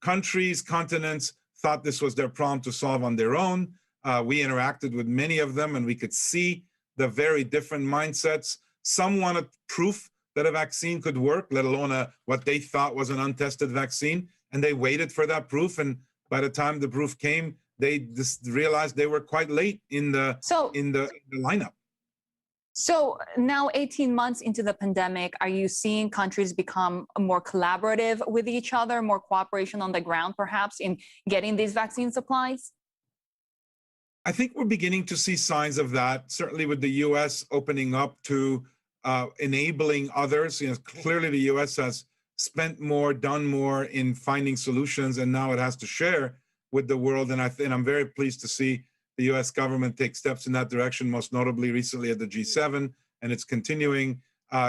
S22: countries, continents thought this was their problem to solve on their own. We interacted with many of them, and we could see the very different mindsets. Some wanted proof that a vaccine could work, let alone what they thought was an untested vaccine, and they waited for that proof. And by the time the proof came, they just realized they were quite late in the lineup.
S3: So now 18 months into the pandemic, are you seeing countries become more collaborative with each other, more cooperation on the ground, perhaps, in getting these vaccine supplies?
S22: I think we're beginning to see signs of that, certainly with the U.S. opening up to enabling others. You know, clearly the U.S. has spent more, done more in finding solutions, and now it has to share with the world. And I'm very pleased to see the U.S. government take steps in that direction, most notably recently at the G7, and it's continuing.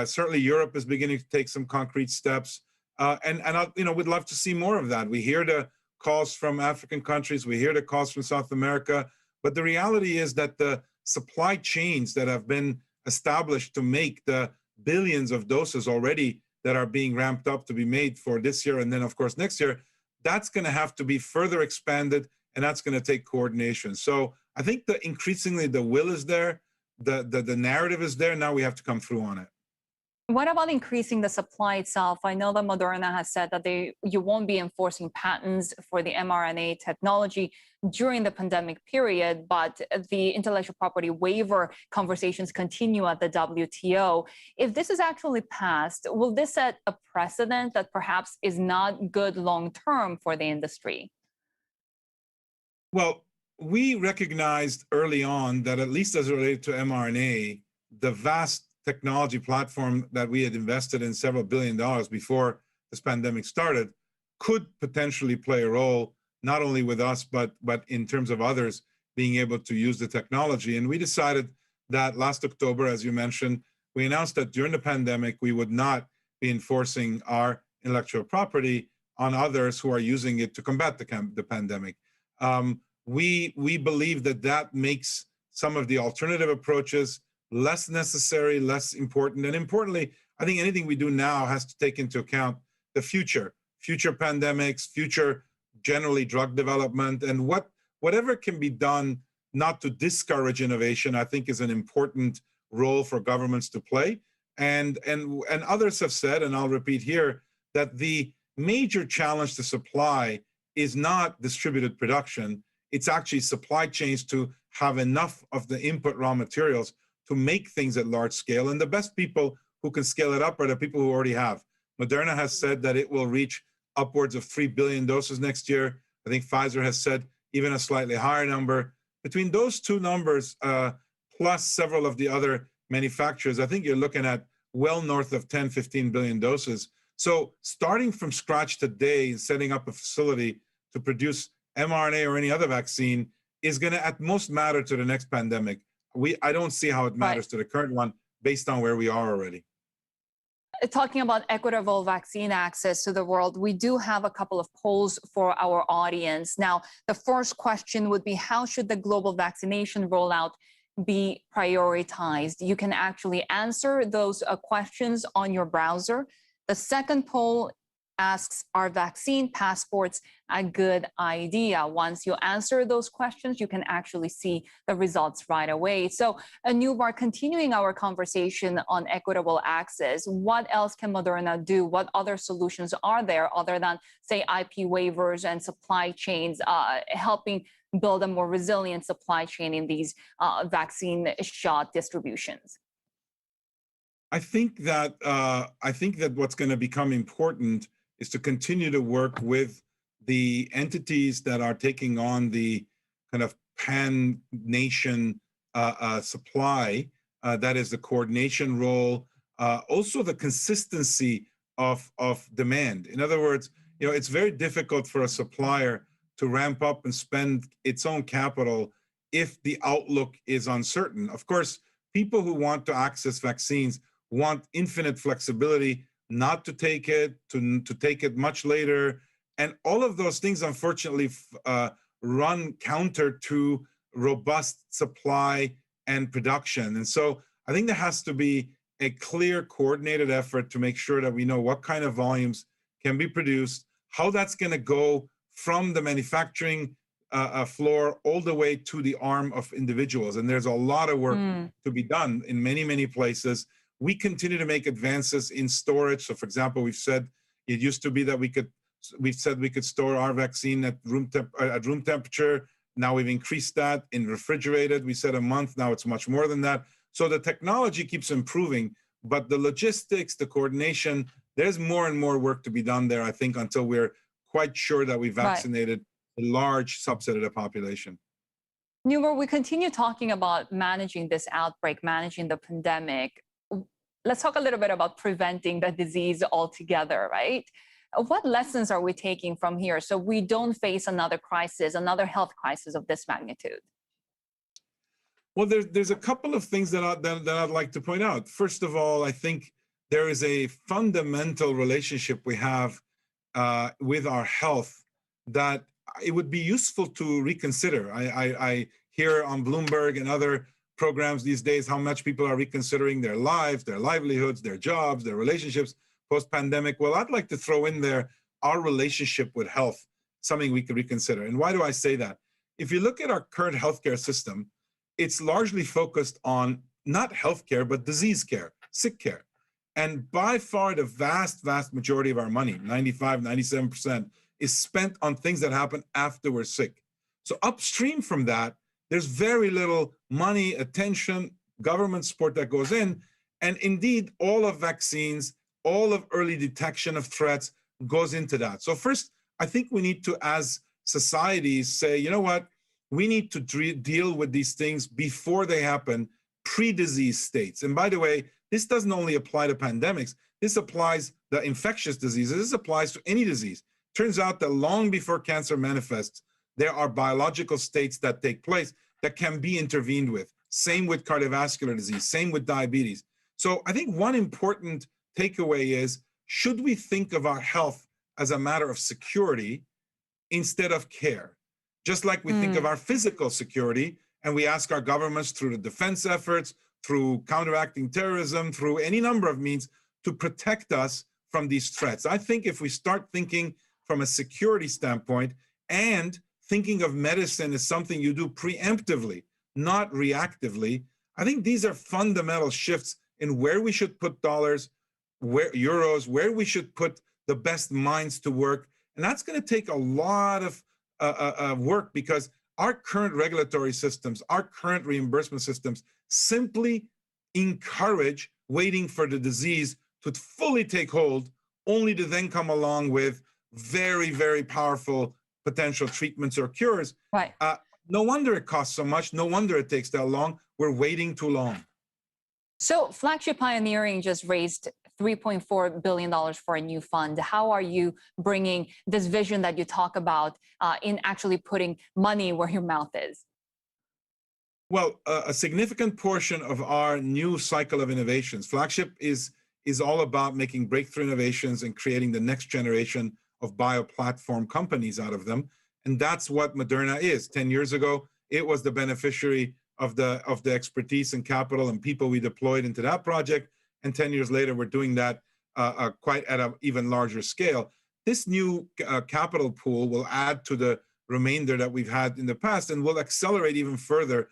S22: Certainly Europe is beginning to take some concrete steps. And we'd love to see more of that. We hear the calls from African countries, we hear the calls from South America, but the reality is that the supply chains that have been established to make the billions of doses already that are being ramped up to be made for this year and then, of course, next year, that's going to have to be further expanded, and that's going to take coordination. So I think that increasingly the will is there, the narrative is there. Now we have to come through on it.
S3: What about increasing the supply itself? I know that Moderna has said that you won't be enforcing patents for the mRNA technology during the pandemic period, but the intellectual property waiver conversations continue at the WTO. If this is actually passed, will this set a precedent that perhaps is not good long-term for the industry?
S22: Well, we recognized early on that, at least as it related to mRNA, the vast technology platform that we had invested in several $billion before this pandemic started could potentially play a role, not only with us, but in terms of others being able to use the technology. And we decided that last October, as you mentioned, we announced that during the pandemic, we would not be enforcing our intellectual property on others who are using it to combat the pandemic. We believe that makes some of the alternative approaches less necessary, less important. And importantly, I think anything we do now has to take into account the future pandemics, future generally drug development, and whatever can be done not to discourage innovation, I think is an important role for governments to play. And others have said, and I'll repeat here, that the major challenge to supply is not distributed production. It's actually supply chains to have enough of the input raw materials to make things at large scale. And the best people who can scale it up are the people who already have. Moderna has said that it will reach upwards of 3 billion doses next year. I think Pfizer has said even a slightly higher number. Between those two numbers, plus several of the other manufacturers, I think you're looking at well north of 10, 15 billion doses. So starting from scratch today, setting up a facility to produce mRNA or any other vaccine is going to at most matter to the next pandemic. I don't see how it matters to the current one based on where we are already.
S3: Talking about equitable vaccine access to the world, we do have a couple of polls for our audience. Now, the first question would be, how should the global vaccination rollout be prioritized? You can actually answer those questions on your browser. The second poll asks, are vaccine passports a good idea? Once you answer those questions, you can actually see the results right away. So, Anoubar, continuing our conversation on equitable access, what else can Moderna do? What other solutions are there other than, say, IP waivers and supply chains, helping build a more resilient supply chain in these vaccine shot distributions?
S22: I think that what's going to become important is to continue to work with the entities that are taking on the kind of pan-nation supply. That is the coordination role, also the consistency of demand. In other words, it's very difficult for a supplier to ramp up and spend its own capital if the outlook is uncertain. Of course, people who want to access vaccines want infinite flexibility, not to take it, to take it much later. And all of those things, unfortunately, run counter to robust supply and production. And so I think there has to be a clear, coordinated effort to make sure that we know what kind of volumes can be produced, how that's going to go from the manufacturing floor all the way to the arm of individuals. And there's a lot of work to be done in many, many places. We continue to make advances in storage. So, for example, we've said it used to be that we could store our vaccine at room temperature. Now we've increased that in refrigerated. We said a month. Now it's much more than that. So the technology keeps improving, but the logistics, the coordination, there's more and more work to be done there, I think, until we're quite sure that we vaccinated a large subset of the population.
S3: Anoubar, we continue talking about managing this outbreak, managing the pandemic. Let's talk a little bit about preventing the disease altogether, right? What lessons are we taking from here so we don't face another crisis, another health crisis of this magnitude?
S22: Well, there's a couple of things that I'd like to point out. First of all, I think there is a fundamental relationship we have with our health that it would be useful to reconsider. I hear on Bloomberg and other programs these days how much people are reconsidering their lives, their livelihoods, their jobs, their relationships post-pandemic. Well, I'd like to throw in there our relationship with health, something we could reconsider. And why do I say that? If you look at our current healthcare system, it's largely focused on not healthcare, but disease care, sick care. And by far the vast, vast majority of our money, 95, 97%, is spent on things that happen after we're sick. So upstream from that, there's very little money, attention, government support that goes in. And indeed, all of vaccines, all of early detection of threats goes into that. So first, I think we need to, as societies, say, you know what? We need to deal with these things before they happen, pre-disease states. And by the way, this doesn't only apply to pandemics. This applies to infectious diseases. This applies to any disease. Turns out that long before cancer manifests, there are biological states that take place that can be intervened with. Same with cardiovascular disease, same with diabetes. So I think one important takeaway is, should we think of our health as a matter of security instead of care. Just like we think of our physical security, and we ask our governments through the defense efforts, through counteracting terrorism, through any number of means to protect us from these threats. I think if we start thinking from a security standpoint and thinking of medicine as something you do preemptively, not reactively, I think these are fundamental shifts in where we should put dollars, where euros, where we should put the best minds to work. And that's going to take a lot of work, because our current regulatory systems, our current reimbursement systems simply encourage waiting for the disease to fully take hold, only to then come along with very, very powerful potential treatments or cures.
S3: Right.
S22: No wonder it costs so much. No wonder it takes that long. We're waiting too long.
S3: So Flagship Pioneering just raised $3.4 billion for a new fund. How are you bringing this vision that you talk about in actually putting money where your mouth is?
S22: Well, a significant portion of our new cycle of innovations, Flagship is all about making breakthrough innovations and creating the next generation of bioplatform companies out of them. And that's what Moderna is. 10 years ago, it was the beneficiary of the expertise and capital and people we deployed into that project. And 10 years later, we're doing that quite at an even larger scale. This new capital pool will add to the remainder that we've had in the past and will accelerate even further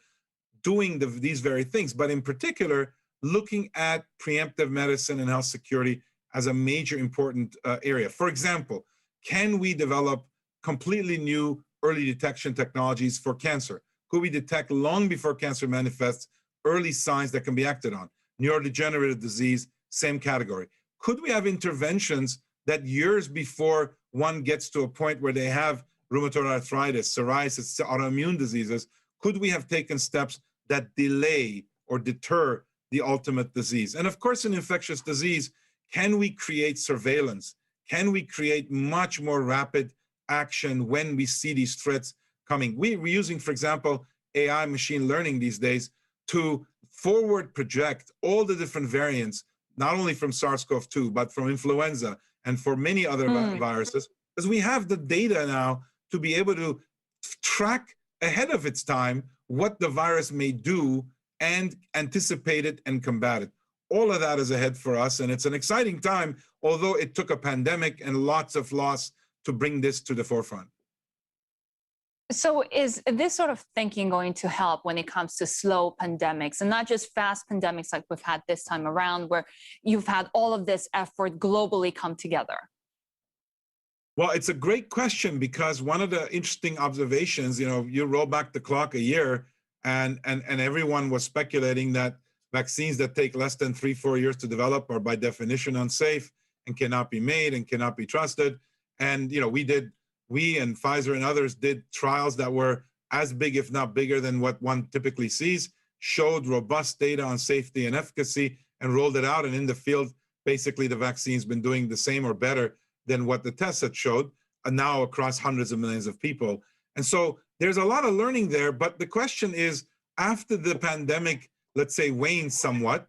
S22: doing these very things. But in particular, looking at preemptive medicine and health security as a major important area. For example, can we develop completely new early detection technologies for cancer? Could we detect long before cancer manifests early signs that can be acted on? Neurodegenerative disease, same category. Could we have interventions that years before one gets to a point where they have rheumatoid arthritis, psoriasis, autoimmune diseases, could we have taken steps that delay or deter the ultimate disease? And of course, in infectious disease, can we create surveillance? Can we create much more rapid action when we see these threats coming? We're using, for example, AI machine learning these days to forward project all the different variants, not only from SARS-CoV-2, but from influenza and for many other viruses, because we have the data now to be able to track ahead of its time what the virus may do and anticipate it and combat it. All of that is ahead for us, and it's an exciting time, although it took a pandemic and lots of loss to bring this to the forefront.
S3: So is this sort of thinking going to help when it comes to slow pandemics and not just fast pandemics like we've had this time around, where you've had all of this effort globally come together?
S22: Well, it's a great question, because one of the interesting observations, you roll back the clock a year and everyone was speculating that vaccines that take less than 3-4 years to develop are by definition unsafe and cannot be made and cannot be trusted. And, we and Pfizer and others did trials that were as big, if not bigger, than what one typically sees, showed robust data on safety and efficacy, and rolled it out. And in the field, basically, the vaccine's been doing the same or better than what the tests had showed, and now across hundreds of millions of people. And so there's a lot of learning there. But the question is, after the pandemic, let's say, wanes somewhat,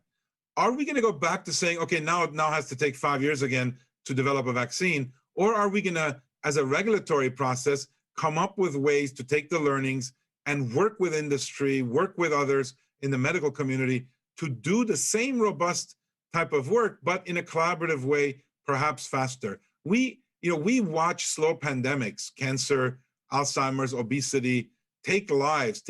S22: are we going to go back to saying, okay, now it has to take 5 years again to develop a vaccine? Or are we going to, as a regulatory process, come up with ways to take the learnings and work with industry, work with others in the medical community to do the same robust type of work, but in a collaborative way, perhaps faster? We watch slow pandemics, cancer, Alzheimer's, obesity, take lives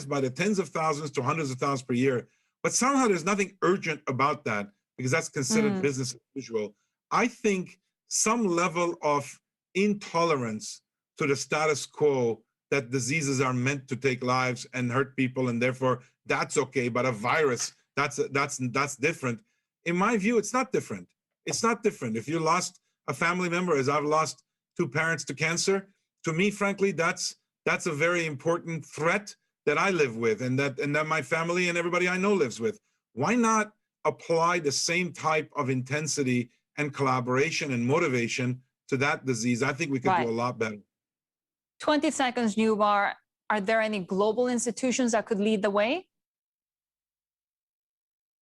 S22: by the tens of thousands to hundreds of thousands per year. But somehow there's nothing urgent about that, because that's considered business as usual. I think some level of intolerance to the status quo, that diseases are meant to take lives and hurt people, and therefore that's okay. But a virus, that's different. In my view, it's not different. It's not different. If you lost a family member, as I've lost 2 parents to cancer, to me, frankly, that's a very important threat that I live with, and that my family and everybody I know lives with. Why not apply the same type of intensity and collaboration and motivation to that disease? I think we could do a lot better.
S3: 20 seconds, Nubar. Are there any global institutions that could lead the way?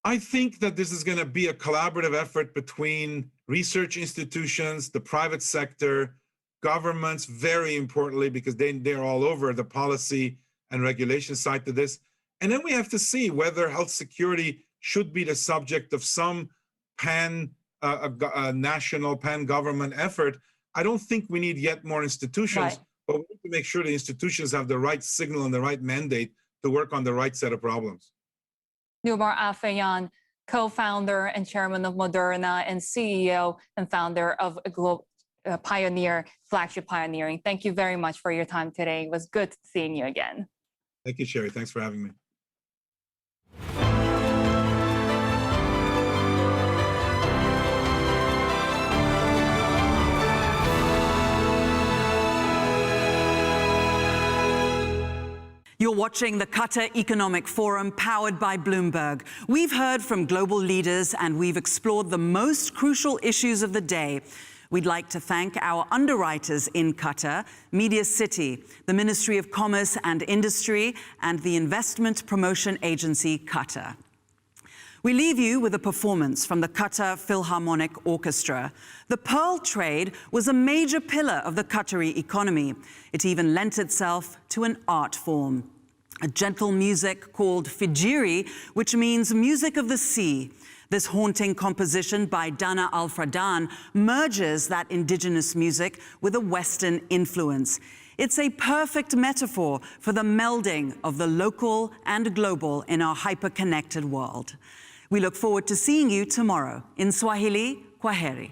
S22: I think that this is going to be a collaborative effort between research institutions, the private sector, governments, very importantly, because they're all over the policy and regulation side to this. And then we have to see whether health security should be the subject of some national pan-government effort. I don't think we need yet more institutions, but we need to make sure the institutions have the right signal and the right mandate to work on the right set of problems.
S3: Noubar Afeyan, co-founder and chairman of Moderna and CEO and founder of Pioneer, Flagship Pioneering. Thank you very much for your time today. It was good seeing you again.
S22: Thank you, Sherry. Thanks for having me.
S2: You're watching the Qatar Economic Forum powered by Bloomberg. We've heard from global leaders and we've explored the most crucial issues of the day. We'd like to thank our underwriters in Qatar, Media City, the Ministry of Commerce and Industry, and the investment promotion agency Qatar. We leave you with a performance from the Qatar Philharmonic Orchestra. The pearl trade was a major pillar of the Qatari economy. It even lent itself to an art form, a gentle music called Fijiri, which means music of the sea. This haunting composition by Dana Al-Fradan merges that indigenous music with a Western influence. It's a perfect metaphor for the melding of the local and global in our hyper-connected world. We look forward to seeing you tomorrow. In Swahili, Kwaheri.